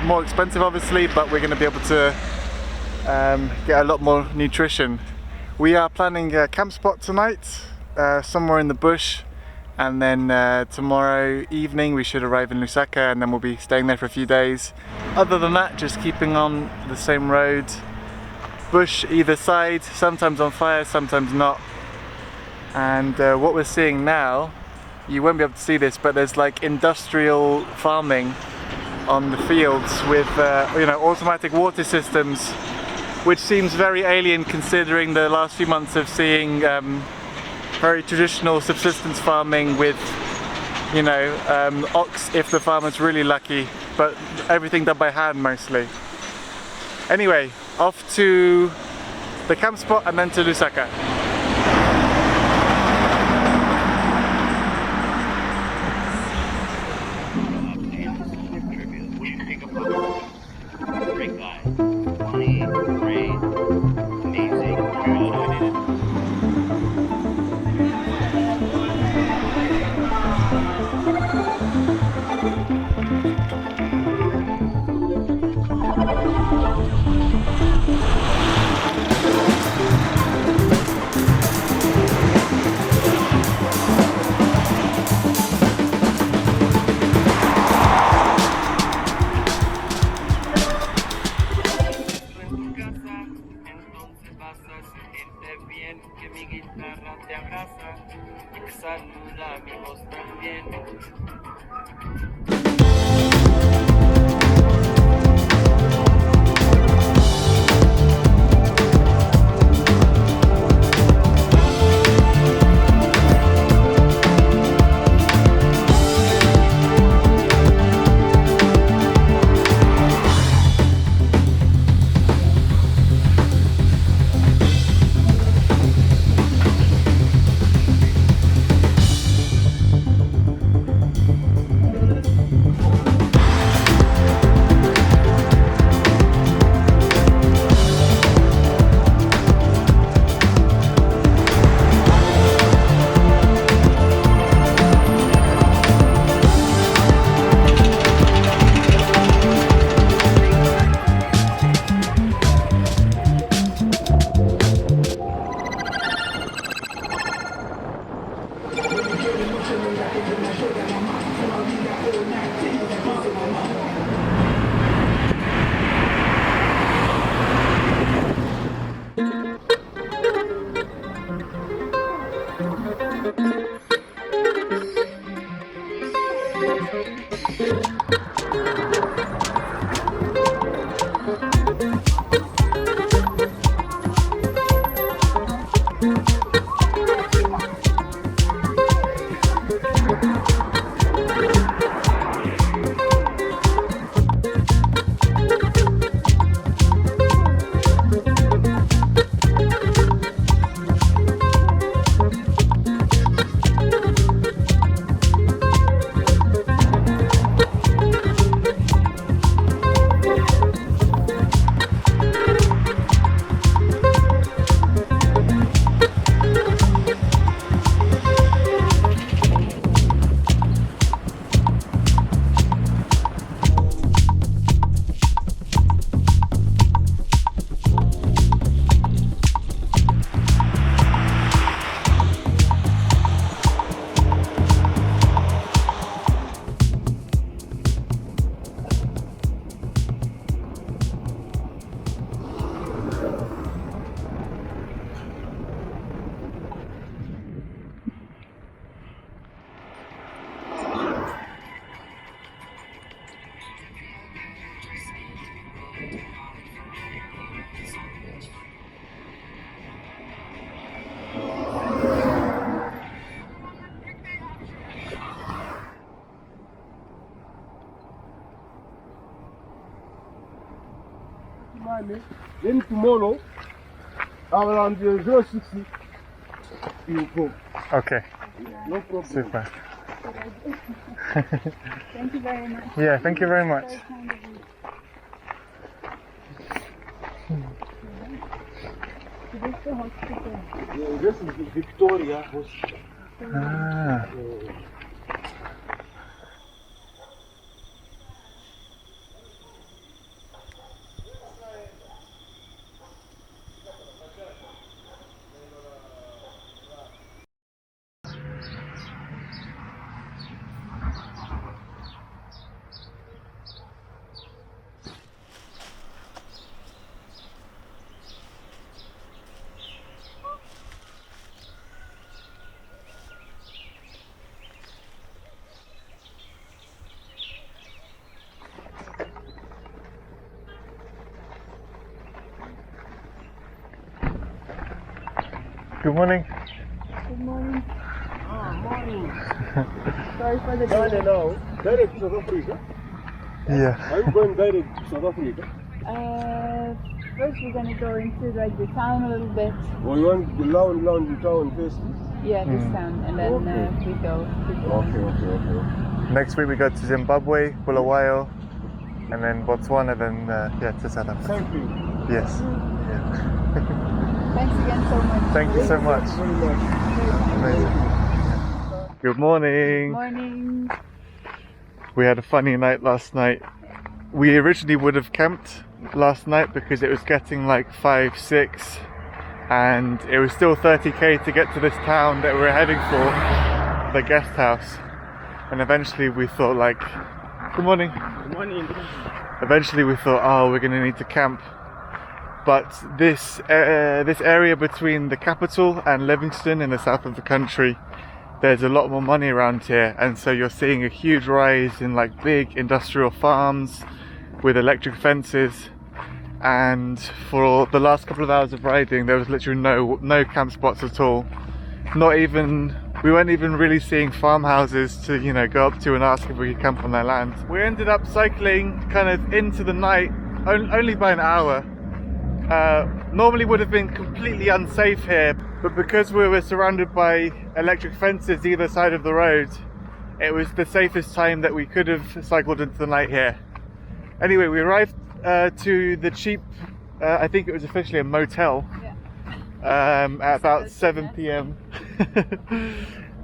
more expensive obviously, but we're going to be able to get a lot more nutrition. We are planning a camp spot tonight, somewhere in the bush, and then tomorrow evening we should arrive in Lusaka, and then we'll be staying there for a few days. Other than that, just keeping on the same road, bush either side, sometimes on fire, sometimes not. And what we're seeing now, you won't be able to see this, but there's like industrial farming on the fields with you know, automatic water systems, which seems very alien considering the last few months of seeing very traditional subsistence farming with, you know, ox if the farmer's really lucky, but everything done by hand mostly. Anyway, off to the camp spot and then to Lusaka. Then tomorrow, around 060, you go. Okay. No problem. Super. Thank you very much. Yeah, thank you very much. Very kind of you. This is the hospital. Yeah, this is the Victoria Hospital. Ah. Good morning. Good morning. Morning. Sorry for the Ghana delay. now, direct to South Africa. Yeah. Are you going direct to South Africa? First we're gonna go into like the town a little bit. Or you want the lounge the town first? Yeah, this town, and then we go. Okay. Next week we go to Zimbabwe, Bulawayo, and then Botswana, then yeah, to South Africa. Same thing. Yes. Thanks again so much. Thank you so much. Amazing. Good morning. Morning. We had a funny night last night. We originally would have camped last night because it was getting like 5, 6 and it was still 30k to get to this town that we were heading for, the guest house. And eventually we thought like, good morning. Good morning. Eventually we thought, oh, we're gonna need to camp. But this area between the capital and Livingstone in the south of the country, there's a lot more money around here, and so you're seeing a huge rise in like big industrial farms with electric fences. And for the last couple of hours of riding, there was literally no camp spots at all. We weren't even really seeing farmhouses to, you know, go up to and ask if we could camp on their land. We ended up cycling kind of into the night, only by an hour. Normally would have been completely unsafe here, but because we were surrounded by electric fences either side of the road, it was the safest time that we could have cycled into the night here. Anyway, we arrived to the cheap, I think it was officially a motel, at about 7 p.m.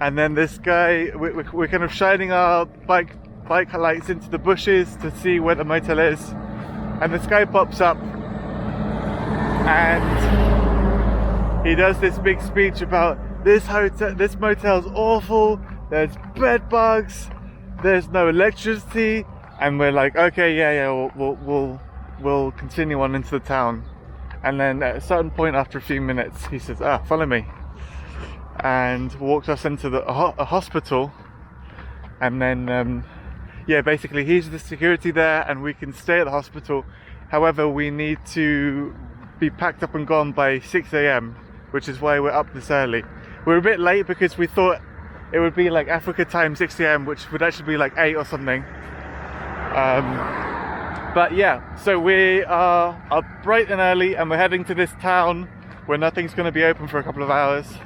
And then this guy, we're kind of shining our bike lights into the bushes to see where the motel is, and this guy pops up and he does this big speech about this motel's awful, there's bed bugs, there's no electricity, and we're like, okay, yeah, we'll continue on into the town. And then at a certain point after a few minutes he says, follow me, and walks us into a hospital. And then yeah, basically he's the security there and we can stay at the hospital. However, we need to be packed up and gone by 6 a.m, which is why we're up this early. We're a bit late because we thought it would be like Africa time 6 a.m, which would actually be like 8 or something. But yeah, so we are up bright and early and we're heading to this town where nothing's going to be open for a couple of hours,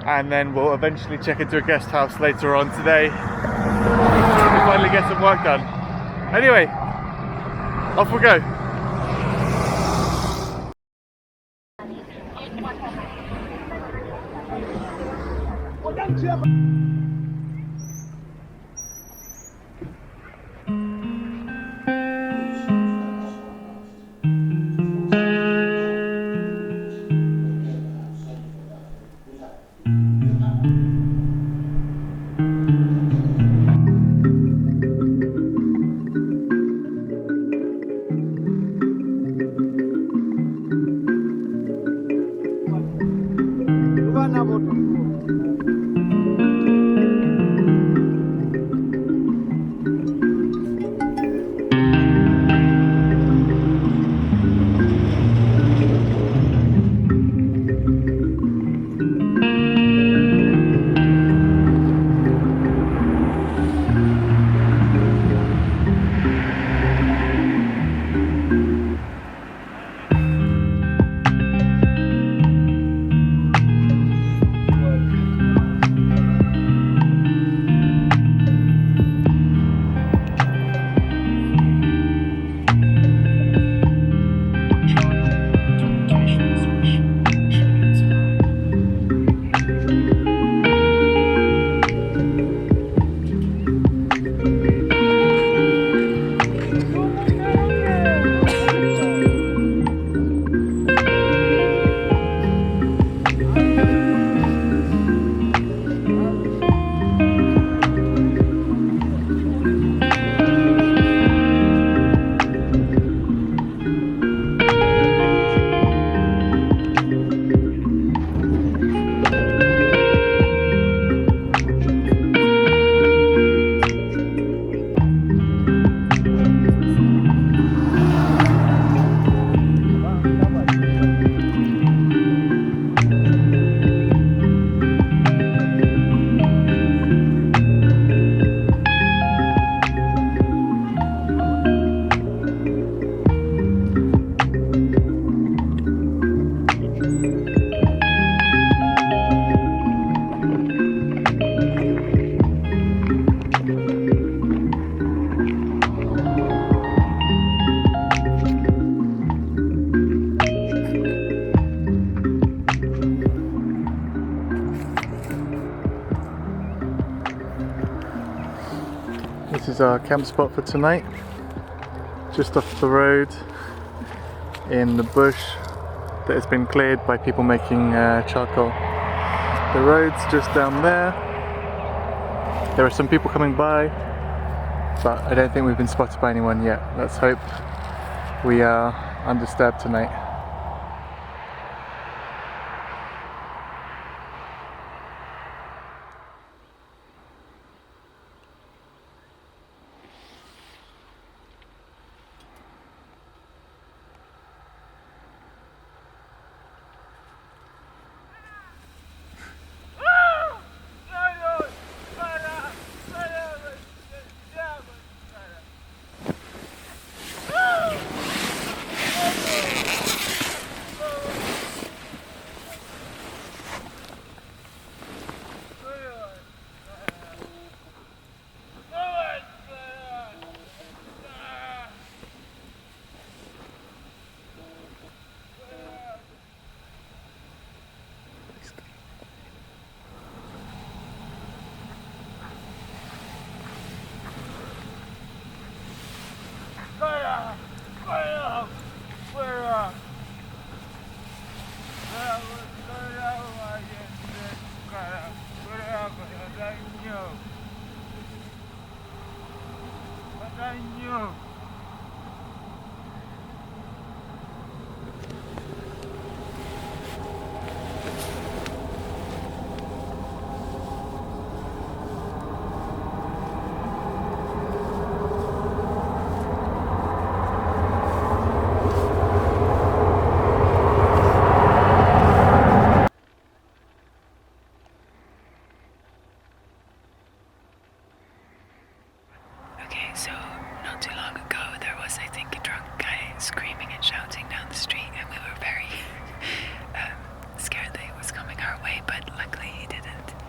and then we'll eventually check into a guest house later on today to finally get some work done. Anyway, off we go. This is our camp spot for tonight, just off the road in the bush that has been cleared by people making charcoal. The road's just down there. There are some people coming by, but I don't think we've been spotted by anyone yet. Let's hope we are undisturbed tonight.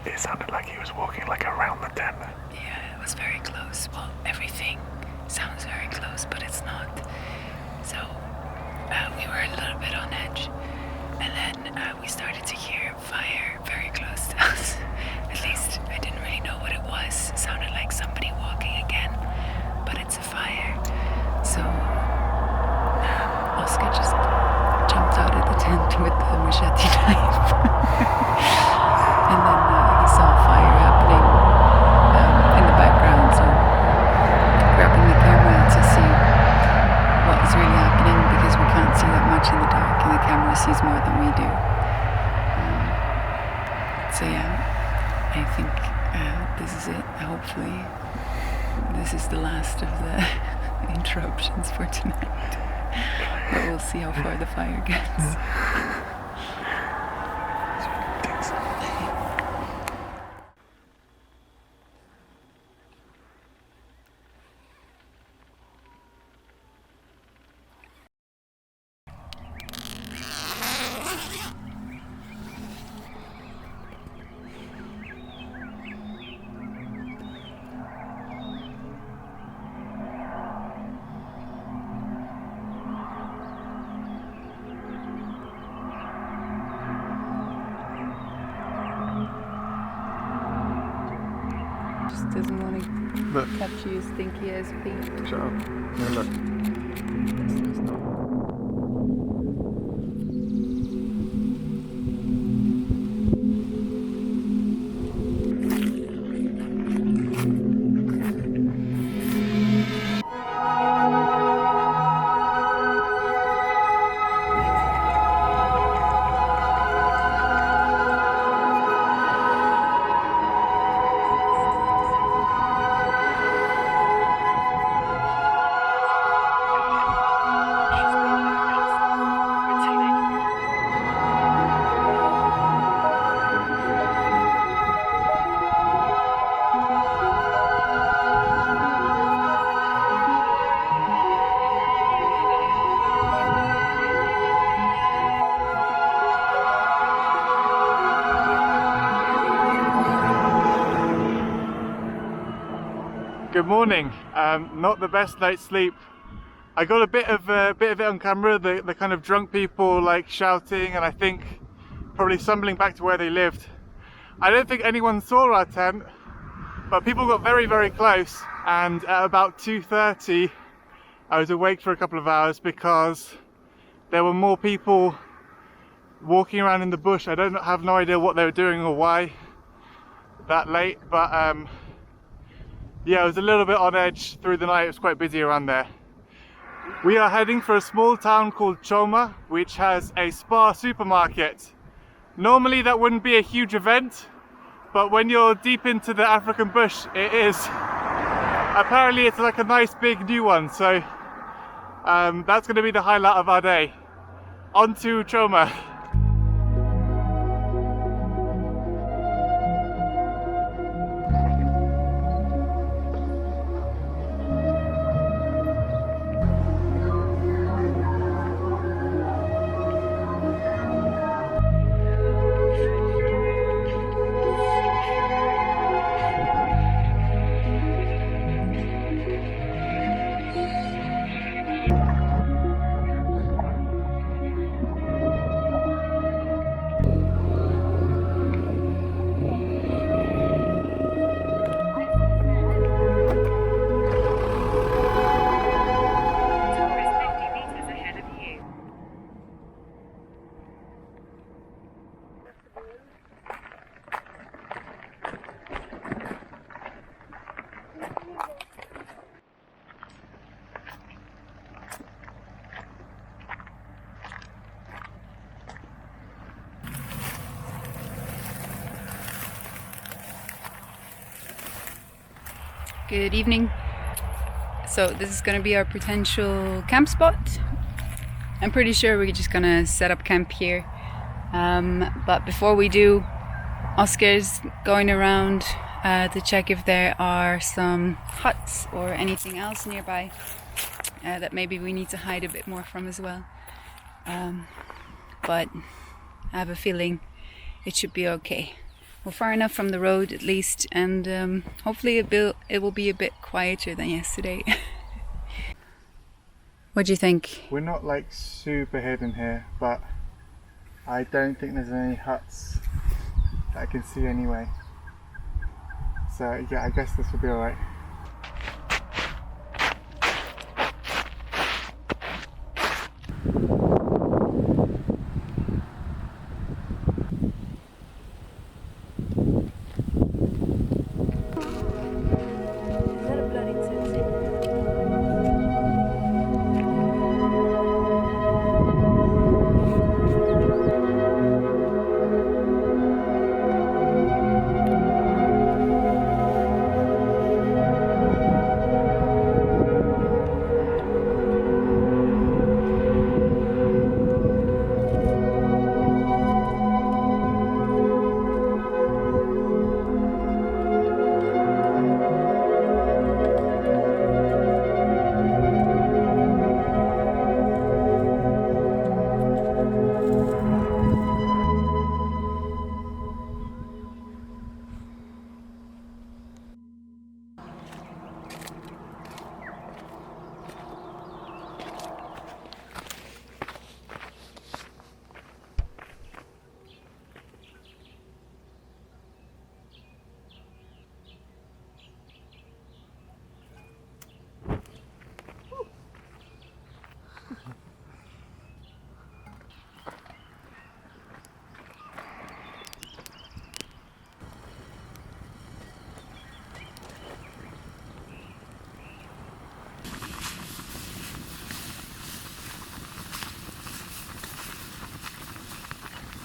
It sounded like he was walking like around the tent. Yeah, it was very close. Well, everything sounds very close, but it's not. So we were a little bit on edge, and then we started to hear fire very close to us. At least I didn't really know what it was. It sounded like somebody walking again, but it's a fire. So Oscar just jumped out of the tent with the machete knife. And then he saw a fire happening in the background, so grabbing the camera to see what is really happening, because we can't see that much in the dark and the camera sees more than we do. So yeah, I think this is it. Hopefully this is the last of the interruptions for tonight, but we'll see how far the fire gets. Doesn't want to touch you, stinky ass feet. Shut up. No, look. It's not. Good morning. Not the best night's sleep. I got a bit of it on camera. The kind of drunk people like shouting, and I think probably stumbling back to where they lived. I don't think anyone saw our tent, But people got very, very close, and at about 2:30 I was awake for a couple of hours because there were more people walking around in the bush. I have no idea what they were doing or why that late, but yeah, I was a little bit on edge through the night. It was quite busy around there. We are heading for a small town called Choma, which has a spa supermarket. Normally that wouldn't be a huge event, but when you're deep into the African bush, it is. Apparently it's like a nice big new one, so that's going to be the highlight of our day. On to Choma. Good evening. So this is going to be our potential camp spot. I'm pretty sure we're just going to set up camp here. But before we do, Oscar's going around to check if there are some huts or anything else nearby that maybe we need to hide a bit more from as well. But I have a feeling it should be okay. We're far enough from the road at least, and hopefully it will be a bit quieter than yesterday. What do you think? We're not like super hidden here, but I don't think there's any huts that I can see anyway. So yeah, I guess this will be alright.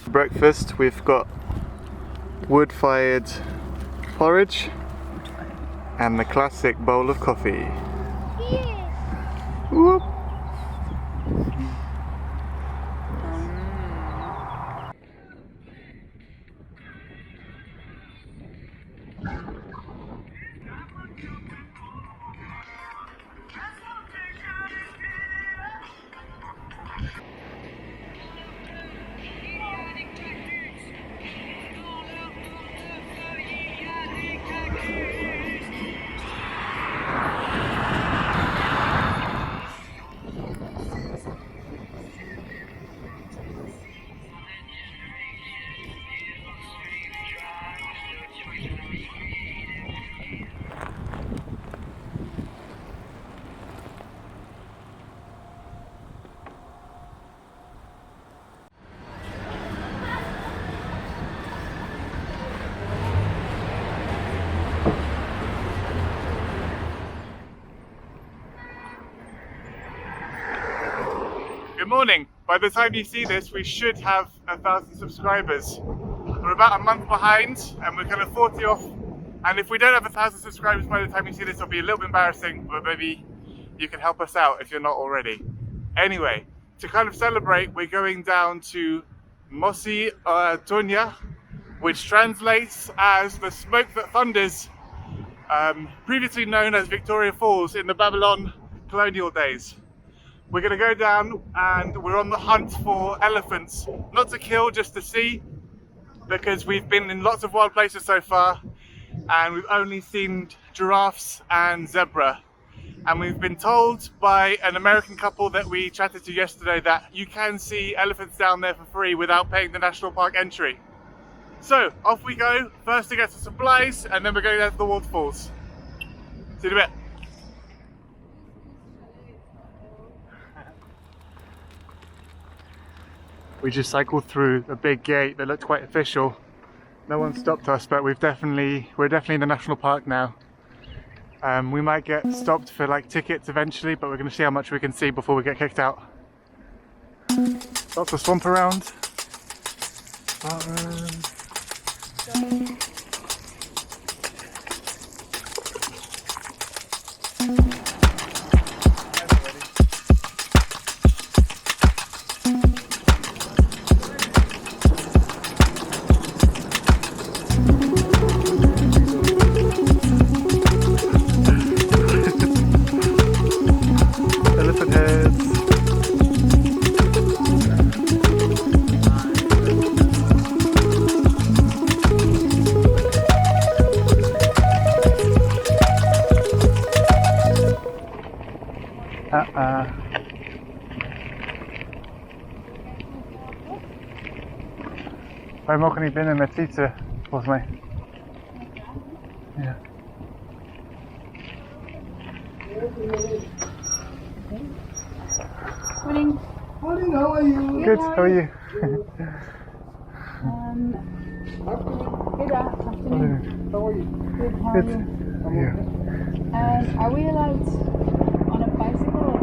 Breakfast, we've got wood-fired porridge and the classic bowl of coffee. Whoop. morning. By the time you see this, we should have 1,000 subscribers. We're about a month behind and we're kind of 40 off. And if we don't have 1,000 subscribers by the time you see this, it'll be a little bit embarrassing, but maybe you can help us out if you're not already. Anyway, to kind of celebrate, we're going down to Mosi Tonya, which translates as the smoke that thunders, previously known as Victoria Falls in the Babylon colonial days. We're going to go down and we're on the hunt for elephants, not to kill, just to see, because we've been in lots of wild places so far and we've only seen giraffes and zebra. And we've been told by an American couple that we chatted to yesterday that you can see elephants down there for free without paying the national park entry. So off we go, first to get some supplies and then we're going down to the waterfalls. See you in a bit. We just cycled through a big gate that looked quite official. No one stopped us, but we're definitely in the national park now. We might get stopped for like tickets eventually, but we're going to see how much we can see before we get kicked out. Lots of swamp around. Wij mogen niet binnen met fietsen, volgens mij. Ja. Morning. Morning, how are you? Good, how are you? Good afternoon. How are you? Good, how are you? Yeah. Are we allowed on a bicycle?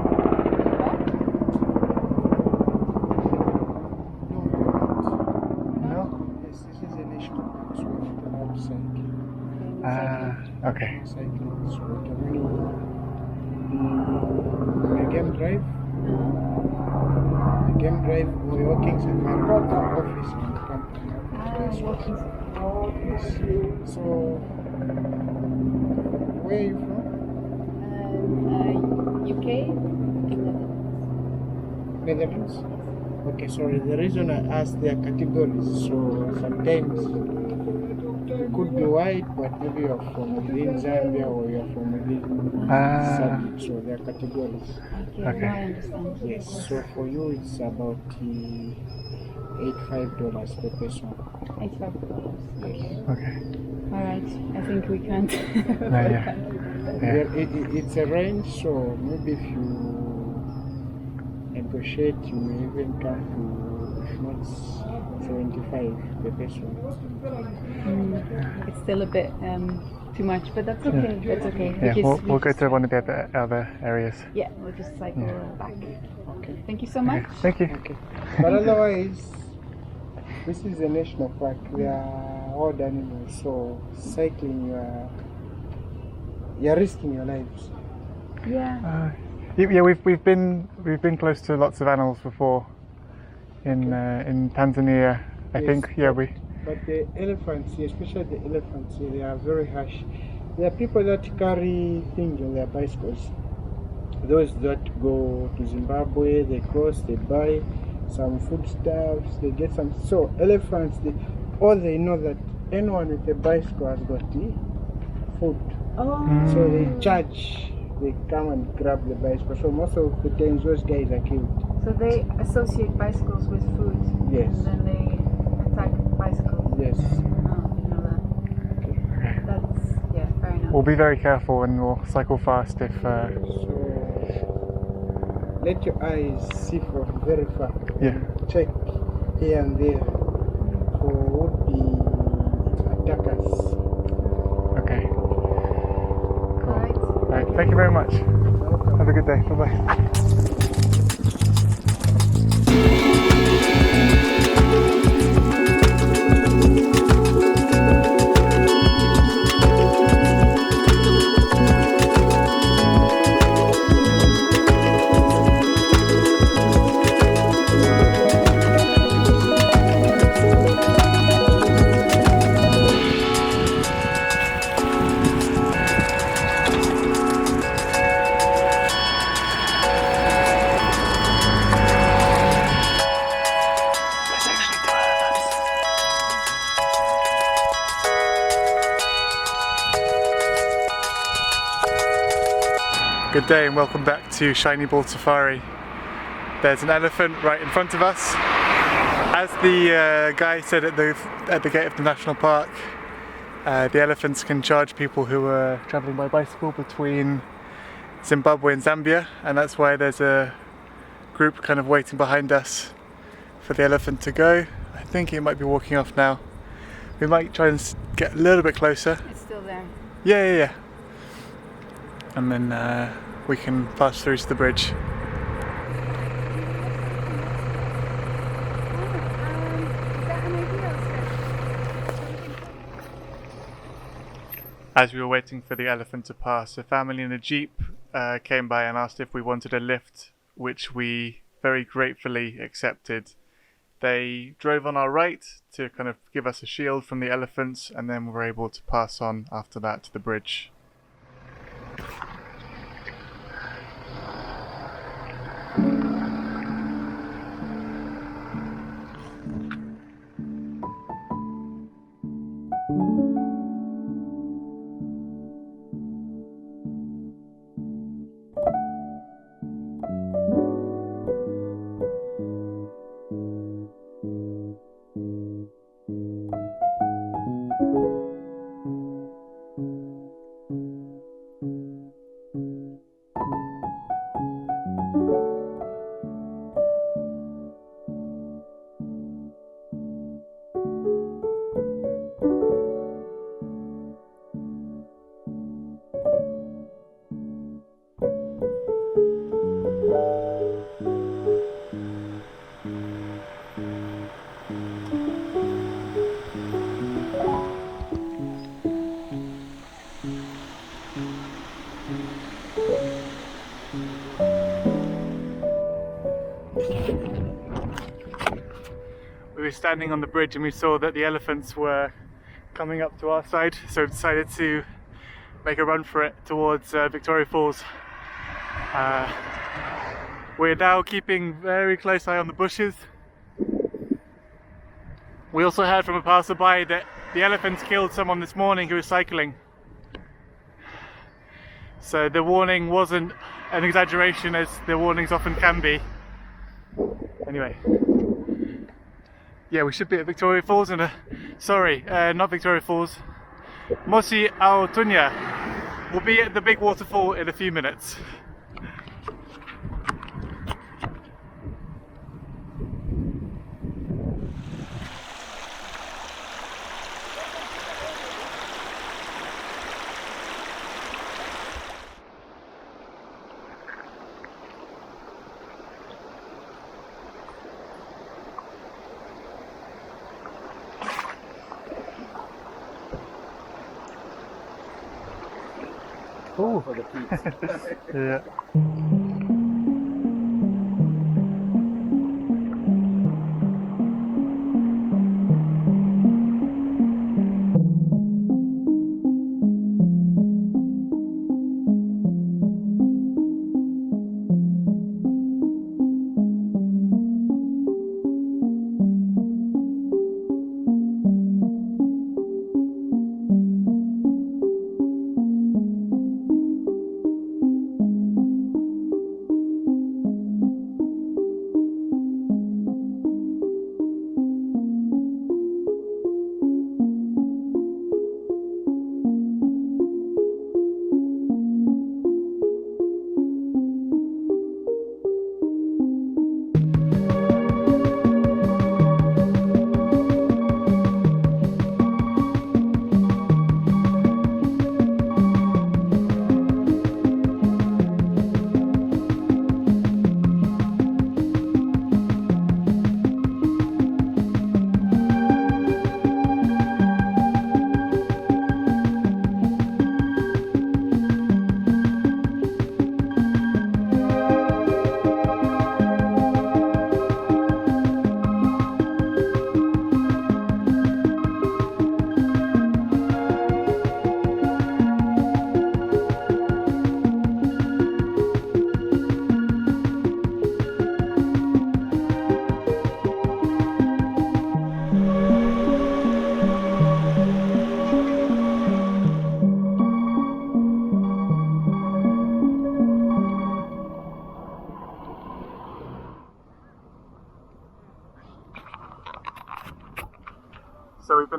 Yes, this is a national park, so we're not allowed to cycle. Okay. Cycling, so we can only game drive. Game drive or walking safari from office to the company. Yes. So, where are you from? UK. Netherlands. Okay, sorry. The reason I asked their categories, so sometimes you could be white, but maybe you're from within Zambia or you're from within Zambia, so there are categories. Okay. I understand. Yes, so for you it's about $85 per person. $85. Yes. Okay. Alright, I think we can't. It's a range, so maybe if you negotiate, you may even come to, if not 75 per person. It's still a bit too much, but that's okay. That's okay. Yeah, we'll go to one of the other areas. Yeah, we'll just cycle back. Okay. Thank you so much. Okay. Thank you. Okay. But otherwise, this is a national park. We are all animals, so cycling, you're risking your lives. Yeah. Yeah, we've been close to lots of animals before. In Tanzania, I think. Yeah, we. But the elephants, especially the elephants, they are very harsh. There are people that carry things on their bicycles. Those that go to Zimbabwe, they cross, they buy some foodstuffs, they get some. So elephants, they know that anyone with a bicycle has got the food. Oh. So they charge. They come and grab the bicycle. So most of the times those guys are killed. So they associate bicycles with food. Yes. And then they attack bicycles. Yes. Oh, I didn't know that. Okay. That's fair enough. We'll be very careful and we'll cycle fast if. So let your eyes see from very far. Yeah. Check here and there for would-be attackers. Okay. Cool. Right. Thank you very much. Have a good day. Bye bye. Good day and welcome back to Shiny Ball Safari. There's an elephant right in front of us. As the guy said at the gate of the national park, the elephants can charge people who are travelling by bicycle between Zimbabwe and Zambia, and that's why there's a group kind of waiting behind us for the elephant to go. I think it might be walking off now. We might try and get a little bit closer. It's still there. Yeah. And then we can pass through to the bridge. As we were waiting for the elephant to pass, a family in a jeep came by and asked if we wanted a lift, which we very gratefully accepted. They drove on our right to kind of give us a shield from the elephants, and then we were able to pass on after that to the bridge. We were standing on the bridge and we saw that the elephants were coming up to our side, so we decided to make a run for it towards Victoria Falls. We're now keeping very close eye on the bushes. We also heard from a passerby that the elephants killed someone this morning who was cycling. So the warning wasn't an exaggeration, as the warnings often can be. Anyway. Yeah, we should be at Victoria Falls and not Victoria Falls. Mosi au Tunya. We'll be at the big waterfall in a few minutes. Oh, for the kids. Yeah.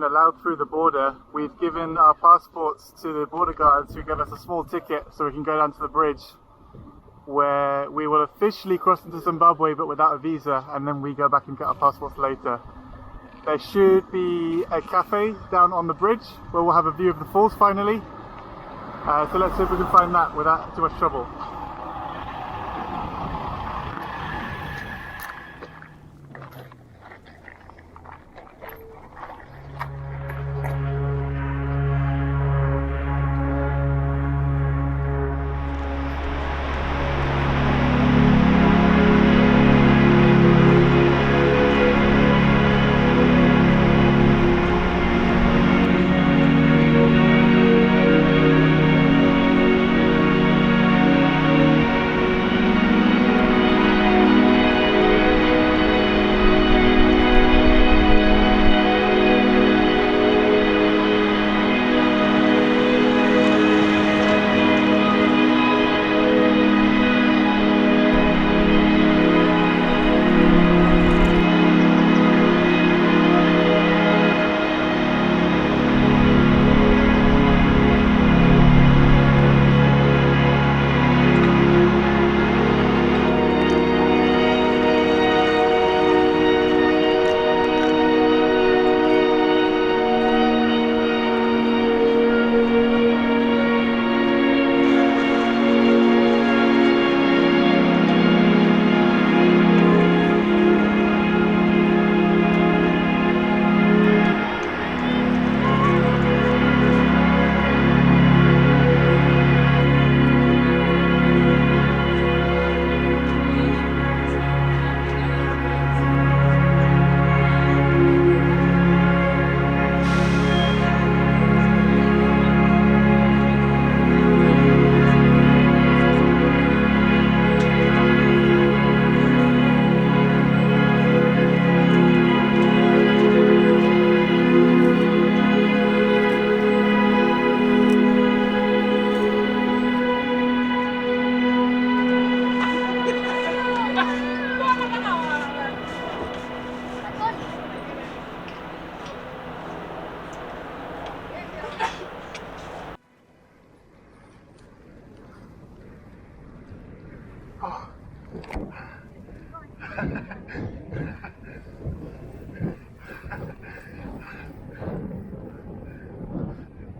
even allowed through the border. We've given our passports to the border guards who give us a small ticket so we can go down to the bridge, where we will officially cross into Zimbabwe but without a visa, and then we go back and get our passports later. There should be a cafe down on the bridge where we'll have a view of the falls finally. So let's see if we can find that without too much trouble.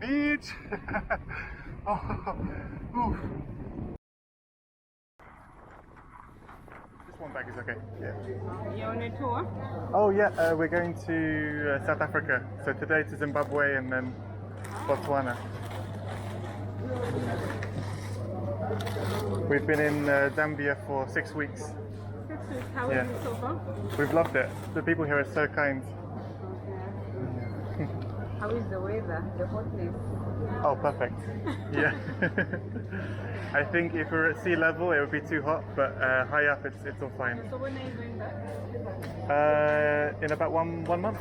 Beach! Oof. This one bag is okay. Yeah. You on a tour? Oh yeah, we're going to South Africa. So today to Zimbabwe and then Botswana. We've been in Zambia for 6 weeks. 6 weeks. How is it so far? We've loved it. The people here are so kind. Okay. How is the weather? The hotness? Oh, perfect. Yeah. I think if we're at sea level, it would be too hot, but high up, it's all fine. So when are you going back? In about one month.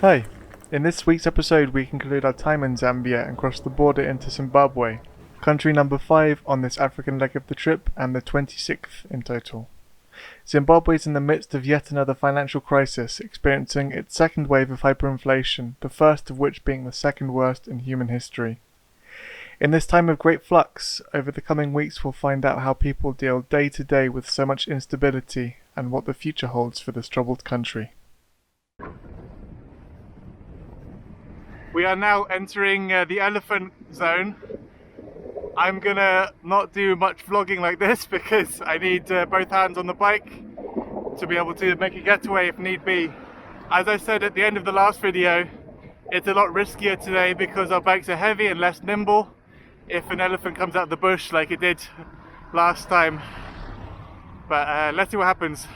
Hi. In this week's episode, we conclude our time in Zambia and cross the border into Zimbabwe, country number 5 on this African leg of the trip and the 26th in total. Zimbabwe is in the midst of yet another financial crisis, experiencing its second wave of hyperinflation, the first of which being the second worst in human history. In this time of great flux, over the coming weeks we'll find out how people deal day to day with so much instability and what the future holds for this troubled country. We are now entering the elephant zone. I'm gonna not do much vlogging like this because I need both hands on the bike to be able to make a getaway if need be. As I said at the end of the last video, it's a lot riskier today because our bikes are heavy and less nimble if an elephant comes out of the bush like it did last time. But let's see what happens.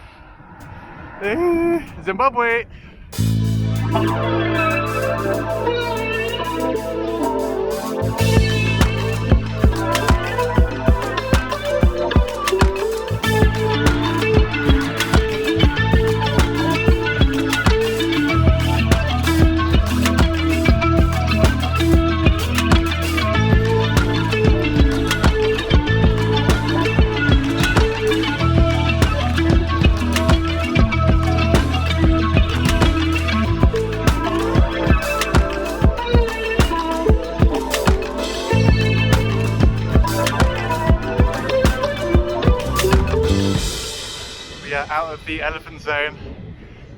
Zimbabwe! out of the elephant zone,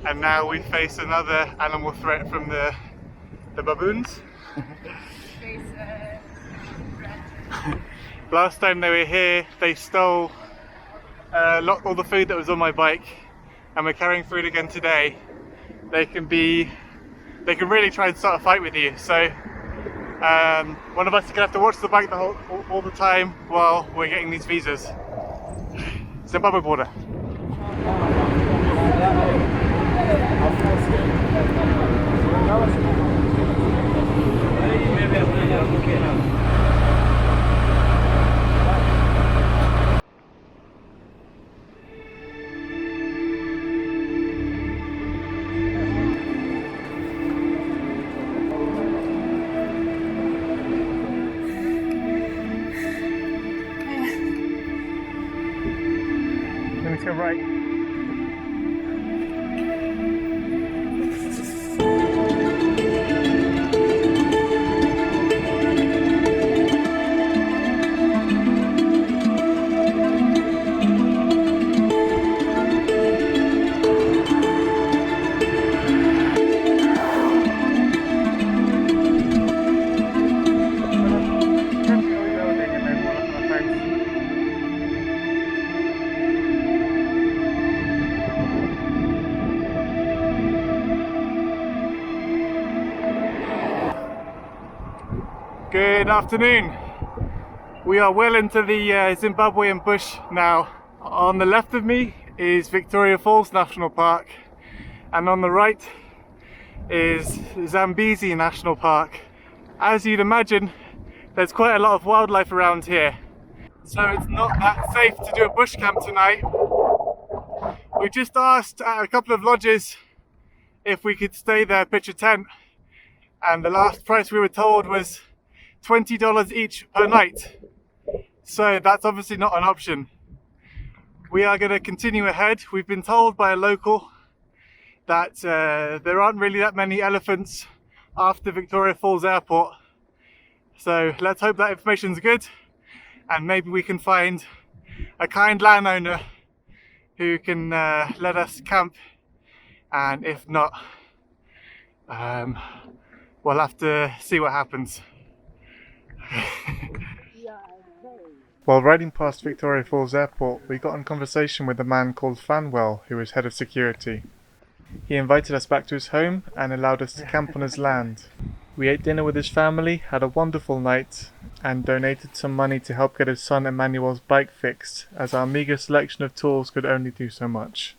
and now we face another animal threat from the baboons. Last time they were here, they stole all the food that was on my bike, and we're carrying food again today. They can really try and start a fight with you. So one of us is gonna have to watch the bike all the time while we're getting these visas. Zimbabwe border. Let's go right. Good afternoon. We are well into the Zimbabwean bush now. On the left of me is Victoria Falls National Park, and on the right is Zambezi National Park. As you'd imagine, there's quite a lot of wildlife around here, so it's not that safe to do a bush camp tonight. We just asked at a couple of lodges if we could stay there, pitch a tent, and the last price we were told was $20 each per night. So that's obviously not an option. We are going to continue ahead. We've been told by a local that there aren't really that many elephants after Victoria Falls Airport. So let's hope that information's good, and maybe we can find a kind landowner who can let us camp, and if not, we'll have to see what happens. While riding past Victoria Falls Airport, we got in conversation with a man called Fanwell, who was head of security. He invited us back to his home and allowed us to camp on his land. We ate dinner with his family, had a wonderful night, and donated some money to help get his son Emmanuel's bike fixed, as our meagre selection of tools could only do so much.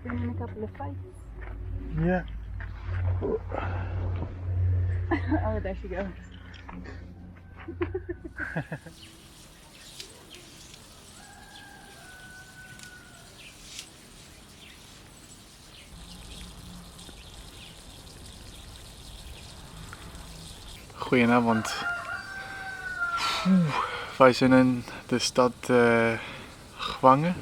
Been in a couple of fights. Yeah. Oh, there she goes. Goedenavond. Wij zijn in de stad Gwange.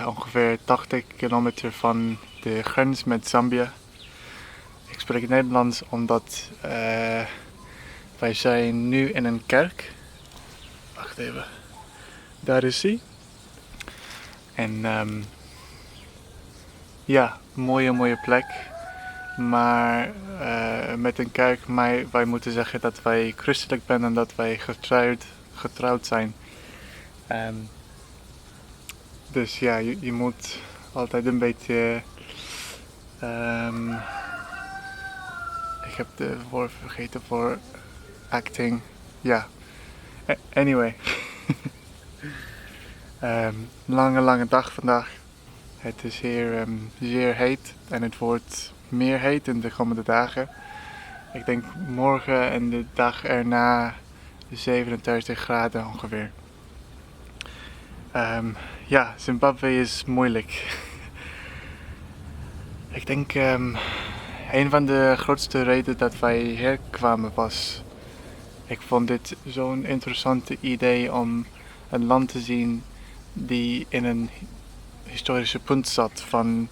Ongeveer 80 kilometer van de grens met Zambia. Ik spreek Nederlands omdat wij zijn nu in een kerk. Wacht even. Daar is hij. En ja, mooie plek. Maar met een kerk, wij moeten zeggen dat wij christelijk zijn en dat wij getrouwd zijn. Dus ja, je moet altijd een beetje... ik heb de woord vergeten voor acting. Ja, anyway. Lange dag vandaag. Het is hier zeer heet en het wordt meer heet in de komende dagen. Ik denk morgen en de dag erna 37 graden ongeveer. Ja, Zimbabwe is moeilijk. Ik denk een van de grootste redenen dat wij hier kwamen was... Ik vond dit zo'n interessant idee om een land te zien die in een historische punt zat van...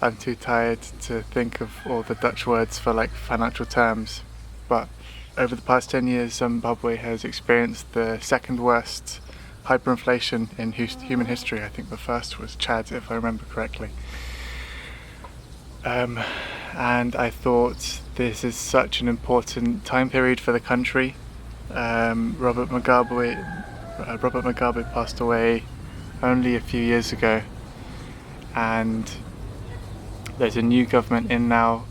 I'm too tired to think of all the Dutch words for like financial terms, but over the past 10 years Zimbabwe has experienced the second worst hyperinflation in human history. I think the first was Chad, if I remember correctly. And I thought this is such an important time period for the country. Robert Mugabe passed away only a few years ago, and there's a new government in now.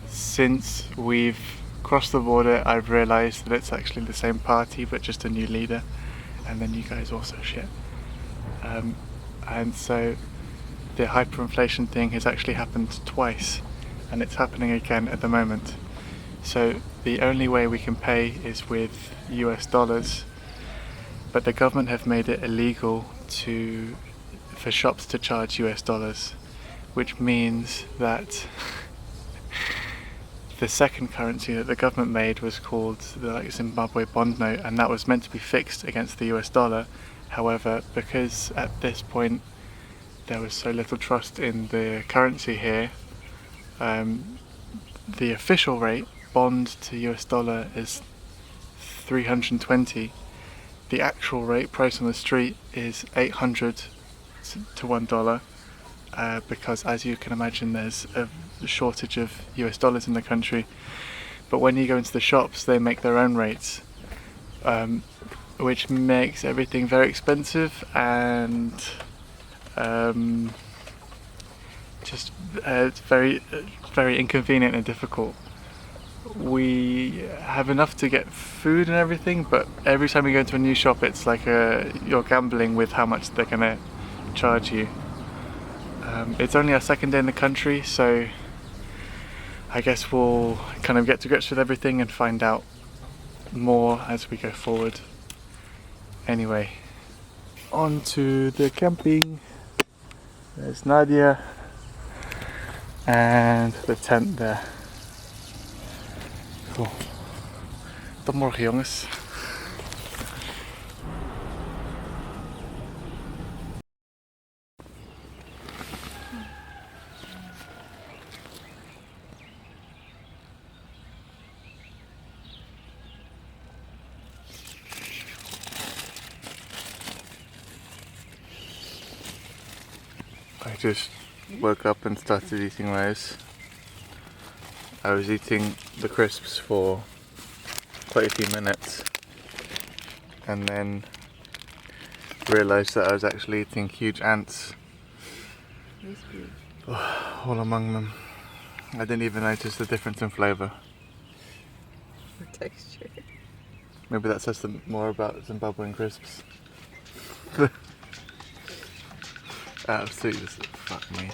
Since we've crossed the border, I've realized that it's actually the same party but just a new leader, and the new guy's also shit. And so the hyperinflation thing has actually happened twice, and it's happening again at the moment. So the only way we can pay is with US dollars, but the government have made it illegal for shops to charge US dollars, which means that the second currency that the government made was called the Zimbabwe bond note, and that was meant to be fixed against the US dollar. However, because at this point there was so little trust in the currency here, the official rate, bond to US dollar, is 320. The actual rate, price on the street, is 800 to $1, because as you can imagine there's a shortage of US dollars in the country. But when you go into the shops they make their own rates, which makes everything very expensive and just very inconvenient and difficult. We have enough to get food and everything, but every time you go into a new shop it's like you're gambling with how much they're gonna charge you. It's only our second day in the country, so I guess we'll kind of get to grips with everything and find out more as we go forward. Anyway, on to the camping. There's Nadia and the tent there. Cool. Tot morgen jongens. I just woke up and started eating rice. I was eating the crisps for quite a few minutes and then realised that I was actually eating huge ants. All among them. I didn't even notice the difference in flavour. The texture. Maybe that says more about Zimbabwean crisps. Absolutely, fuck me.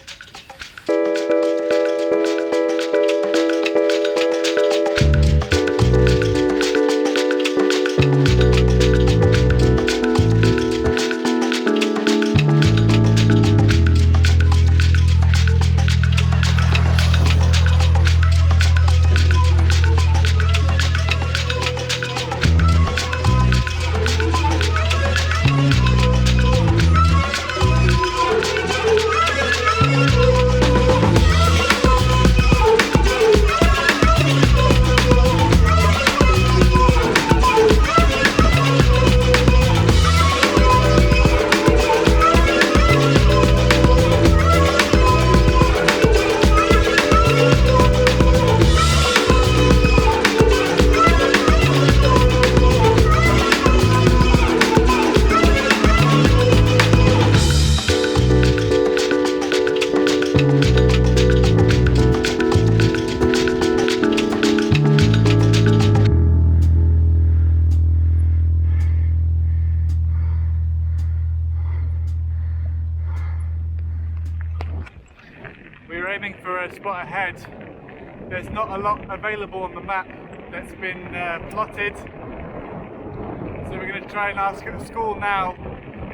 there's not a lot available on the map that's been plotted. So we're going to try and ask at the school now,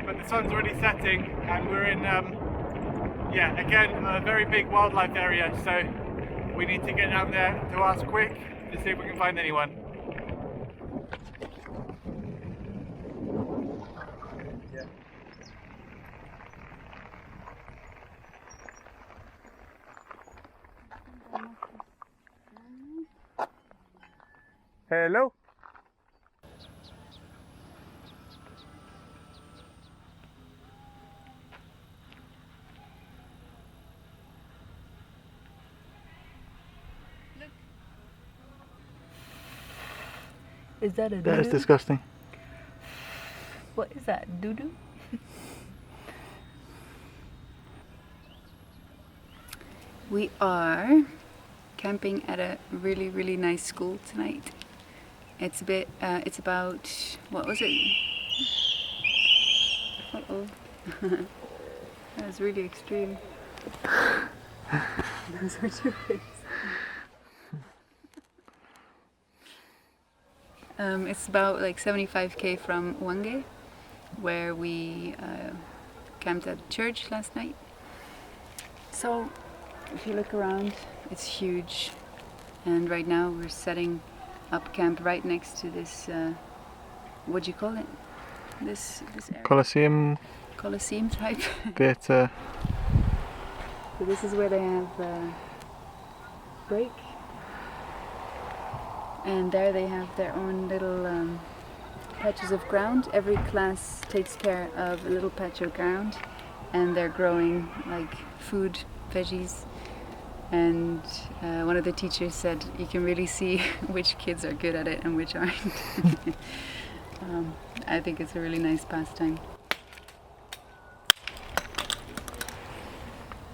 but the sun's already setting and we're in, yeah, again, a very big wildlife area, so we need to get down there to ask quick to see if we can find anyone. Hello? Is that a doo-doo? That is disgusting. What is that? Doo-doo? We are camping at a really, really nice school tonight. It's a bit, it's about, what was it? Uh-oh. That was really extreme. Those were your face. It's about like 75k from Wange, where we camped at church last night. So if you look around, it's huge, and right now we're setting up camp right next to this, what do you call it? This area? Colosseum type. Theatre. So this is where they have break, and there they have their own little patches of ground. Every class takes care of a little patch of ground, and they're growing like food, veggies. And one of the teachers said you can really see which kids are good at it and which aren't. I think it's a really nice pastime.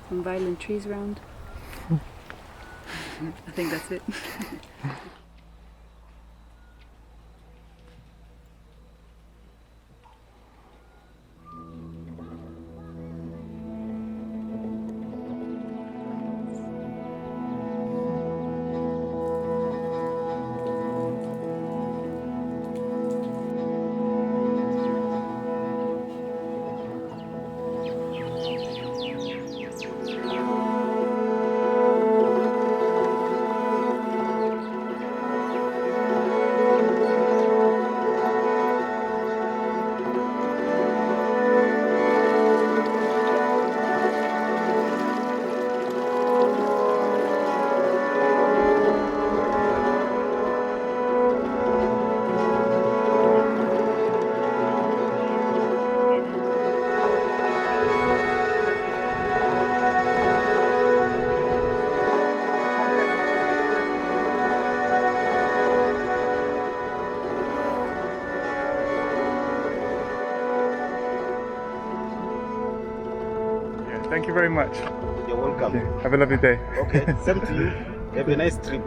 Some violent trees around. I think that's it. Thank you very much. You're welcome. Okay. Have a lovely day. Okay, same to you. Have a nice trip.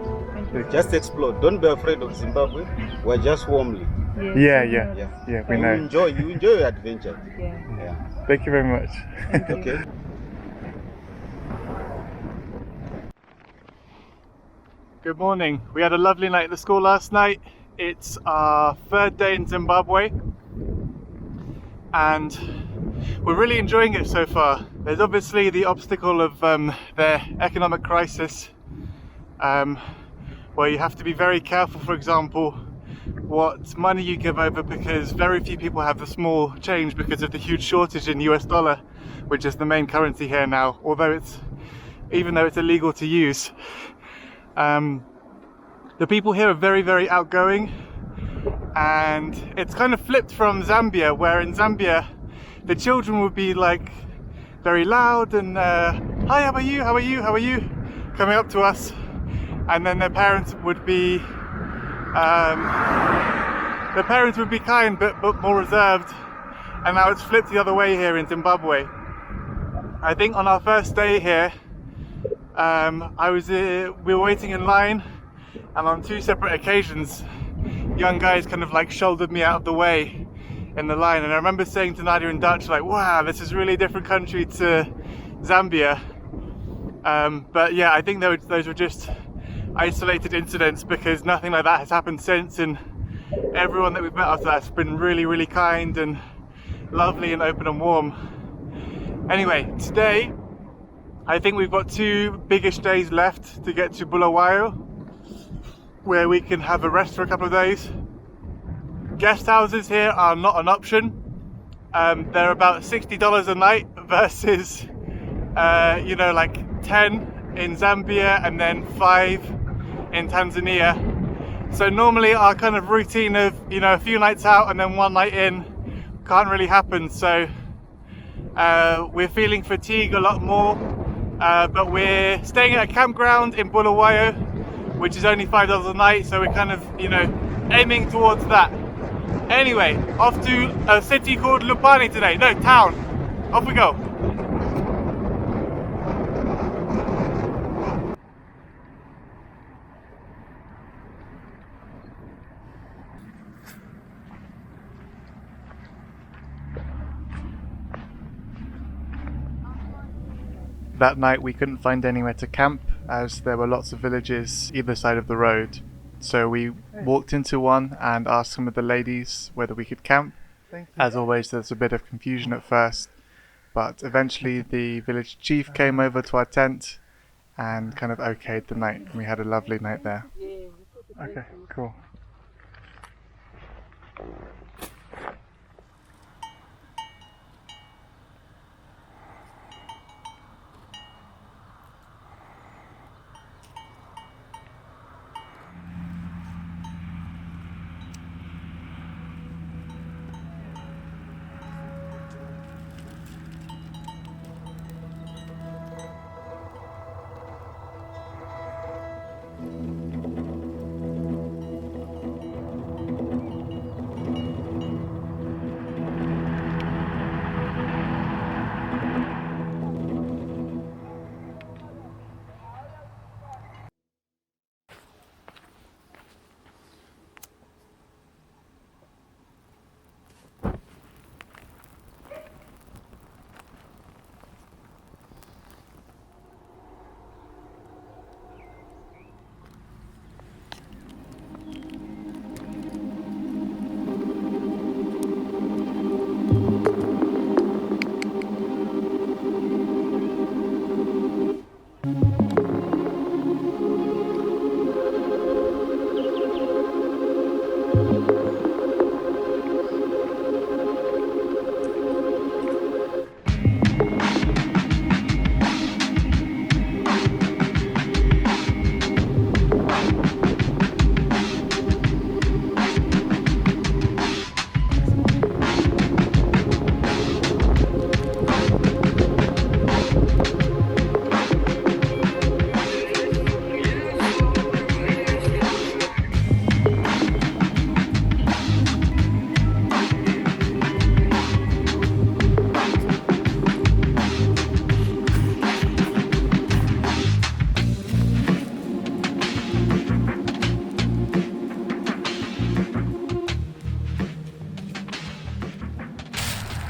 Just explore. Don't be afraid of Zimbabwe. We're just warmly. Yeah, we know. You enjoy your adventure. Yeah. Thank you very much. Okay. Good morning. We had a lovely night at the school last night. It's our third day in Zimbabwe and we're really enjoying it so far. There's obviously the obstacle of their economic crisis, where you have to be very careful, for example, what money you give over, because very few people have the small change because of the huge shortage in US dollar, which is the main currency here now, even though it's illegal to use. The people here are very, very outgoing, and it's kind of flipped from Zambia, where in Zambia the children would be like very loud and hi, how are you, how are you, how are you, coming up to us, and then their parents would be kind but more reserved, and now it's flipped the other way here in Zimbabwe. I think on our first day here, we were waiting in line, and on two separate occasions young guys kind of like shouldered me out of the way in the line, and I remember saying to Nadia in Dutch, like, wow, this is really a different country to Zambia. But yeah, I think those were just isolated incidents, because nothing like that has happened since, and everyone that we've met after that has been really, really kind and lovely and open and warm. Anyway, today I think we've got 2 biggish days left to get to Bulawayo, where we can have a rest for a couple of days. Guest houses here are not an option. They're about $60 a night versus you know, like 10 in Zambia and then 5 in Tanzania. So normally our kind of routine of, you know, a few nights out and then 1 night in can't really happen. So we're feeling fatigue a lot more, but we're staying at a campground in Bulawayo, which is only $5 a night, so we're kind of, you know, aiming towards that. Anyway, off to a city called Lupani today. No, town. Off we go. That night we couldn't find anywhere to camp, as there were lots of villages either side of the road. So we walked into one and asked some of the ladies whether we could camp. As always, there's a bit of confusion at first, but eventually the village chief came over to our tent and kind of okayed the night, and we had a lovely night there. Okay, cool.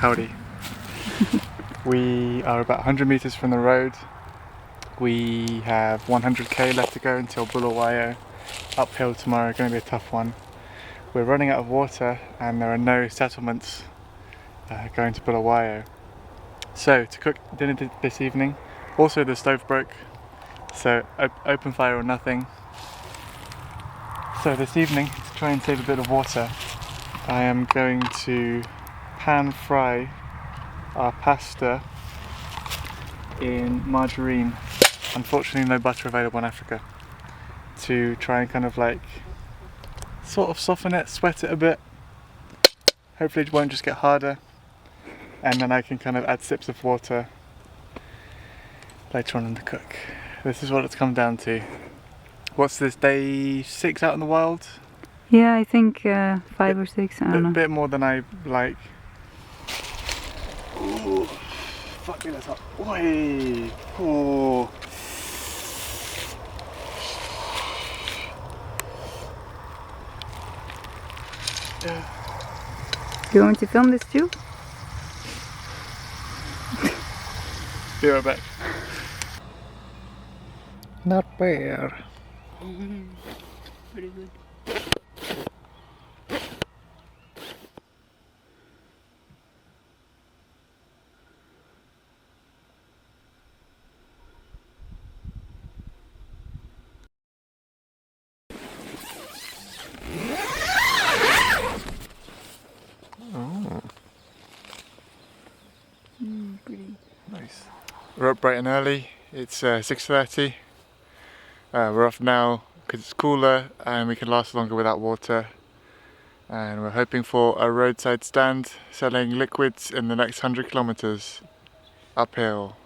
Howdy. We are about 100 meters from the road. We have 100k left to go until Bulawayo. Uphill tomorrow, going to be a tough one. We're running out of water and there are no settlements going to Bulawayo. So to cook dinner this evening, also the stove broke, so open fire or nothing. So this evening, to try and save a bit of water, I am going to pan fry our pasta in margarine. Unfortunately no butter available in Africa, to try and kind of like sort of soften it, sweat it a bit. Hopefully it won't just get harder, and then I can kind of add sips of water later on in the cook. This is what it's come down to. What's this, day 6 out in the wild? Yeah, I think 5 or 6, I don't know. A bit more than I like. Ooh, fuck me, that's hot. Oi! Oh. You want to film this too? Be right back. Not bad. Pretty good. Pretty nice. We're up bright and early. It's 6:30. We're off now because it's cooler and we can last longer without water. And we're hoping for a roadside stand selling liquids in the next 100 kilometers uphill.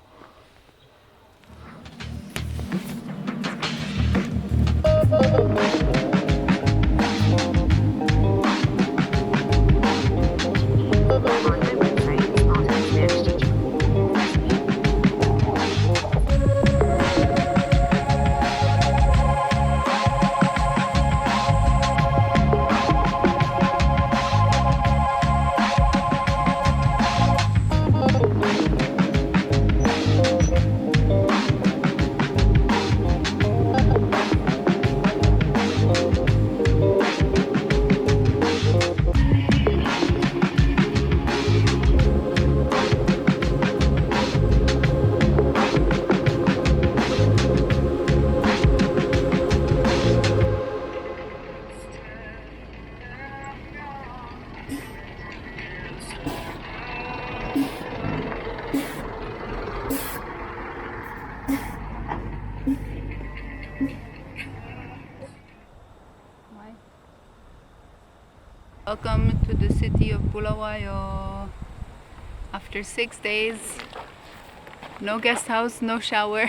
Welcome to the city of Bulawayo. After 6 days, no guest house, no shower.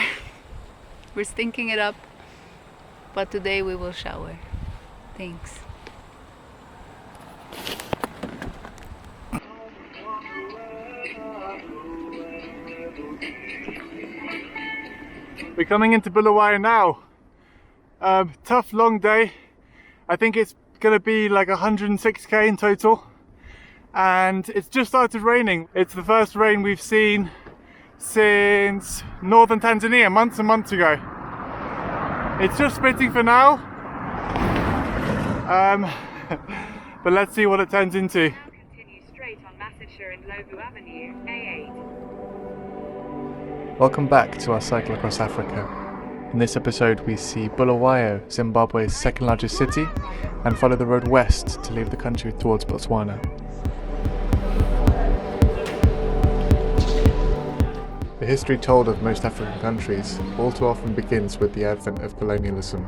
We're stinking it up, but today we will shower. Thanks. We're coming into Bulawayo now. Tough long day. I think it's gonna be like 106k in total, and it's just started raining. It's the first rain we've seen since northern Tanzania months and months ago. It's just spitting for now, but let's see what it turns into. Continue straight on Massachusetts and Lobu Avenue, A8. Welcome back to our cycle across Africa. In this episode we see Bulawayo, Zimbabwe's second largest city, and follow the road west to leave the country towards Botswana. The history told of most African countries all too often begins with the advent of colonialism.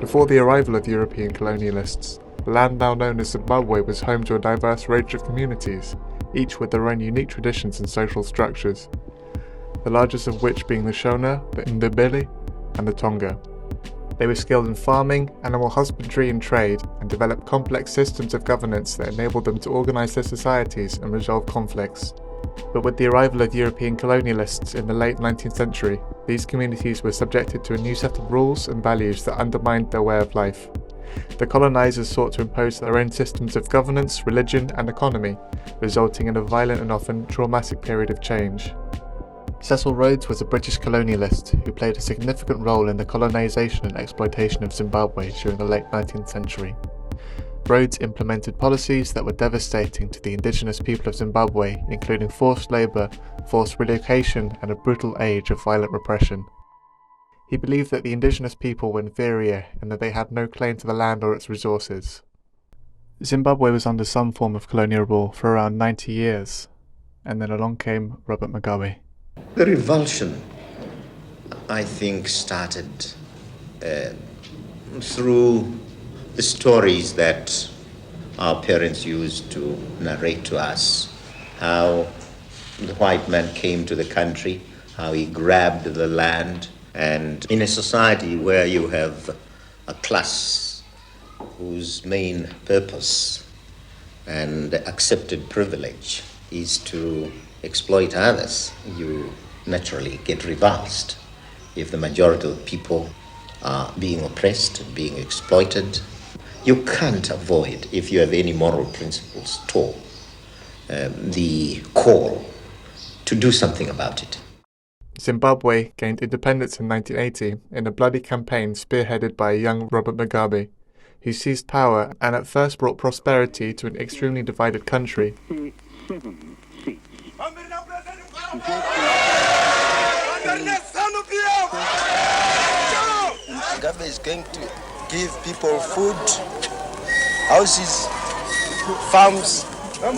Before the arrival of the European colonialists, the land now known as Zimbabwe was home to a diverse range of communities, each with their own unique traditions and social structures, the largest of which being the Shona, the Ndebele, and the Tonga. They were skilled in farming, animal husbandry and trade, and developed complex systems of governance that enabled them to organise their societies and resolve conflicts. But with the arrival of European colonialists in the late 19th century, these communities were subjected to a new set of rules and values that undermined their way of life. The colonisers sought to impose their own systems of governance, religion and economy, resulting in a violent and often traumatic period of change. Cecil Rhodes was a British colonialist who played a significant role in the colonisation and exploitation of Zimbabwe during the late 19th century. Rhodes implemented policies that were devastating to the indigenous people of Zimbabwe, including forced labour, forced relocation and a brutal age of violent repression. He believed that the indigenous people were inferior and that they had no claim to the land or its resources. Zimbabwe was under some form of colonial rule for around 90 years, and then along came Robert Mugabe. The revulsion, I think, started through the stories that our parents used to narrate to us, how the white man came to the country, how he grabbed the land, and in a society where you have a class whose main purpose and accepted privilege is to exploit others, you naturally get revulsed if the majority of people are being oppressed, being exploited. You can't avoid, if you have any moral principles at all, the call to do something about it. Zimbabwe gained independence in 1980 in a bloody campaign spearheaded by young Robert Mugabe, who seized power and at first brought prosperity to an extremely divided country. Mugabe is going to give people food, houses, farms,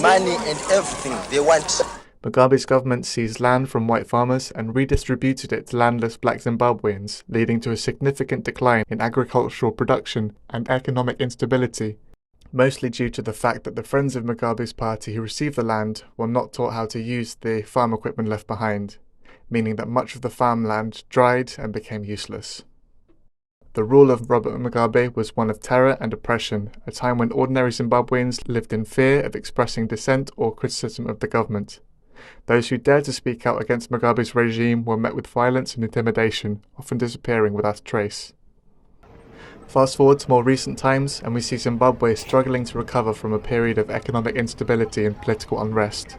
money and everything they want. Mugabe's government seized land from white farmers and redistributed it to landless black Zimbabweans, leading to a significant decline in agricultural production and economic instability, mostly due to the fact that the friends of Mugabe's party who received the land were not taught how to use the farm equipment left behind, meaning that much of the farmland dried and became useless. The rule of Robert Mugabe was one of terror and oppression, a time when ordinary Zimbabweans lived in fear of expressing dissent or criticism of the government. Those who dared to speak out against Mugabe's regime were met with violence and intimidation, often disappearing without a trace. Fast forward to more recent times, and we see Zimbabwe struggling to recover from a period of economic instability and political unrest.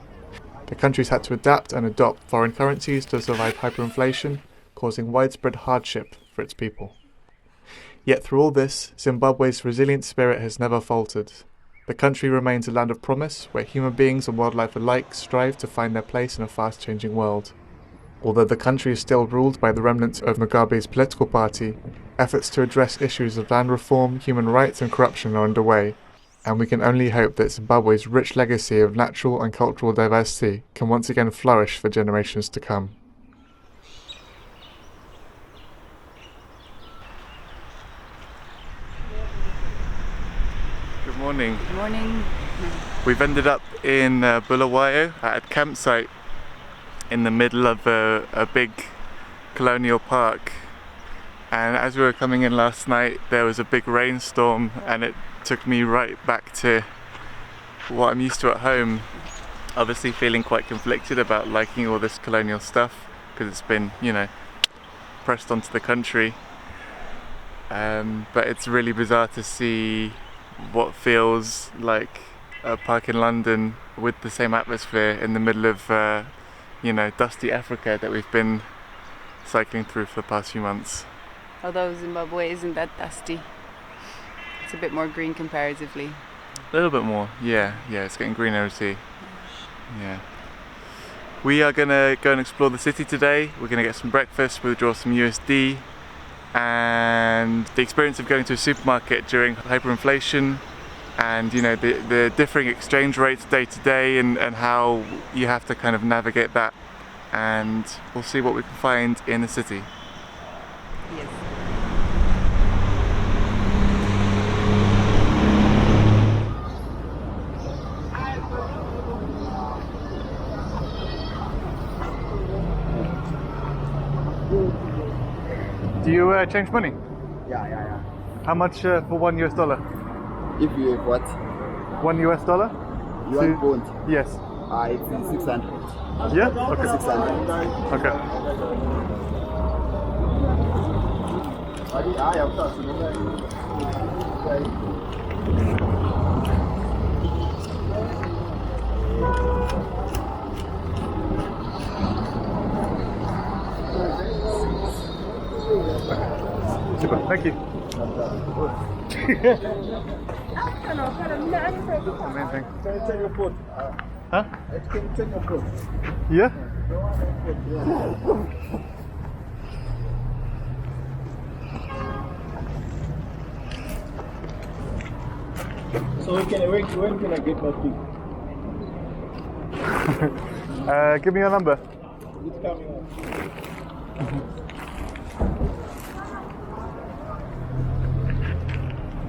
The country's had to adapt and adopt foreign currencies to survive hyperinflation, causing widespread hardship for its people. Yet through all this, Zimbabwe's resilient spirit has never faltered. The country remains a land of promise, where human beings and wildlife alike strive to find their place in a fast-changing world. Although the country is still ruled by the remnants of Mugabe's political party, efforts to address issues of land reform, human rights and corruption are underway, and we can only hope that Zimbabwe's rich legacy of natural and cultural diversity can once again flourish for generations to come. Good morning. Good morning. We've ended up in Bulawayo at a campsite in the middle of a big colonial park, and as we were coming in last night there was a big rainstorm and it took me right back to what I'm used to at home. Obviously feeling quite conflicted about liking all this colonial stuff because it's been, you know, pressed onto the country, but it's really bizarre to see what feels like a park in London with the same atmosphere in the middle of you know, dusty Africa that we've been cycling through for the past few months. Although Zimbabwe isn't that dusty. It's a bit more green comparatively. A little bit more, yeah, it's getting greener as see. Yeah. We are gonna go and explore the city today. We're gonna get some breakfast, we'll draw some USD, and the experience of going to a supermarket during hyperinflation, and you know, the differing exchange rates day to day, and how you have to kind of navigate that, and we'll see what we can find in the city. Yes. Do you change money? Yeah. How much for $1 US? If you have what? $1 US? You want pound? Yes. It's 600. Yeah? Okay. 600. Okay. Super, thank you. Amazing. Can you take your food? Huh? Can you take your food? Yeah? So when can I get my pick? Give me your number. It's coming up.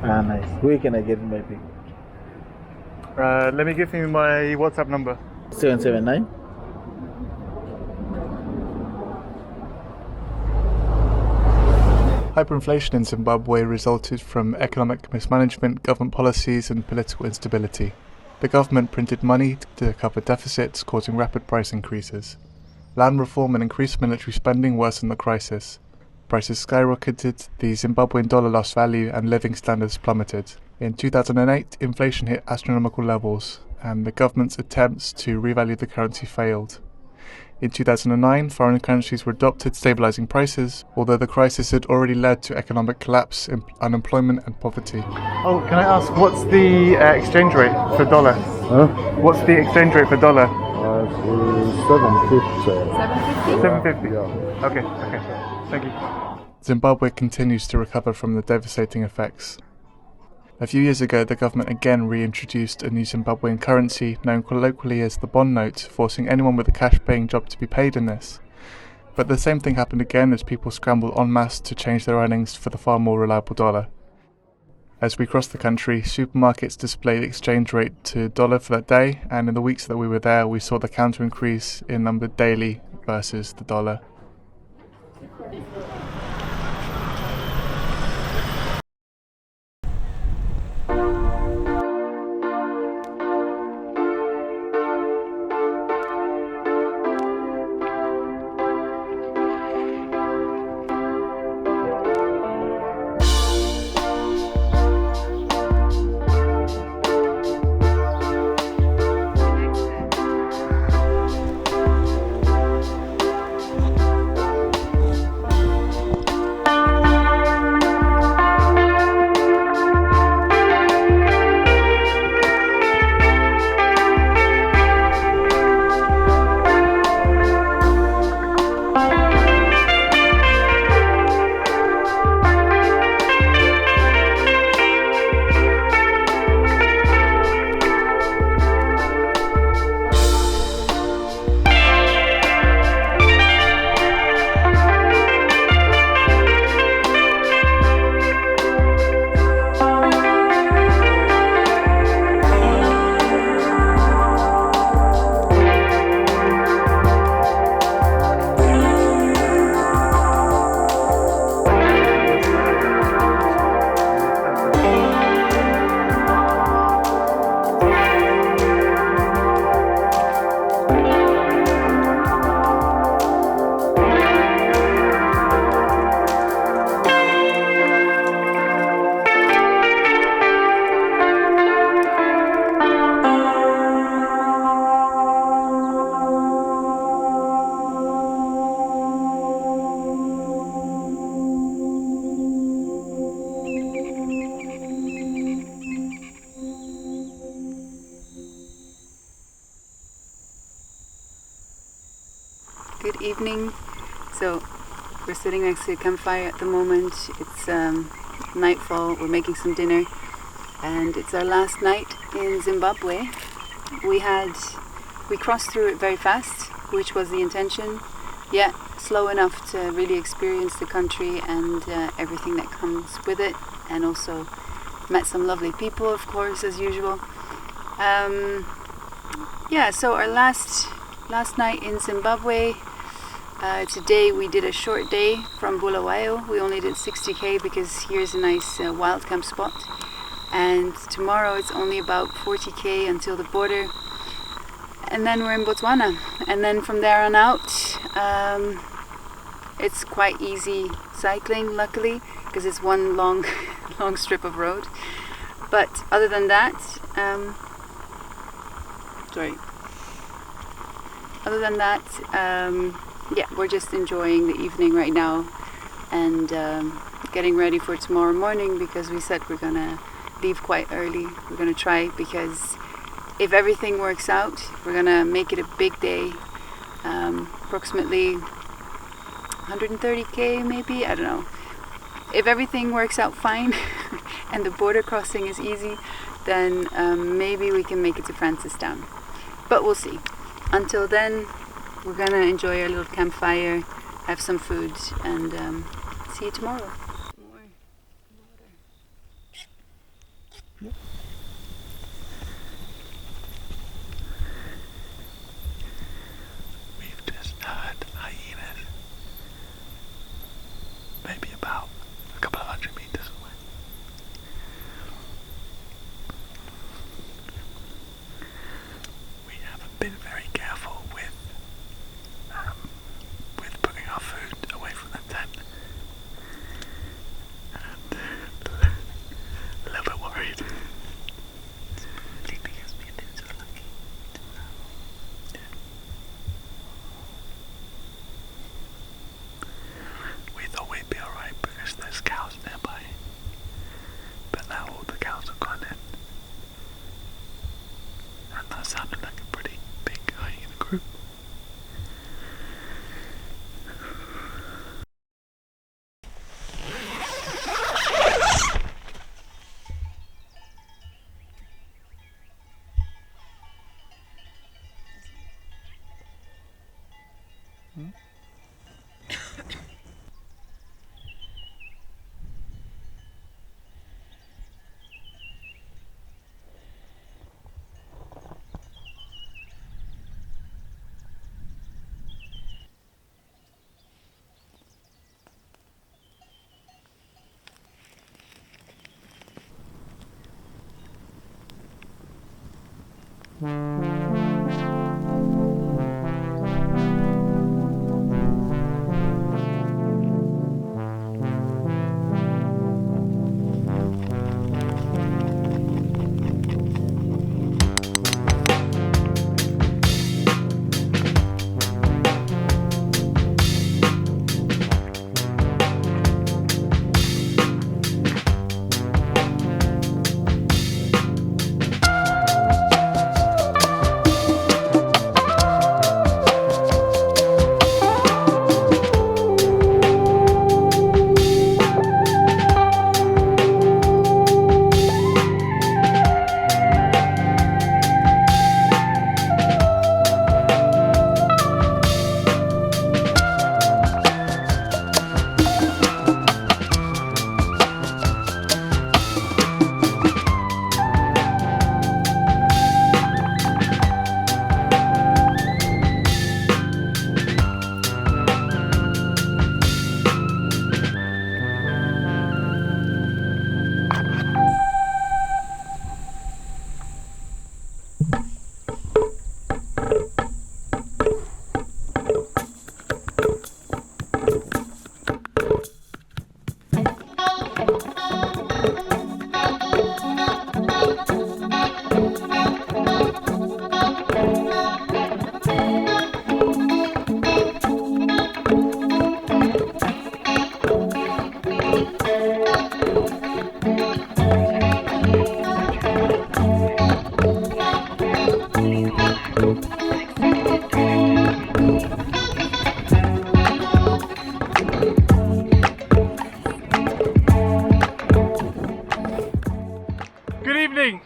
Ah, nice. Where can I get my pick? Let me give you my WhatsApp number. 779. Hyperinflation in Zimbabwe resulted from economic mismanagement, government policies and political instability. The government printed money to cover deficits, causing rapid price increases. Land reform and increased military spending worsened the crisis. Prices skyrocketed, the Zimbabwean dollar lost value and living standards plummeted. In 2008, inflation hit astronomical levels, and the government's attempts to revalue the currency failed. In 2009, foreign currencies were adopted, stabilizing prices, although the crisis had already led to economic collapse, unemployment and poverty. Oh, can I ask, what's the exchange rate for dollar? Huh? What's the exchange rate for dollar? 750. 750? Yeah. Okay. Thank you. Zimbabwe continues to recover from the devastating effects. A few years ago, the government again reintroduced a new Zimbabwean currency known colloquially as the bond note, forcing anyone with a cash-paying job to be paid in this. But the same thing happened again as people scrambled en masse to change their earnings for the far more reliable dollar. As we crossed the country, supermarkets displayed exchange rate to dollar for that day, and in the weeks that we were there, we saw the counter increase in number daily versus the dollar. Good evening. So we're sitting next to a campfire at the moment. It's nightfall. We're making some dinner, and it's our last night in Zimbabwe. We crossed through it very fast, which was the intention, yet slow enough to really experience the country and everything that comes with it, and also met some lovely people, of course, as usual. So our last night in Zimbabwe. Today we did a short day from Bulawayo. We only did 60k because here's a nice wild camp spot. And tomorrow it's only about 40k until the border. And then we're in Botswana. And then from there on out, it's quite easy cycling, luckily, because it's one long strip of road. But other than that, we're just enjoying the evening right now and getting ready for tomorrow morning, because we said we're gonna leave quite early. We're gonna try, because if everything works out, we're gonna make it a big day, approximately 130k maybe, I don't know. If everything works out fine and the border crossing is easy, then maybe we can make it to Francistown. But we'll see. Until then, we're gonna enjoy our little campfire, have some food, and see you tomorrow. We've just heard hyenas, maybe about a couple of 100 meters away. We haven't been very careful with putting our food away from the tent, and a little bit worried.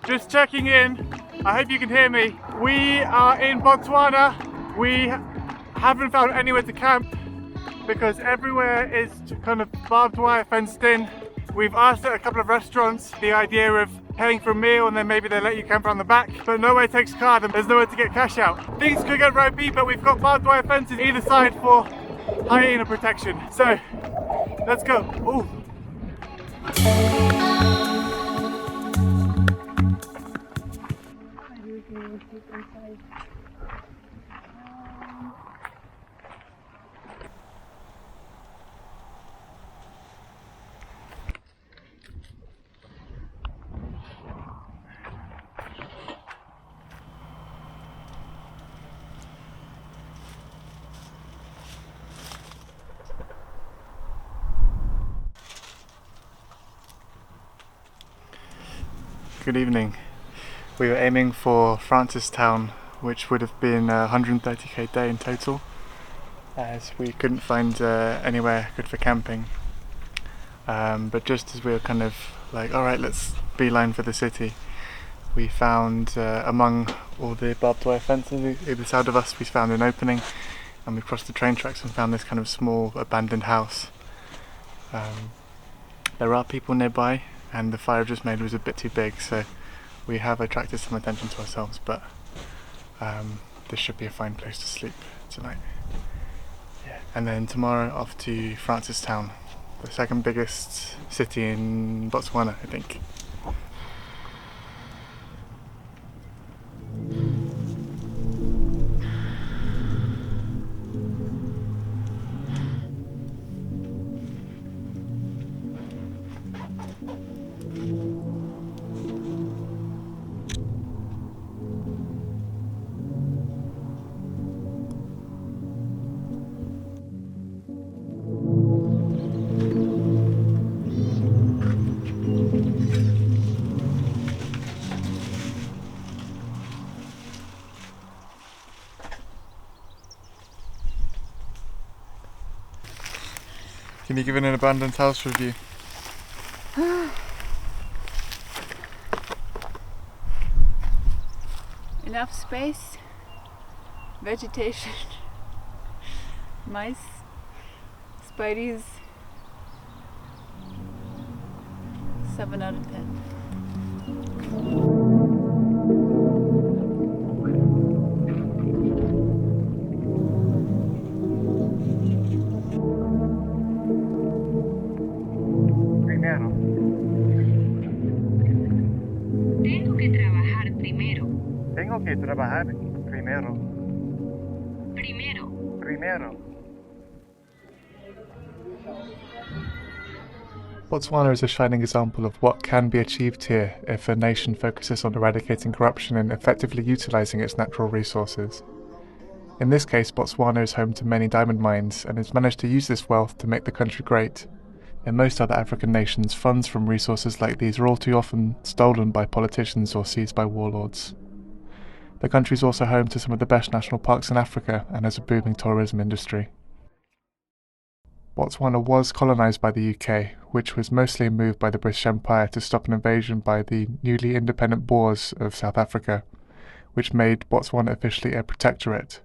Just checking in. I hope you can hear me. We are in Botswana. We haven't found anywhere to camp because everywhere is kind of barbed wire fenced in. We've asked at a couple of restaurants the idea of paying for a meal and then maybe they let you camp around the back, but nowhere takes card and there's nowhere to get cash out. Things could get ropey, but we've got barbed wire fences either side for hyena protection. So let's go. Ooh. Good evening. We were aiming for Francistown, which would have been a 130k day in total, as we couldn't find anywhere good for camping. But just as we were kind of like, alright, let's beeline for the city, we found among all the barbed wire fences either side of us, we found an opening and we crossed the train tracks and found this kind of small abandoned house. There are people nearby, and the fire I've just made was a bit too big, so we have attracted some attention to ourselves, but this should be a fine place to sleep tonight. Yeah. And then tomorrow off to Francistown, the second biggest city in Botswana, I think. Can you give an abandoned house review? Enough space, vegetation, mice, spideys. 7 out of 10. Tengo que trabajar primero. Tengo que trabajar primero. Primero. Botswana is a shining example of what can be achieved here if a nation focuses on eradicating corruption and effectively utilising its natural resources. In this case, Botswana is home to many diamond mines and has managed to use this wealth to make the country great. In most other African nations, funds from resources like these are all too often stolen by politicians or seized by warlords. The country is also home to some of the best national parks in Africa and has a booming tourism industry. Botswana was colonised by the UK, which was mostly a move by the British Empire to stop an invasion by the newly independent Boers of South Africa, which made Botswana officially a protectorate.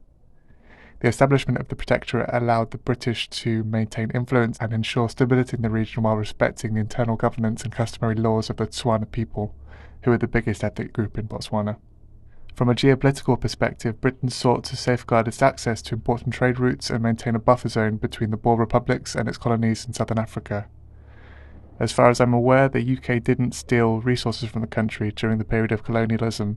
The establishment of the protectorate allowed the British to maintain influence and ensure stability in the region while respecting the internal governance and customary laws of the Tswana people, who are the biggest ethnic group in Botswana. From a geopolitical perspective, Britain sought to safeguard its access to important trade routes and maintain a buffer zone between the Boer republics and its colonies in southern Africa. As far as I'm aware, the UK didn't steal resources from the country during the period of colonialism,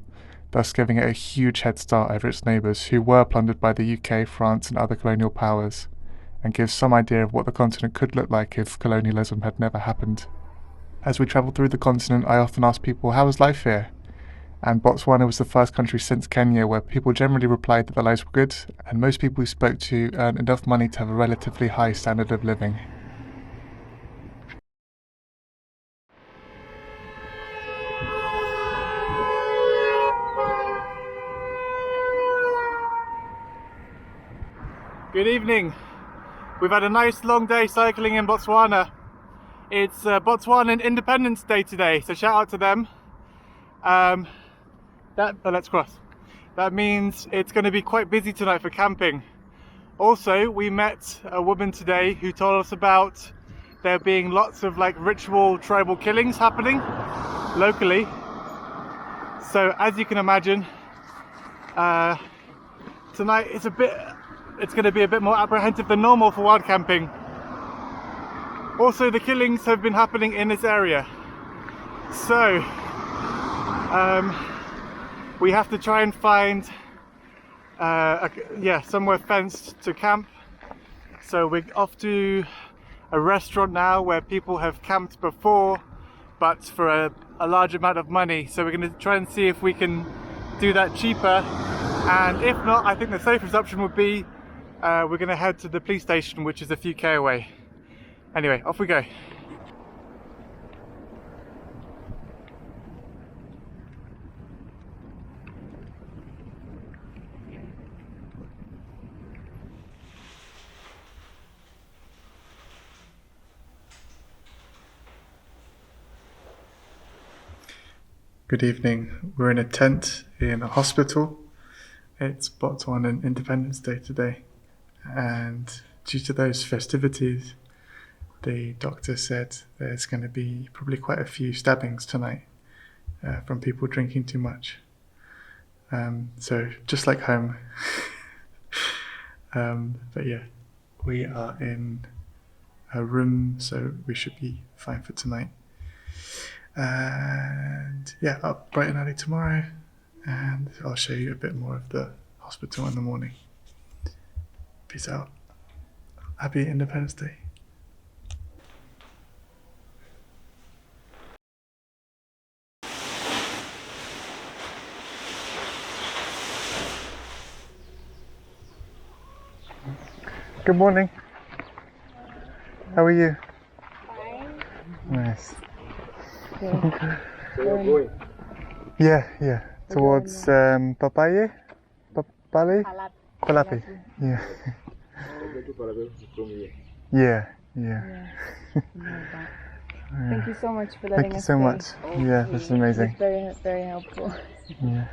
thus giving it a huge head start over its neighbours, who were plundered by the UK, France and other colonial powers, and gives some idea of what the continent could look like if colonialism had never happened. As we travel through the continent, I often ask people, how is life here? And Botswana was the first country since Kenya where people generally replied that their lives were good, and most people we spoke to earned enough money to have a relatively high standard of living. Good evening. We've had a nice long day cycling in Botswana. It's Botswanan Independence Day today, so shout out to them. Let's cross. That means it's going to be quite busy tonight for camping. Also, we met a woman today who told us about there being lots of ritual tribal killings happening locally. So as you can imagine, tonight it's going to be a bit more apprehensive than normal for wild camping. Also, the killings have been happening in this area. So we have to try and find somewhere fenced to camp. So we're off to a restaurant now where people have camped before, but for a large amount of money. So we're going to try and see if we can do that cheaper, and if not, I think the safest option would be we're going to head to the police station, which is a few K away. Anyway, off we go. Good evening. We're in a tent in a hospital. It's Botswana Independence Day today, and due to those festivities, the doctor said there's going to be probably quite a few stabbings tonight from people drinking too much. So just like home. But yeah, we are in a room, so we should be fine for tonight. And yeah, up bright and early tomorrow, and I'll show you a bit more of the hospital in the morning. Peace out. Happy Independence Day. Good morning. How are you? Fine. Nice. So you're going? Yeah. Towards Papaye? Palapi. Yeah. Yeah. Thank you so much for letting us Thank you so stay. much. Yeah, this is amazing. It's very, very helpful. Yeah.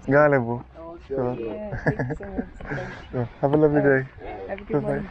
Galebu. Sure. Yeah, thank you so much. Sure. Have a lovely day. Have a good Bye-bye. one.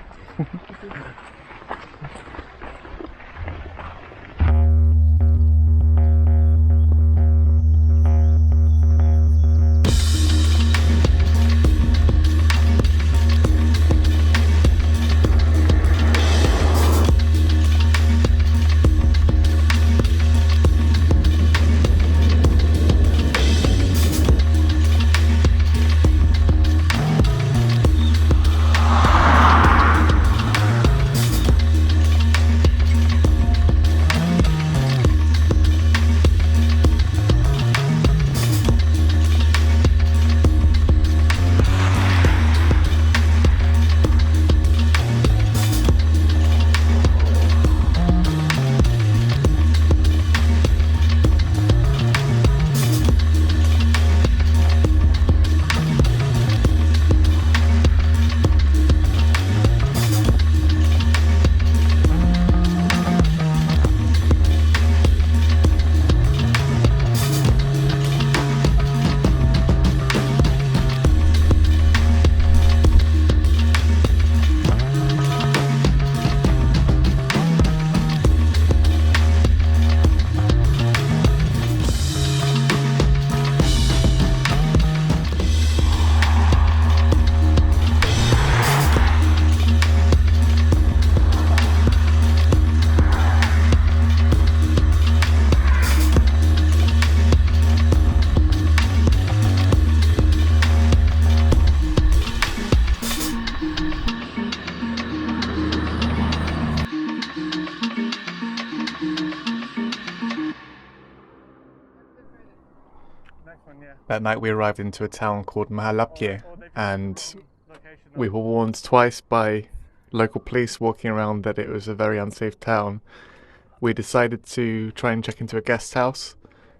That night we arrived into a town called Mahalapye, and we were warned twice by local police walking around that it was a very unsafe town. We decided to try and check into a guest house,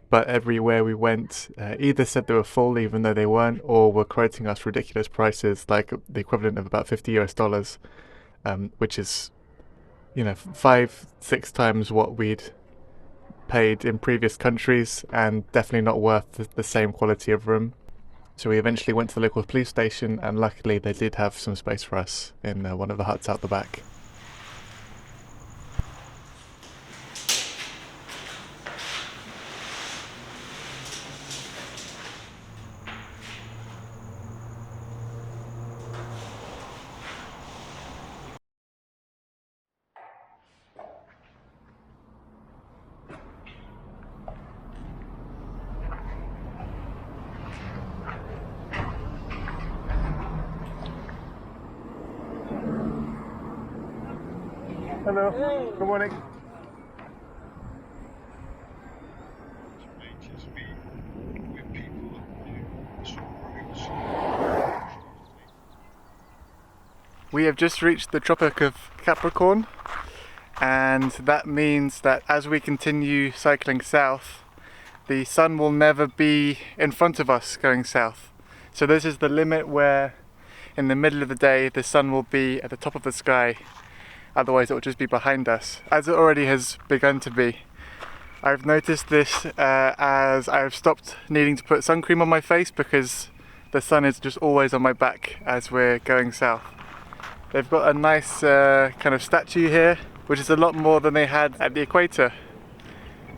but everywhere we went either said they were full even though they weren't, or were quoting us ridiculous prices, like the equivalent of about $50, which is, 5-6 times what we'd paid in previous countries, and definitely not worth the same quality of room. So we eventually went to the local police station, and luckily they did have some space for us in one of the huts out the back. Hello, good morning. We have just reached the Tropic of Capricorn, and that means that as we continue cycling south, the sun will never be in front of us going south. So this is the limit where in the middle of the day the sun will be at the top of the sky. Otherwise it will just be behind us, as it already has begun to be. I've noticed this as I've stopped needing to put sun cream on my face because the sun is just always on my back as we're going south. They've got a nice kind of statue here, which is a lot more than they had at the equator.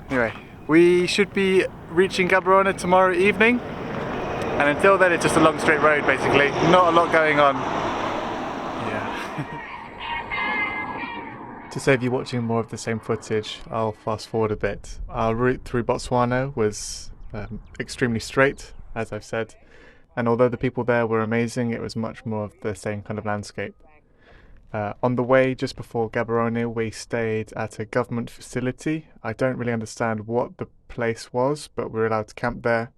Anyway, we should be reaching Gaborone tomorrow evening, and until then it's just a long straight road basically, not a lot going on. To save you watching more of the same footage, I'll fast forward a bit. Our route through Botswana was extremely straight, as I've said, and although the people there were amazing, it was much more of the same kind of landscape. On the way, just before Gaborone, we stayed at a government facility. I don't really understand what the place was, but we were allowed to camp there.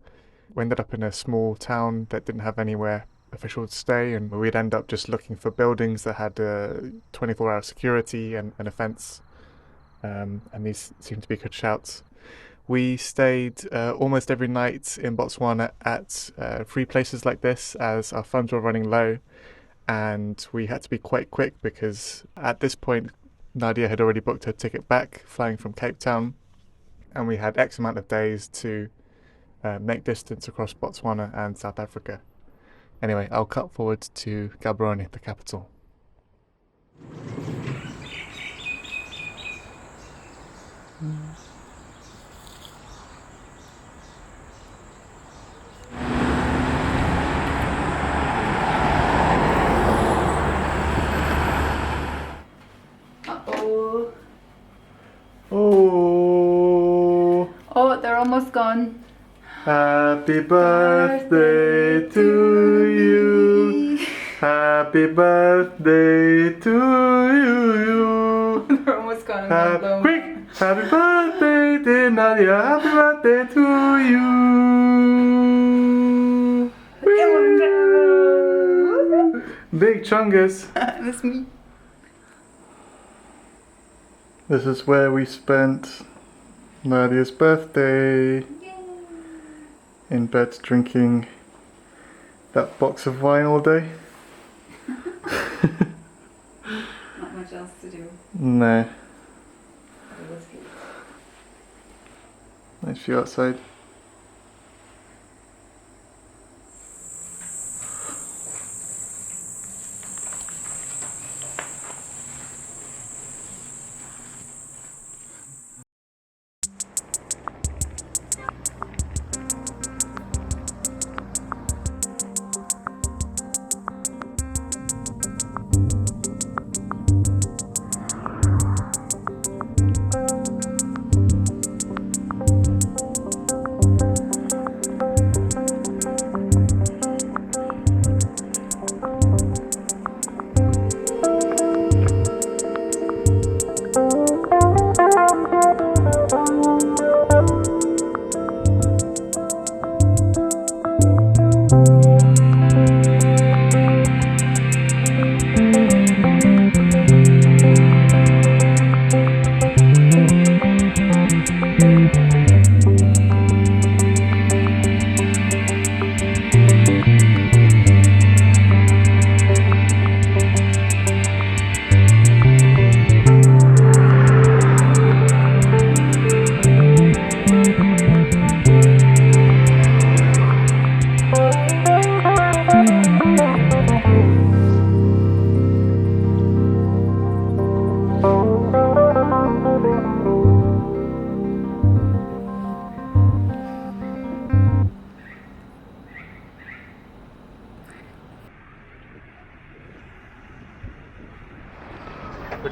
We ended up in a small town that didn't have anywhere official to stay, and we'd end up just looking for buildings that had 24-hour security and a fence, and these seemed to be good shouts. We stayed almost every night in Botswana at free places like this, as our funds were running low, and we had to be quite quick because at this point Nadia had already booked her ticket back, flying from Cape Town, and we had X amount of days to make distance across Botswana and South Africa. Anyway, I'll cut forward to Gaborone, the capital. Uh-oh. Oh, they're almost gone. Happy birthday to you. Happy birthday to you. They're almost gone. Quick! Happy birthday, dear Nadia. Happy birthday to you. Big chungus. That's me. This is where we spent Nadia's birthday. In bed drinking that box of wine all day. Not much else to do. No. Nice view outside.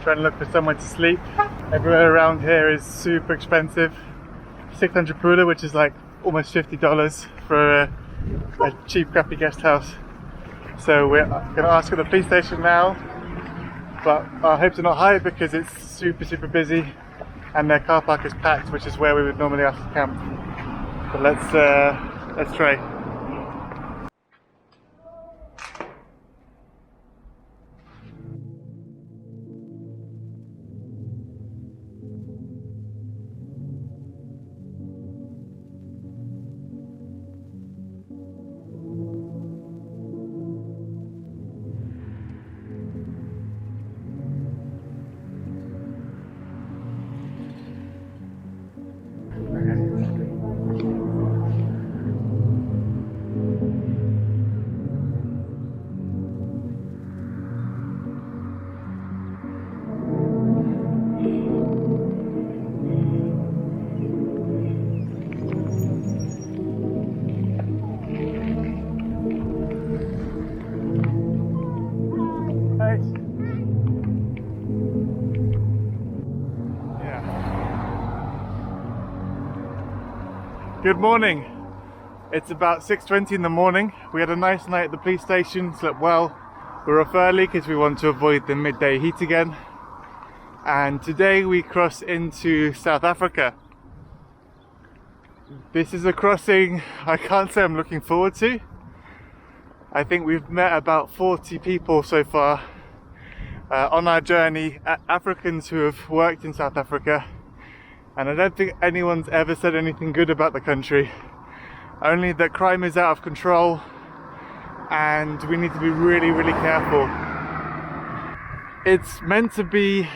trying to look for somewhere to sleep. Everywhere around here is super expensive. 600 pula, which is like almost $50 for a cheap, crappy guest house. So we're going to ask at the police station now, but our hopes are not high because it's super busy and their car park is packed, which is where we would normally ask to camp. But let's try. Good morning. It's about 6:20 in the morning. We had a nice night at the police station, slept well. We're off early because we want to avoid the midday heat again. And today we cross into South Africa. This is a crossing I can't say I'm looking forward to. I think we've met about 40 people so far on our journey, Africans who have worked in South Africa. And I don't think anyone's ever said anything good about the country. Only that crime is out of control and we need to be really careful. It's meant to be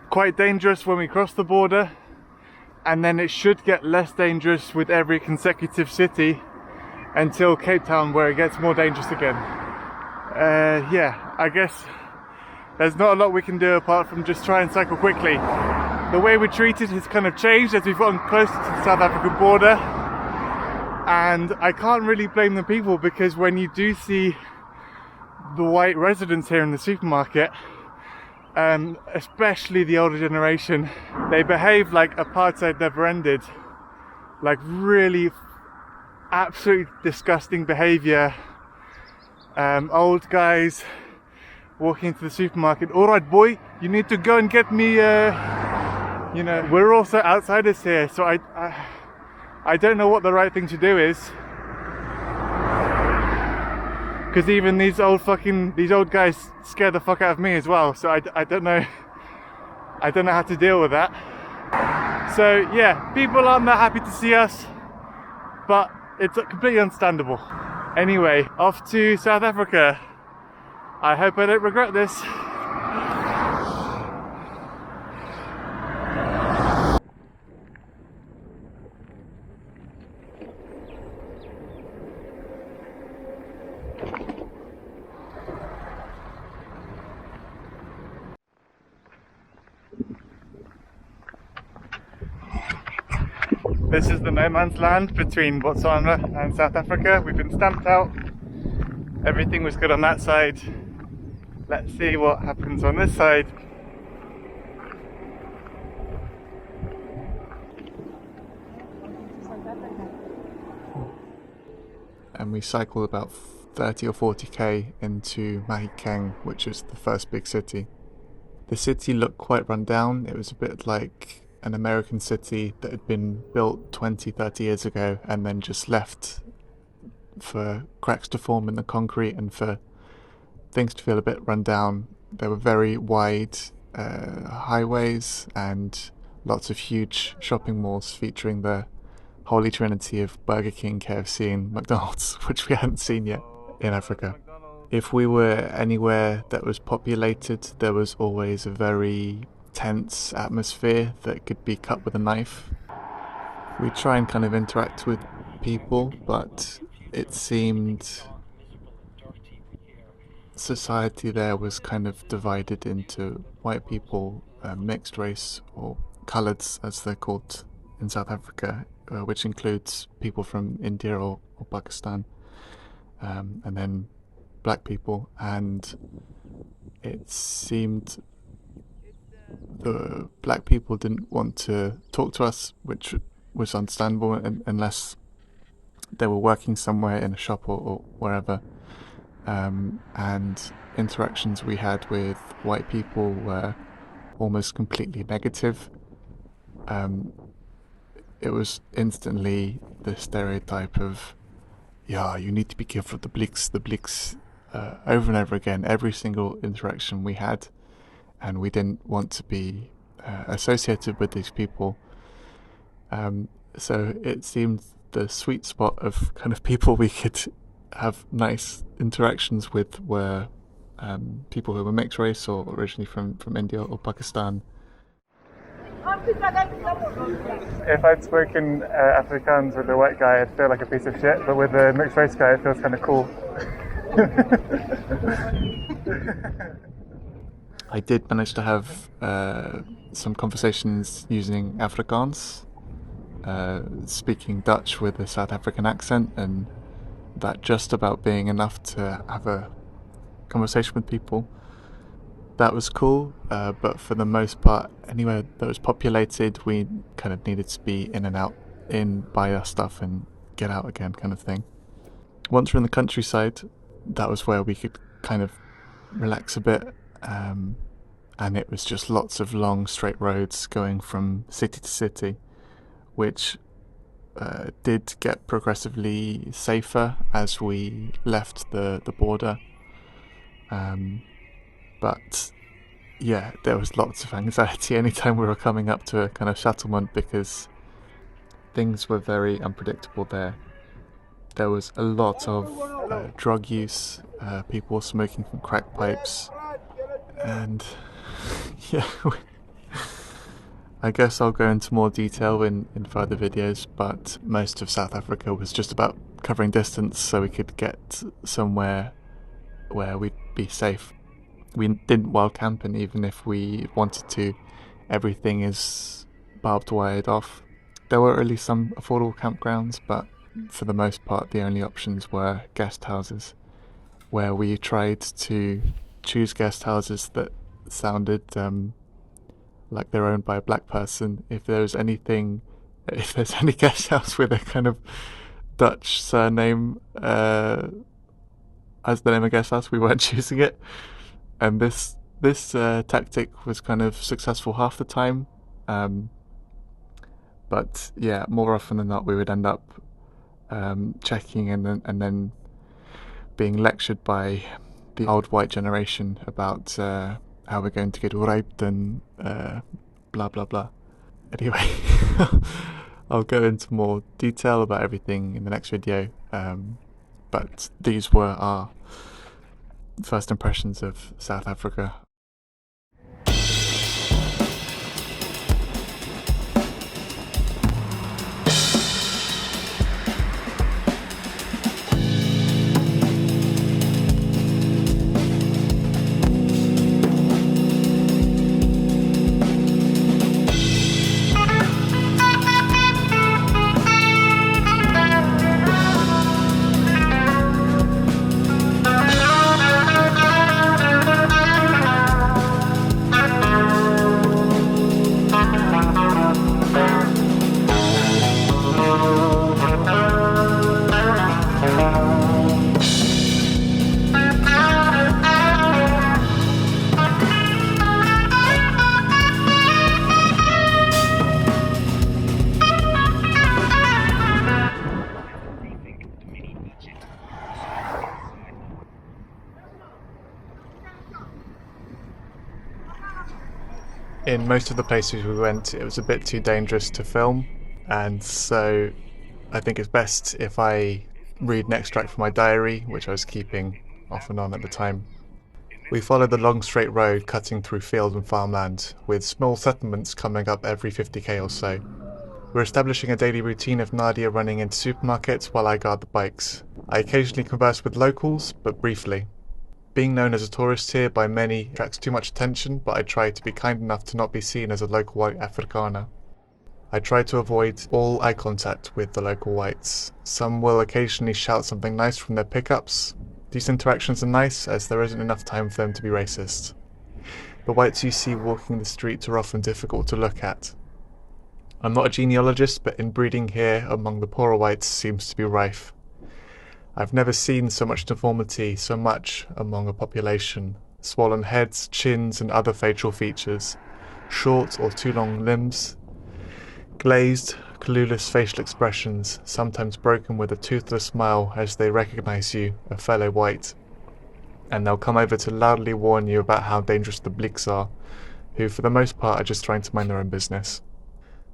quite dangerous when we cross the border, and then it should get less dangerous with every consecutive city until Cape Town, where it gets more dangerous again. Yeah, I guess there's not a lot we can do apart from just try and cycle quickly. The way we're treated has kind of changed as we've gotten closer to the South African border, and I can't really blame the people, because when you do see the white residents here in the supermarket, especially the older generation, they behave like apartheid never ended. Like really absolutely disgusting behaviour. Old guys walking into the supermarket, alright boy, you need to go and get me you know, we're also outsiders here, so I don't know what the right thing to do is, because even these old guys scare the fuck out of me as well. So I don't know how to deal with that. So yeah, people aren't that happy to see us, but it's completely understandable. Anyway, off to South Africa. I hope I don't regret this. This is the no man's land between Botswana and South Africa. We've been stamped out. Everything was good on that side. Let's see what happens on this side. And we cycled about 30 or 40k into Mahikeng, which is the first big city. The city looked quite run down. It was a bit like an American city that had been built 20-30 years ago and then just left for cracks to form in the concrete and for things to feel a bit run down. There were very wide highways and lots of huge shopping malls featuring the holy trinity of Burger King, KFC and McDonald's, which we hadn't seen yet in Africa. If we were anywhere that was populated, there was always a very tense atmosphere that could be cut with a knife. We try and kind of interact with people, but it seemed society there was kind of divided into white people, mixed race, or coloureds as they're called in South Africa, which includes people from India or Pakistan, and then black people, and it seemed the black people didn't want to talk to us, which was understandable unless they were working somewhere in a shop or wherever. And interactions we had with white people were almost completely negative. It was instantly the stereotype of, yeah, you need to be careful of the blicks, over and over again, every single interaction we had. And we didn't want to be associated with these people. So it seemed the sweet spot of kind of people we could have nice interactions with were people who were mixed race or originally from India or Pakistan. If I'd spoken Afrikaans with a white guy, I'd feel like a piece of shit, but with a mixed race guy, it feels kind of cool. I did manage to have some conversations using Afrikaans, speaking Dutch with a South African accent, and that just about being enough to have a conversation with people. That was cool, but for the most part, anywhere that was populated, we kind of needed to be in and out, buy our stuff and get out again kind of thing. Once we're in the countryside, that was where we could kind of relax a bit, and it was just lots of long straight roads going from city to city, which did get progressively safer as we left the border. But yeah, there was lots of anxiety anytime we were coming up to a kind of settlement because things were very unpredictable there. There was a lot of drug use, people smoking from crack pipes, and yeah, I guess I'll go into more detail in further videos, but most of South Africa was just about covering distance so we could get somewhere where we'd be safe. We didn't wild camp, and even if we wanted to, everything is barbed wired off. There were at least some affordable campgrounds, but for the most part the only options were guest houses, where we tried to choose guest houses that sounded like they're owned by a black person. If there's any guest house with a kind of Dutch surname as the name of guest house, we weren't choosing it. And this tactic was kind of successful half the time, but yeah, more often than not we would end up checking and then being lectured by the old white generation about how we're going to get raped and blah blah blah. Anyway, I'll go into more detail about everything in the next video, but these were our first impressions of South Africa. In most of the places we went, it was a bit too dangerous to film, and so I think it's best if I read an extract from my diary, which I was keeping off and on at the time. We followed the long straight road cutting through field and farmland, with small settlements coming up every 50k or so. We're establishing a daily routine of Nadia running into supermarkets while I guard the bikes. I occasionally converse with locals, but briefly. Being known as a tourist here by many attracts too much attention, but I try to be kind enough to not be seen as a local white Afrikaner. I try to avoid all eye contact with the local whites. Some will occasionally shout something nice from their pickups. These interactions are nice as there isn't enough time for them to be racist. The whites you see walking the streets are often difficult to look at. I'm not a genealogist, but inbreeding here among the poorer whites seems to be rife. I've never seen so much deformity, so much among a population. Swollen heads, chins and other facial features, short or too long limbs, glazed, clueless facial expressions, sometimes broken with a toothless smile as they recognize you, a fellow white. And they'll come over to loudly warn you about how dangerous the bliks are, who for the most part are just trying to mind their own business.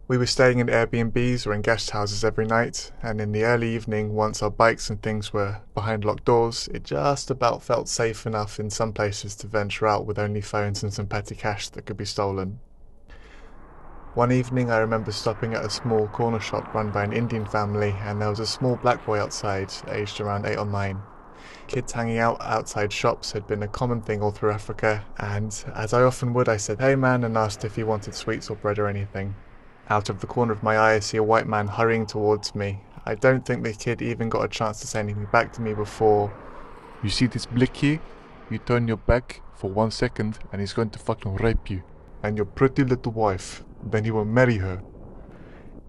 We were staying in Airbnbs or in guest houses every night, and in the early evening, once our bikes and things were behind locked doors, it just about felt safe enough in some places to venture out with only phones and some petty cash that could be stolen. One evening I remember stopping at a small corner shop run by an Indian family, and there was a small black boy outside, aged around 8 or 9. Kids hanging out outside shops had been a common thing all through Africa, and as I often would, I said, "Hey man," and asked if he wanted sweets or bread or anything. Out of the corner of my eye I see a white man hurrying towards me. I don't think the kid even got a chance to say anything back to me before, "You see this blick here? You turn your back for 1 second and he's going to fucking rape you. And your pretty little wife. Then he will marry her."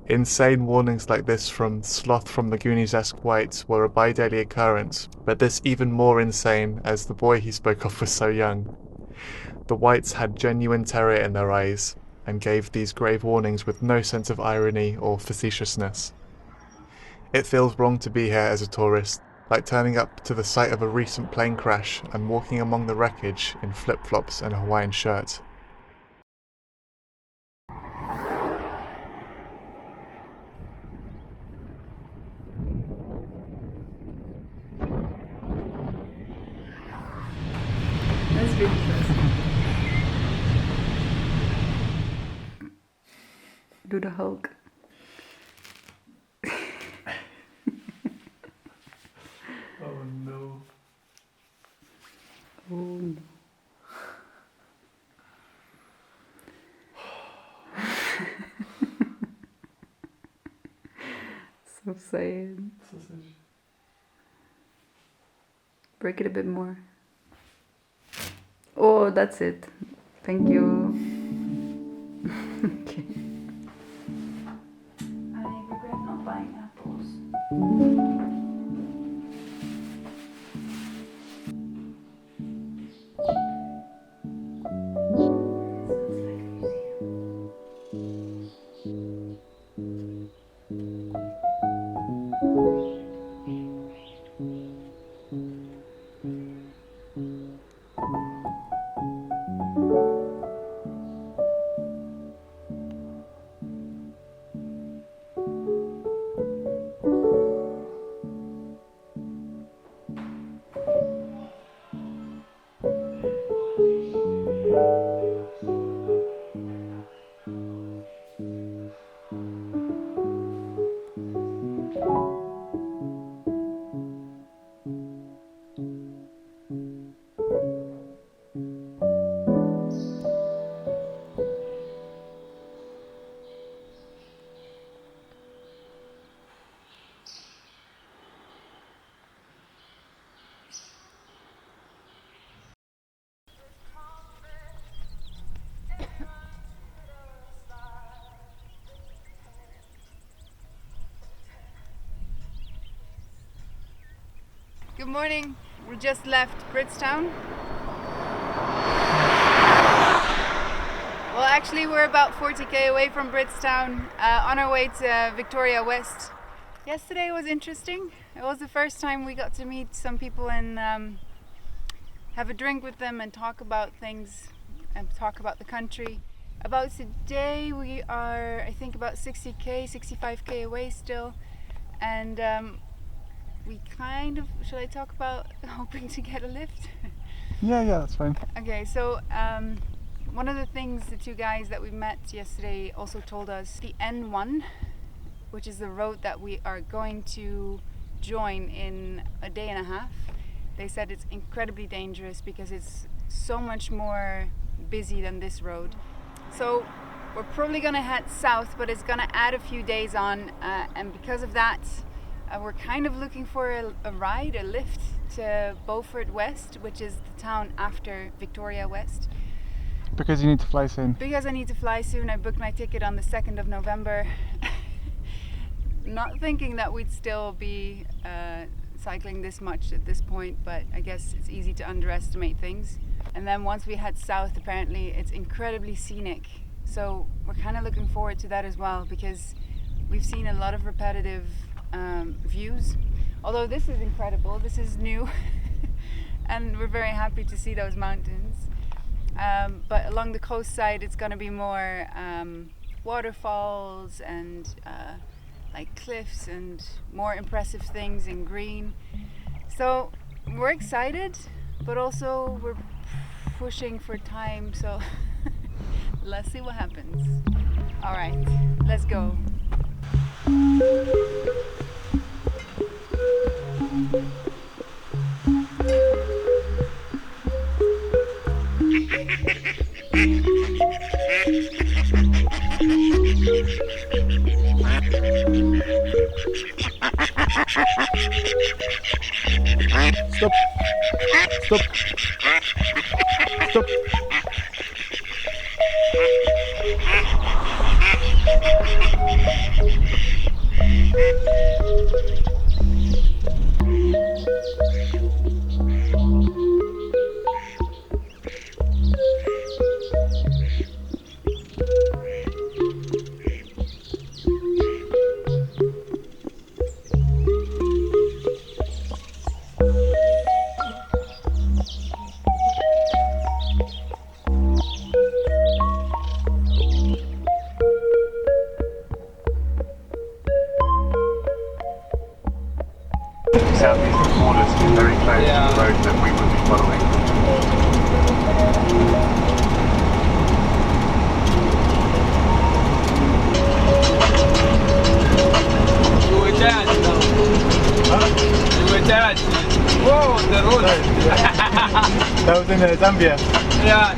Insane warnings like this from Sloth from the Goonies-esque whites were a bi-daily occurrence, but this even more insane as the boy he spoke of was so young. The whites had genuine terror in their eyes, and gave these grave warnings with no sense of irony or facetiousness. It feels wrong to be here as a tourist, like turning up to the site of a recent plane crash and walking among the wreckage in flip-flops and a Hawaiian shirt. That's really interesting. Do the Hulk. Oh no. Oh no. So sad. Break it a bit more. Oh, that's it. Thank you. Okay. I regret not buying apples. Good morning. We just left Bridgetown. Well, actually, we're about 40k away from Bridgetown, on our way to Victoria West. Yesterday was interesting. It was the first time we got to meet some people and have a drink with them and talk about things and talk about the country. About today, we are, I think, about 60k, 65k away still, and we kind of, should I talk about hoping to get a lift? Yeah, that's fine. Okay, so one of the things the two guys that we met yesterday also told us, the N1, which is the road that we are going to join in a day and a half, they said it's incredibly dangerous because it's so much more busy than this road. So we're probably gonna head south, but it's gonna add a few days on, and because of that, we're kind of looking for a ride, a lift to Beaufort West, which is the town after Victoria West. Because you need to fly soon. Because I need to fly soon. I booked my ticket on the 2nd of November. Not thinking that we'd still be cycling this much at this point, but I guess it's easy to underestimate things. And then once we head south, apparently it's incredibly scenic. So we're kind of looking forward to that as well, because we've seen a lot of repetitive views. Although this is incredible, this is new. And we're very happy to see those mountains. But along the coast side, it's going to be more waterfalls and like cliffs and more impressive things in green. So we're excited, but also we're pushing for time. So let's see what happens. All right, let's go. Stop. Stop. Stop. Southeastern borders is very close to the road that we will be following. You were charged now. Huh? You were charged. Whoa, the road. That was in Zambia. Yeah.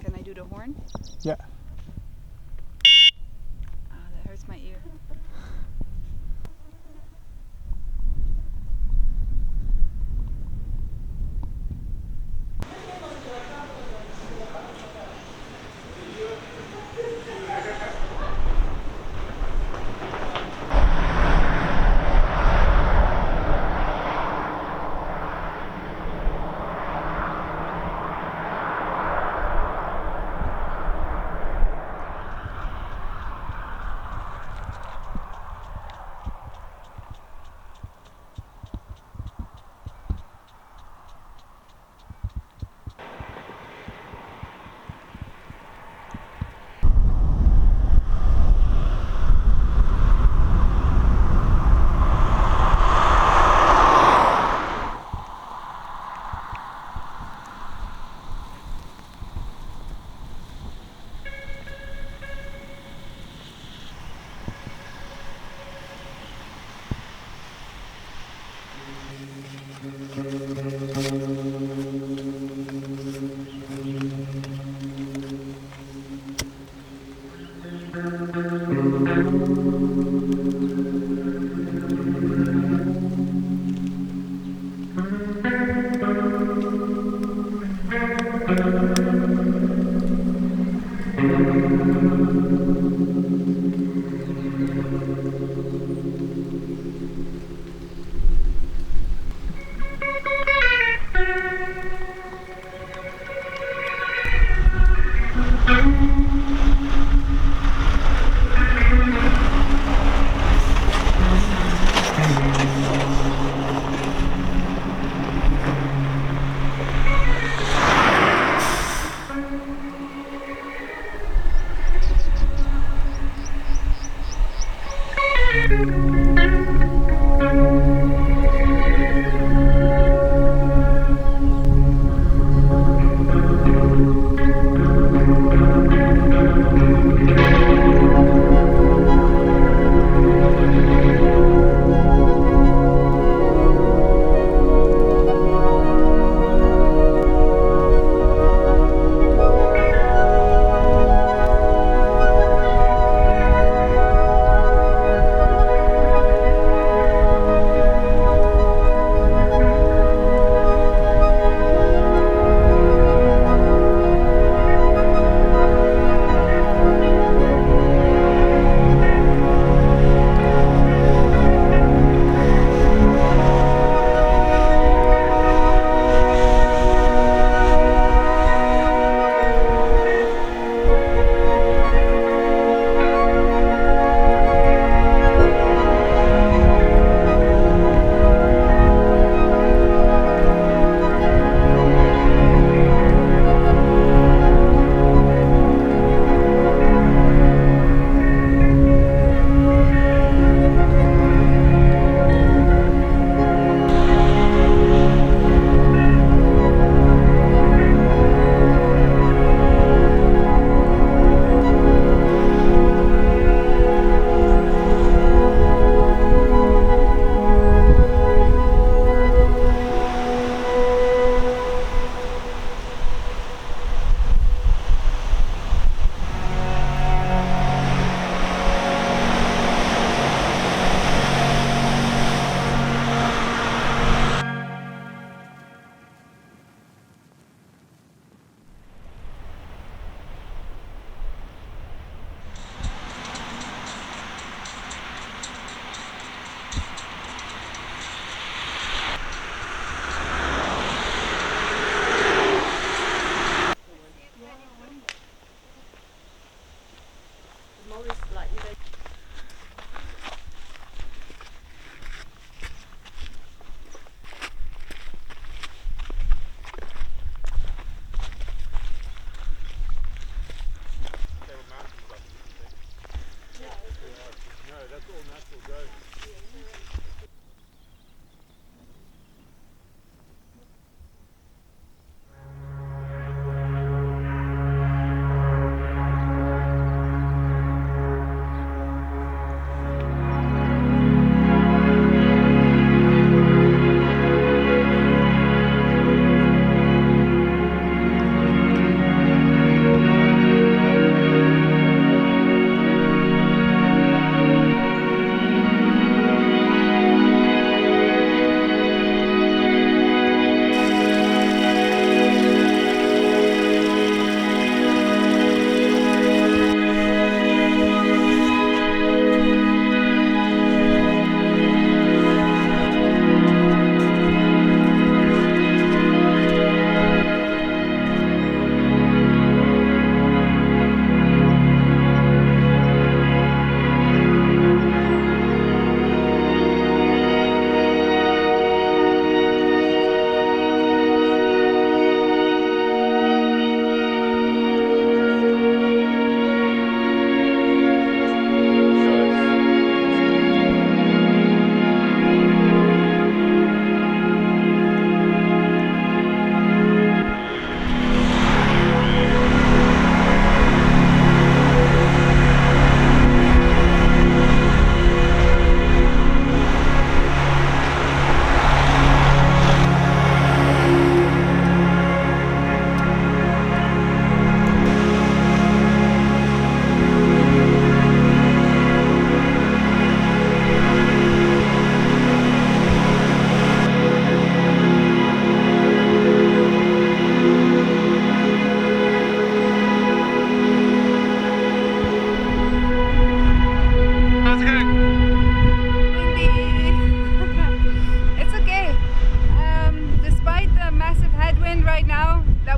Can I do the horn? Yeah. Ah, that hurts my ear.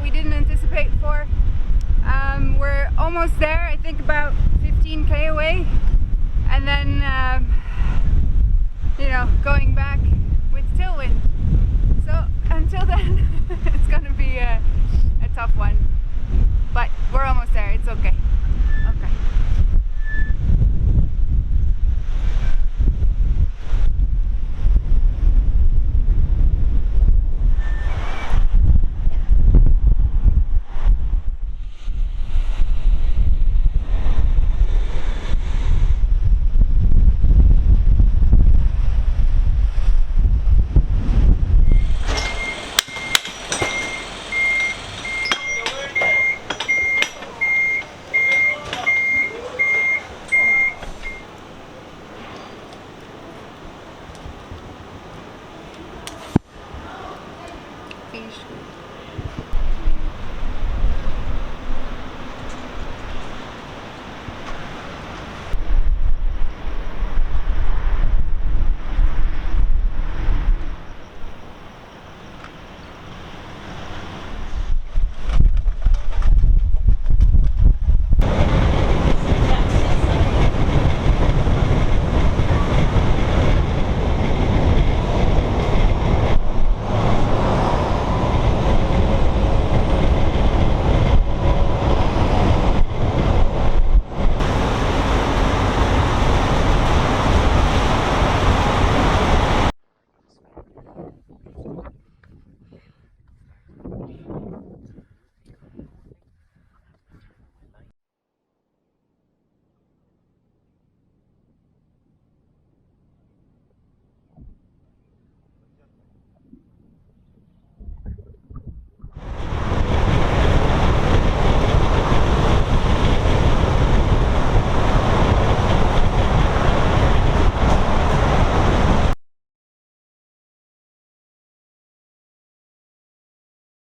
we didn't anticipate for. We're almost there, I think about 15k away, and then you know, going back with tailwind. So until then it's gonna be a tough one, but we're almost there. It's okay. Okay. Fish.